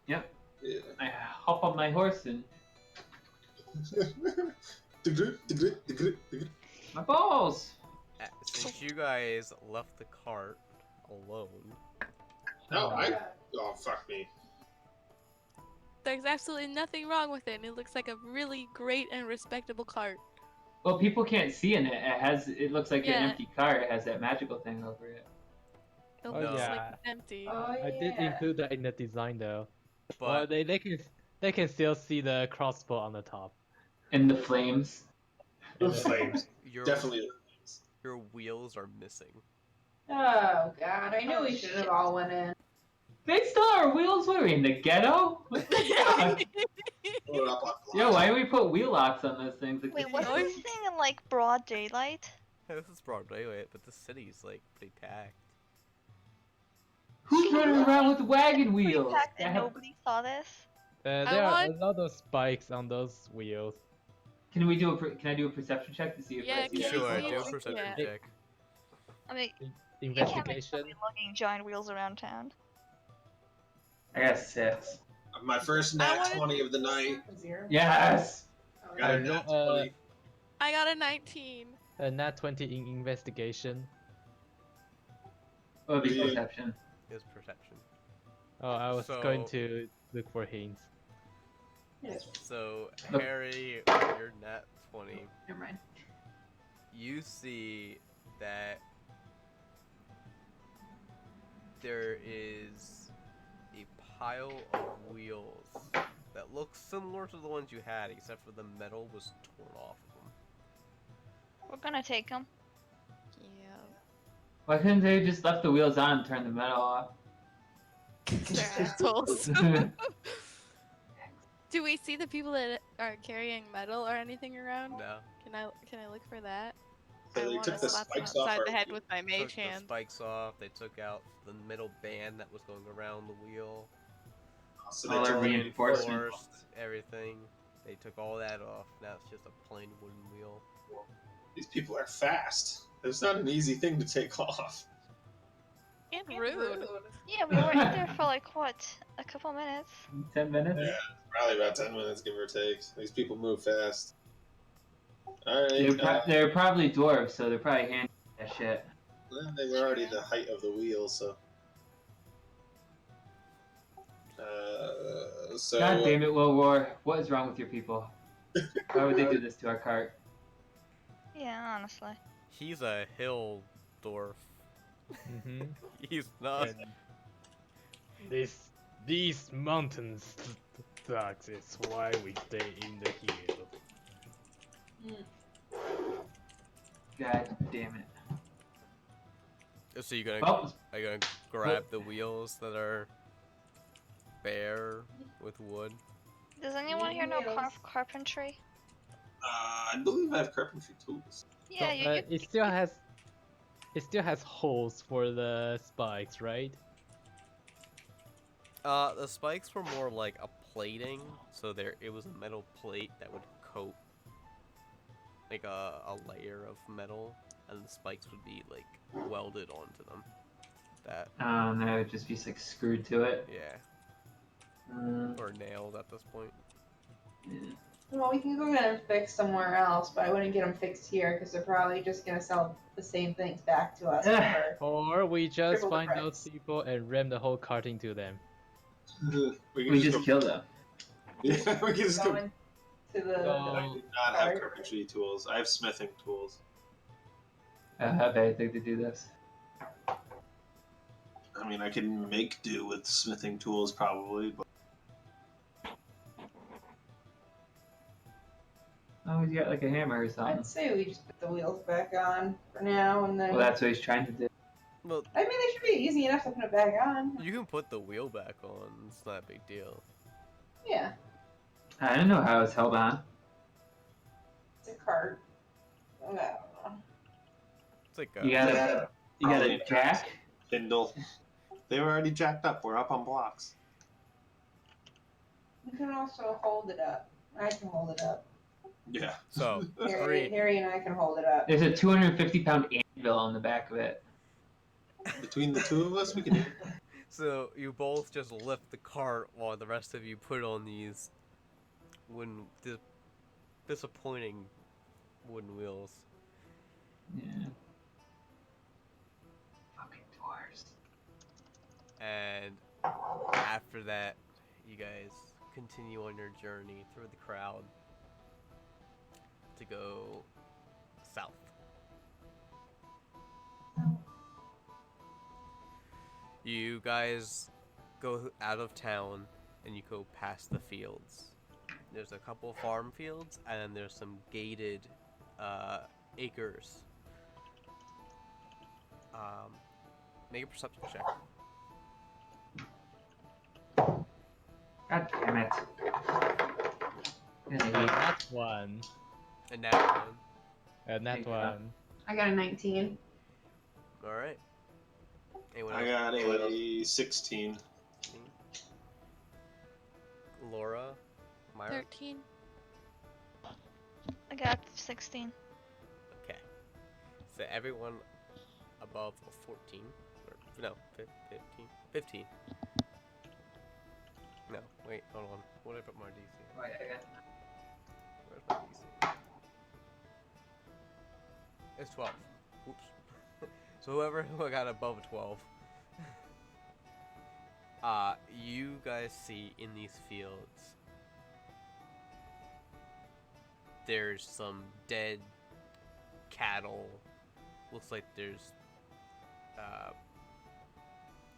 Yep. yeah. I hop on my horse and my balls. Since you guys left the cart alone, No, oh, fuck me. There's absolutely nothing wrong with it. It looks like a really great and respectable cart. Well, people can't see in it. It looks like Yeah. an empty cart. It has that magical thing over it. It Oh, looks like yeah. it's empty. I did include that in the design though. Well, but they can still see the crossbow on the top. And the flames. The flames. your Definitely. your wheels are missing. Oh god, I knew we should have all went in. They still are wheels. What are we in the ghetto? What the fuck? Pull it up on Yo, why do we put wheel locks on those things? Like, Wait, this wasn't is- this thing in like broad daylight? This is broad daylight, but the city's like pretty packed. Who's running around with wagon wheels? Fact I that have- nobody saw this. There are a lot of spikes on those wheels. Can I do a perception check to see if Yeah, I see can that? you Sure, see do a it? perception Yeah. check. I mean, you can't make Investigation. somebody lugging giant wheels around town. I got 6. My first I nat wanted- 20 of the night. Yes. Got a I nat roll, 20. I got a 19. Nat 20 in investigation. What would be Yeah. perception? Is perception. Oh, I was going So- to look for hints. So Look. Harry, with your net 20, Never mind. you see that there is a pile of wheels that looks similar to the ones you had, except for the metal was torn off of them. We're gonna take them. Yeah. Why couldn't they just left the wheels on and turn the metal off? They're assholes. Do we see the people that are carrying metal or anything around? No. Can I look for that? So I they want took to the slap them spikes off upside the our head wheel. with my Took mage the hand. spikes off, they took out the middle band that was going around the wheel. So All they our took reinforcement. Reinforced everything. They took all that off. Now it's just a plain wooden wheel. These people are fast. It's not an easy thing to take off. And rude. Yeah, we were in there for like what? A couple minutes. 10 minutes? Yeah, probably about 10 minutes, give or take. These people move fast. They're, Alright, they're probably dwarves, so they're probably handling that shit. well, they were already the height of the wheel, so. So. God damn it, World War. What is wrong with your people? Why would they do this to our cart? Yeah, honestly. He's a hill dwarf. Mm-hmm. He's not. These mountains sucks. It's why we stay in the hills. God damn it. So you gonna Well, are you gonna grab the wheels that are bare with wood? Does anyone here know carpentry? I believe I have carpentry tools. Yeah, So, it still has holes for the spikes, right? The spikes were more like a plating, so it was a metal plate that would coat like a layer of metal, and the spikes would be like welded onto them. That and I would just be like screwed to it. yeah, or nailed at this point. Yeah. Well, we can go get them fixed somewhere else, but I wouldn't get them fixed here because they're probably just gonna sell the same things back to us. for- Or we just Triple the find price. those people and ram the whole cart into them. We just kill them. Yeah, we can just go. Going to the. I do not have carpentry tools. I have smithing tools. I don't have anything to do this. I mean, I can make do with smithing tools probably, but Oh, he's got like a hammer or something. I'd say we just put the wheels back on for now, and then. Well, that's what he's trying to do. Well, I mean, they should be easy enough to put it back on. you can put the wheel back on. It's not a big deal. Yeah, I don't know how it's held on. it's a cart. I don't know. It's like You got a Probably jack? Kindle. They were already jacked up. We're up on blocks. You can also hold it up. I can hold it up. Yeah. So, Harry, Harry and I can hold it up. There's a 250-pound anvil on the back of it. Between the two of us, we can do it. so you both just lift the cart while the rest of you put on these disappointing wooden wheels. Yeah. Fucking dwarves. And after that, you guys continue on your journey through the crowd to go south. You guys go out of town and you go past the fields. There's a couple farm fields and then there's some gated acres. Make a perception check. God damn it. Nat 1. And that one. Nat 1. I got a 19. Alright. Anyone I else? got a 16. Laura? Myra? 13. I got 16. Okay. So everyone above a 14. Or, no, 15. 15. No, wait, hold on. What did I put my DC? Wait, I got... Where's my DC? It's 12. Oops. So whoever got above a 12. You guys see in these fields there's some dead cattle. Looks like there's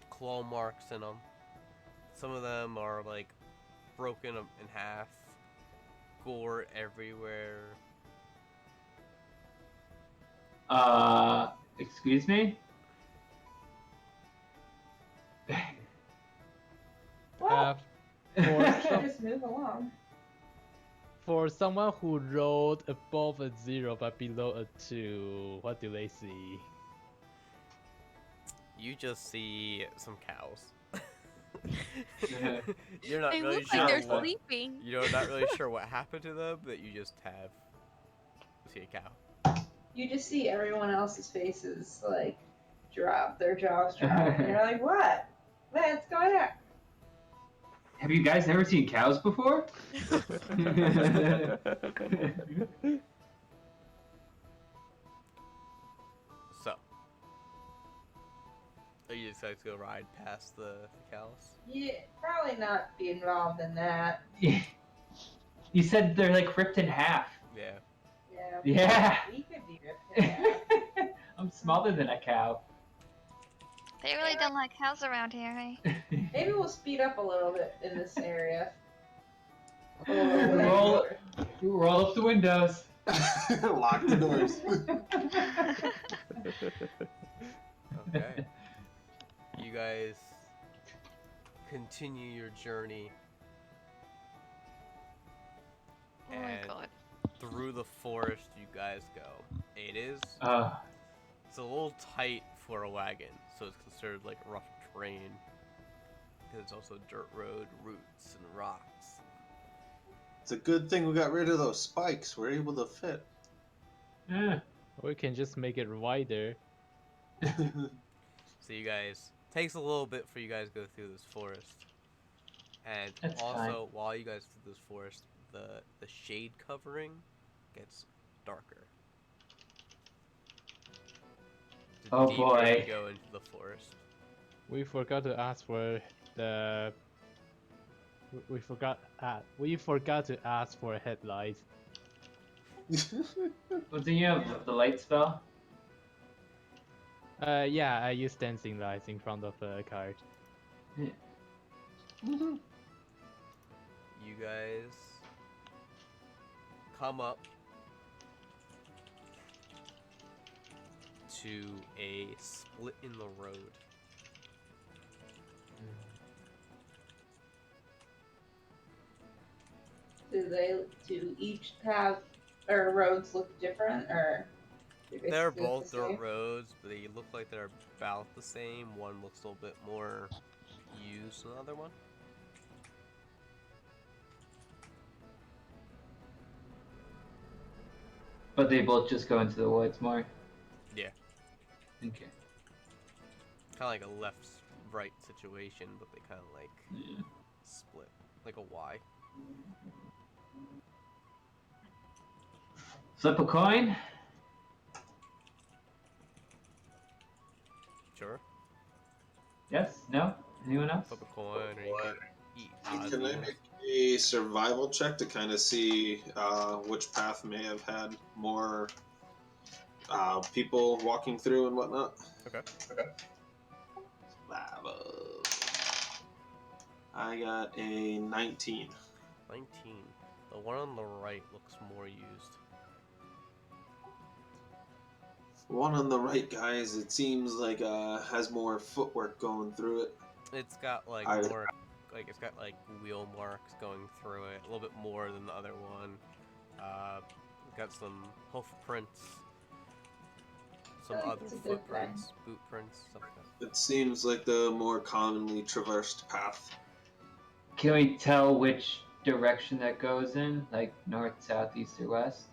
claw marks in them. Some of them are like broken in half, gore everywhere. Excuse me? Uh, for, Just move along. for someone who rolled above a 0 but below a 2, what do they see? You just see some cows. You're not They really look sure like they're what, sleeping. you're not really sure what happened to them, but you just see a cow. You just see everyone else's faces like drop, their jaws drop, and you're like, "What? What's going on?" Have you guys ever seen cows before? So, are you just like to go ride past the cows? Yeah, probably not be involved in that. You said they're like ripped in half. Yeah. Yeah. Yeah. We could be ripped in half. I'm smaller than a cow. They really don't like cows around here, hey? Maybe we'll speed up a little bit in this area. Roll up the windows. Lock the doors. Okay. You guys continue your journey. Oh my And god. through the forest you guys go. It is it's a little tight for a wagon, so it's considered like rough terrain. Because it's also dirt road, roots and rocks. It's a good thing we got rid of those spikes. We're able to fit. Yeah. We can just make it wider. So you guys takes a little bit for you guys to go through this forest. And That's also fine. while you guys through this forest, the shade covering gets darker. The Oh, deeper boy. you go into the forest. We forgot to ask for the. We forgot to ask for a headlight. Well, do you have the light spell? Yeah, I use dancing lights in front of the cart. You guys come up to a split in the road. Do each path or roads look different, or They're basically both the dirt same? roads, but they look like they're about the same. One looks a little bit more used than the other one. But they both just go into the woods more. Yeah. Okay. Kind of like a left-right situation, but they kind of like Yeah. split, like a Y. Flip a coin. Sure. Yes. No. Anyone else? Flip a coin, or you can eat odds Can and I ends. make a survival check to kind of see which path may have had more people walking through and whatnot? Okay. Survival. I got a 19. 19. The one on the right looks more used. One on the right, guys, it seems like has more footwork going through it. It's got like I- more, like it's got like wheel marks going through it, a little bit more than the other one. Got some hoof prints, some I think other it's a good footprints, boot prints, stuff like that. It seems like the more commonly traversed path. Can we tell which direction that goes in? Like north, south, east, or west?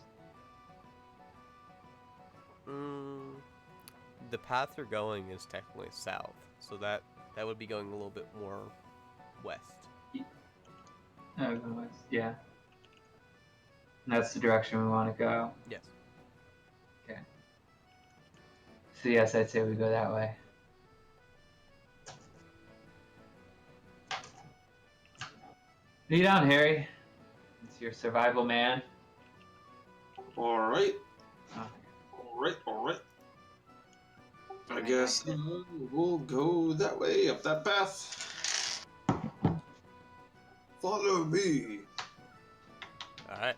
The path you're going is technically south, so that would be going a little bit more west. Oh, go west. Yeah. And that's the direction we want to go. Yes. Okay. So yes, I'd say we go that way. Lead on, Harry. It's your survival man. Alright, Oh. alright. I guess we'll go that way, up that path. Follow me. Alright.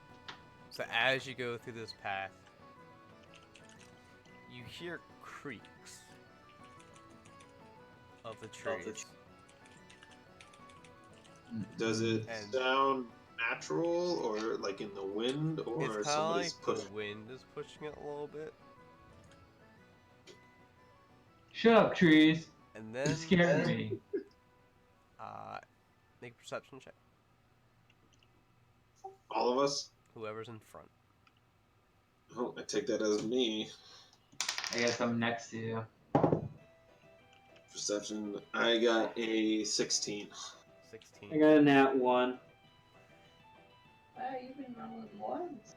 So as you go through this path, you hear creaks of the trees. Does it And- sound natural, or like in the wind, or It's kind of somebody's like pushing? the wind is pushing it a little bit. Shut up, trees. And You then scared me. make a perception check. All of us? Whoever's in front. Oh, I take that as me. I guess I'm next to you. Perception. I got a 16. 16. I got a nat 1. Wow, you've been rolling ones.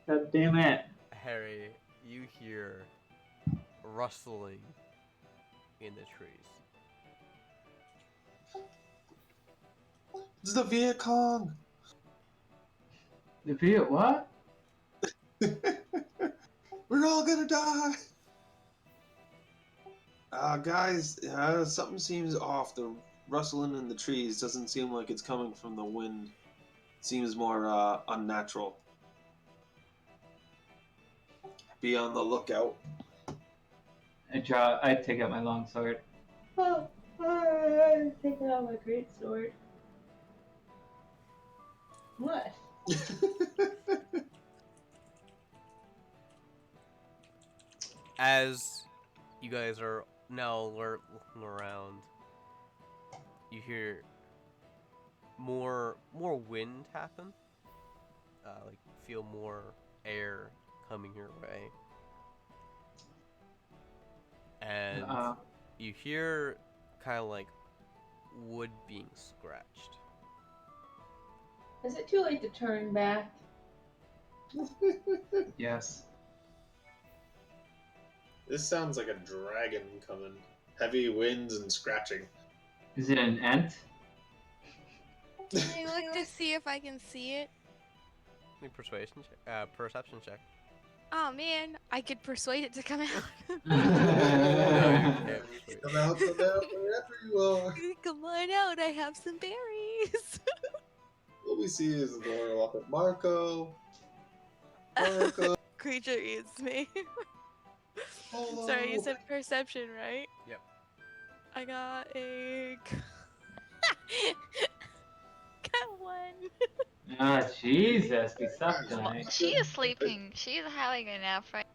God damn it. Harry, you hear rustling in the trees. It's the Viet Cong! The Viet what? We're all gonna die! Guys, something seems off. The rustling in the trees doesn't seem like it's coming from the wind. It seems more unnatural. Be on the lookout. I take out my longsword. Oh, I take out my great sword. What? As you guys are now alert looking around, you hear more wind happen. Like feel more air coming your way, and you hear kind of like wood being scratched. Is it too late to turn back? Yes. This sounds like a dragon coming. Heavy winds and scratching. Is it an ent? Can I look to see if I can see it? Make perception check. Oh man, I could persuade it to come out. No, you can't persuade. Come out, wherever you are. Come on out, I have some berries. What we see is the door walk up. Marco. Creature eats me. Oh, Sorry, you no. said perception, right? Yep. I got a. got one. Ah, Jesus, we suck Well, tonight. she is sleeping. She is having a nap right.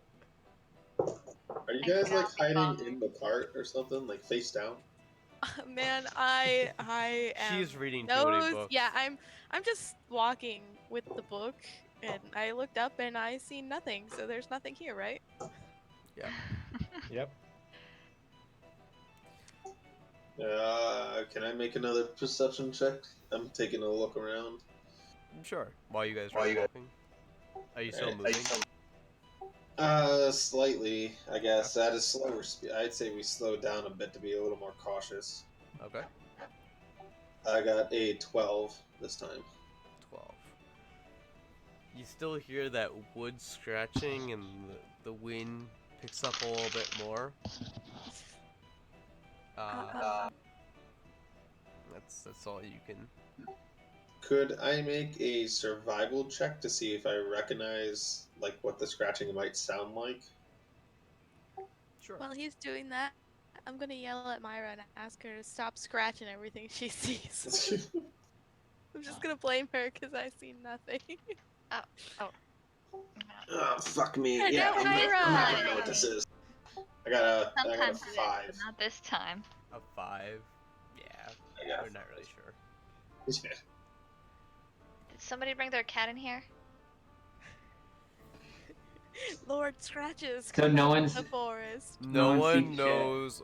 Are you I guys like cannot be hiding bothered. in the cart or something, like face down? Man, I am. She's reading too many books. Yeah, I'm just walking with the book, and I looked up and I see nothing. So there's nothing here, right? Yeah. Yep. Can I make another perception check? I'm taking a look around. Sure. While you guys are walking. Are you still Alright, moving? Slightly, I guess. At a slower speed. I'd say we slow down a bit to be a little more cautious. Okay. I got a 12 this time. 12. You still hear that wood scratching and the wind picks up a little bit more. That's all you can. Could I make a survival check to see if I recognize like what the scratching might sound like? Sure. While he's doing that, I'm gonna yell at Myra and ask her to stop scratching everything she sees. I'm just gonna blame her because I see nothing. Oh, fuck me. Yeah, Yeah, no, I'm not Myra! gonna know what this is. I got a Sometimes it is, 5. but not this time. A 5? Yeah. I got We're not really sure. Yeah. Did somebody bring their cat in here? Lord Scratches So come no out one's- of the forest. No one one sees shit. knows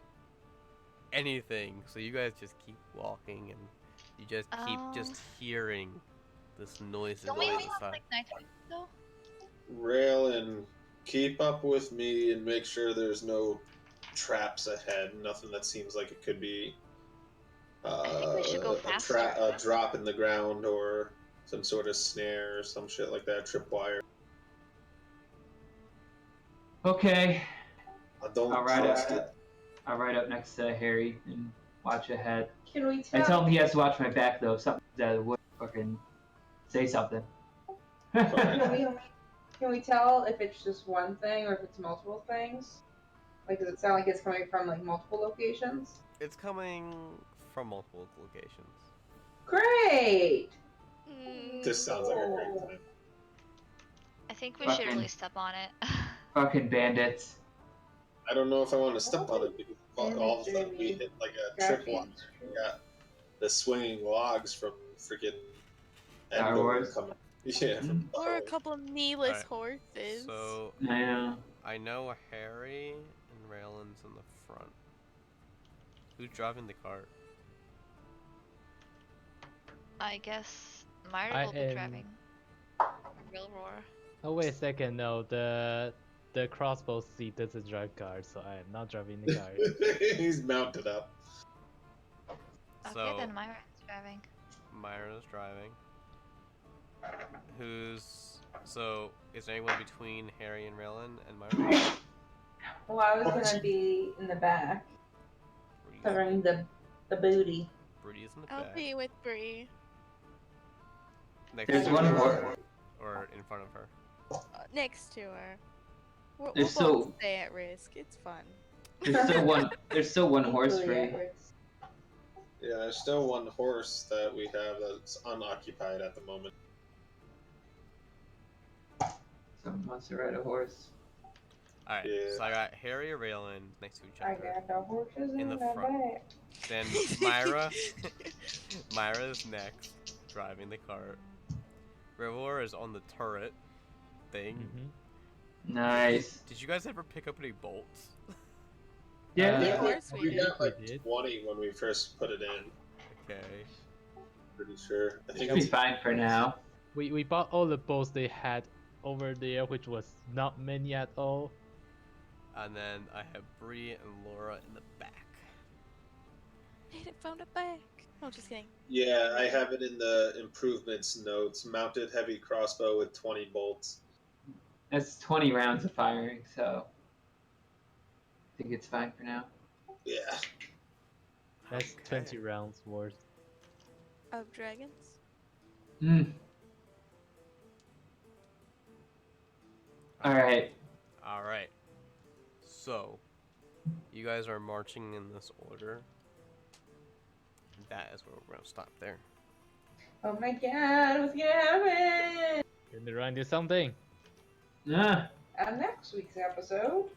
anything, so you guys just keep walking and you just keep just hearing this noise and Don't we noise only have inside. like nighttime though? Rail and keep up with me and make sure there's no traps ahead. Nothing that seems like it could be think we should go faster. a drop in the ground or some sort of snare or some shit like that, tripwire. Okay. I don't I'll ride trust up. it. I'll ride up next to Harry and watch ahead. Can we I tell? tell him he has to watch my back though. If something's out of the wood, fucking say something. Can we tell if it's just one thing or if it's multiple things? Like, does it sound like it's coming from like multiple locations? It's coming from multiple locations. Great. This sounds like a great plan. I think we should Fucking- really step on it. Fucking bandits. I don't know if I want to step on it because all of a sudden we hit like a tripwire. We got the swinging logs from freaking Star Endor Wars. coming. Yeah, from Or a couple of kneeless Alright, horses. So I know. I know Harry and Raylan's in the front. Who's driving the cart? I guess Myra I will be am- driving. Real roar. Oh wait a second, no, the crossbow seat doesn't drive cars, so I am not driving the car. He's mounted up. Okay, So then Myra is driving. Myra's driving. So is anyone between Harry and Raylan and Myra? Well, I was gonna be in the back, covering the booty. Brody's in the I'll back. be with Bree. Next There's to one her, more. or in front of her. Next to her. We'll There's both so- stay at risk. It's fun. There's still one. There's still one horse Equally free. at risk. Yeah, there's still one horse that we have that's unoccupied at the moment. Someone wants to ride a horse. Alright, Yeah. so I got Harry and Raylan next to each I other. got the horses In in the the front. back. Then Myra, Myra's next, driving the cart. Rivor is on the turret thing. Mhm. Nice. Did you guys ever pick up any bolts? Yeah. Of course we We did. got like We did. 20 when we first put it in. Okay. Pretty sure. I think Should be fine for now. We bought all the boats they had over there, which was not many at all. And then I have Bree and Laura in the back. Made it found it back. No, just kidding. Yeah, I have it in the improvements notes. Mounted heavy crossbow with 20 bolts. That's 20 rounds of firing, so I think it's fine for now. Yeah. That's Okay. 20 rounds worth. Of dragons. Hmm. All right. Alright. So, you guys are marching in this order. That is where we're gonna stop there. Oh my god, what's gonna happen? Can the run do something? Yeah. On next week's episode.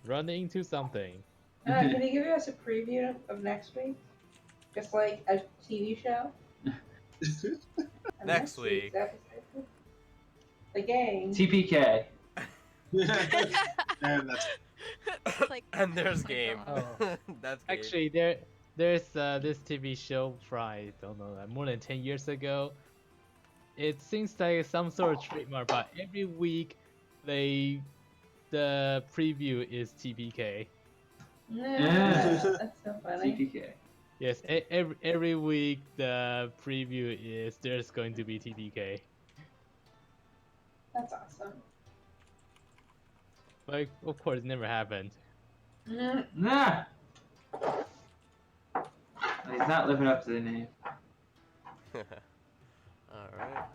Run into something. Can you give us a preview of next week? Just like a TV show? On Next week's week. episode. The game. TPK. And that's Like, And there's my game. God. That's game. Actually, there's this TV show from I don't know, more than 10 years ago. It seems like some sort of trademark, but every week the preview is TPK. Yeah, that's so funny. TPK. Yes, every week the preview is there's going to be TPK. That's awesome. But of course, it never happened. Nah. He's not living up to the name. Alright.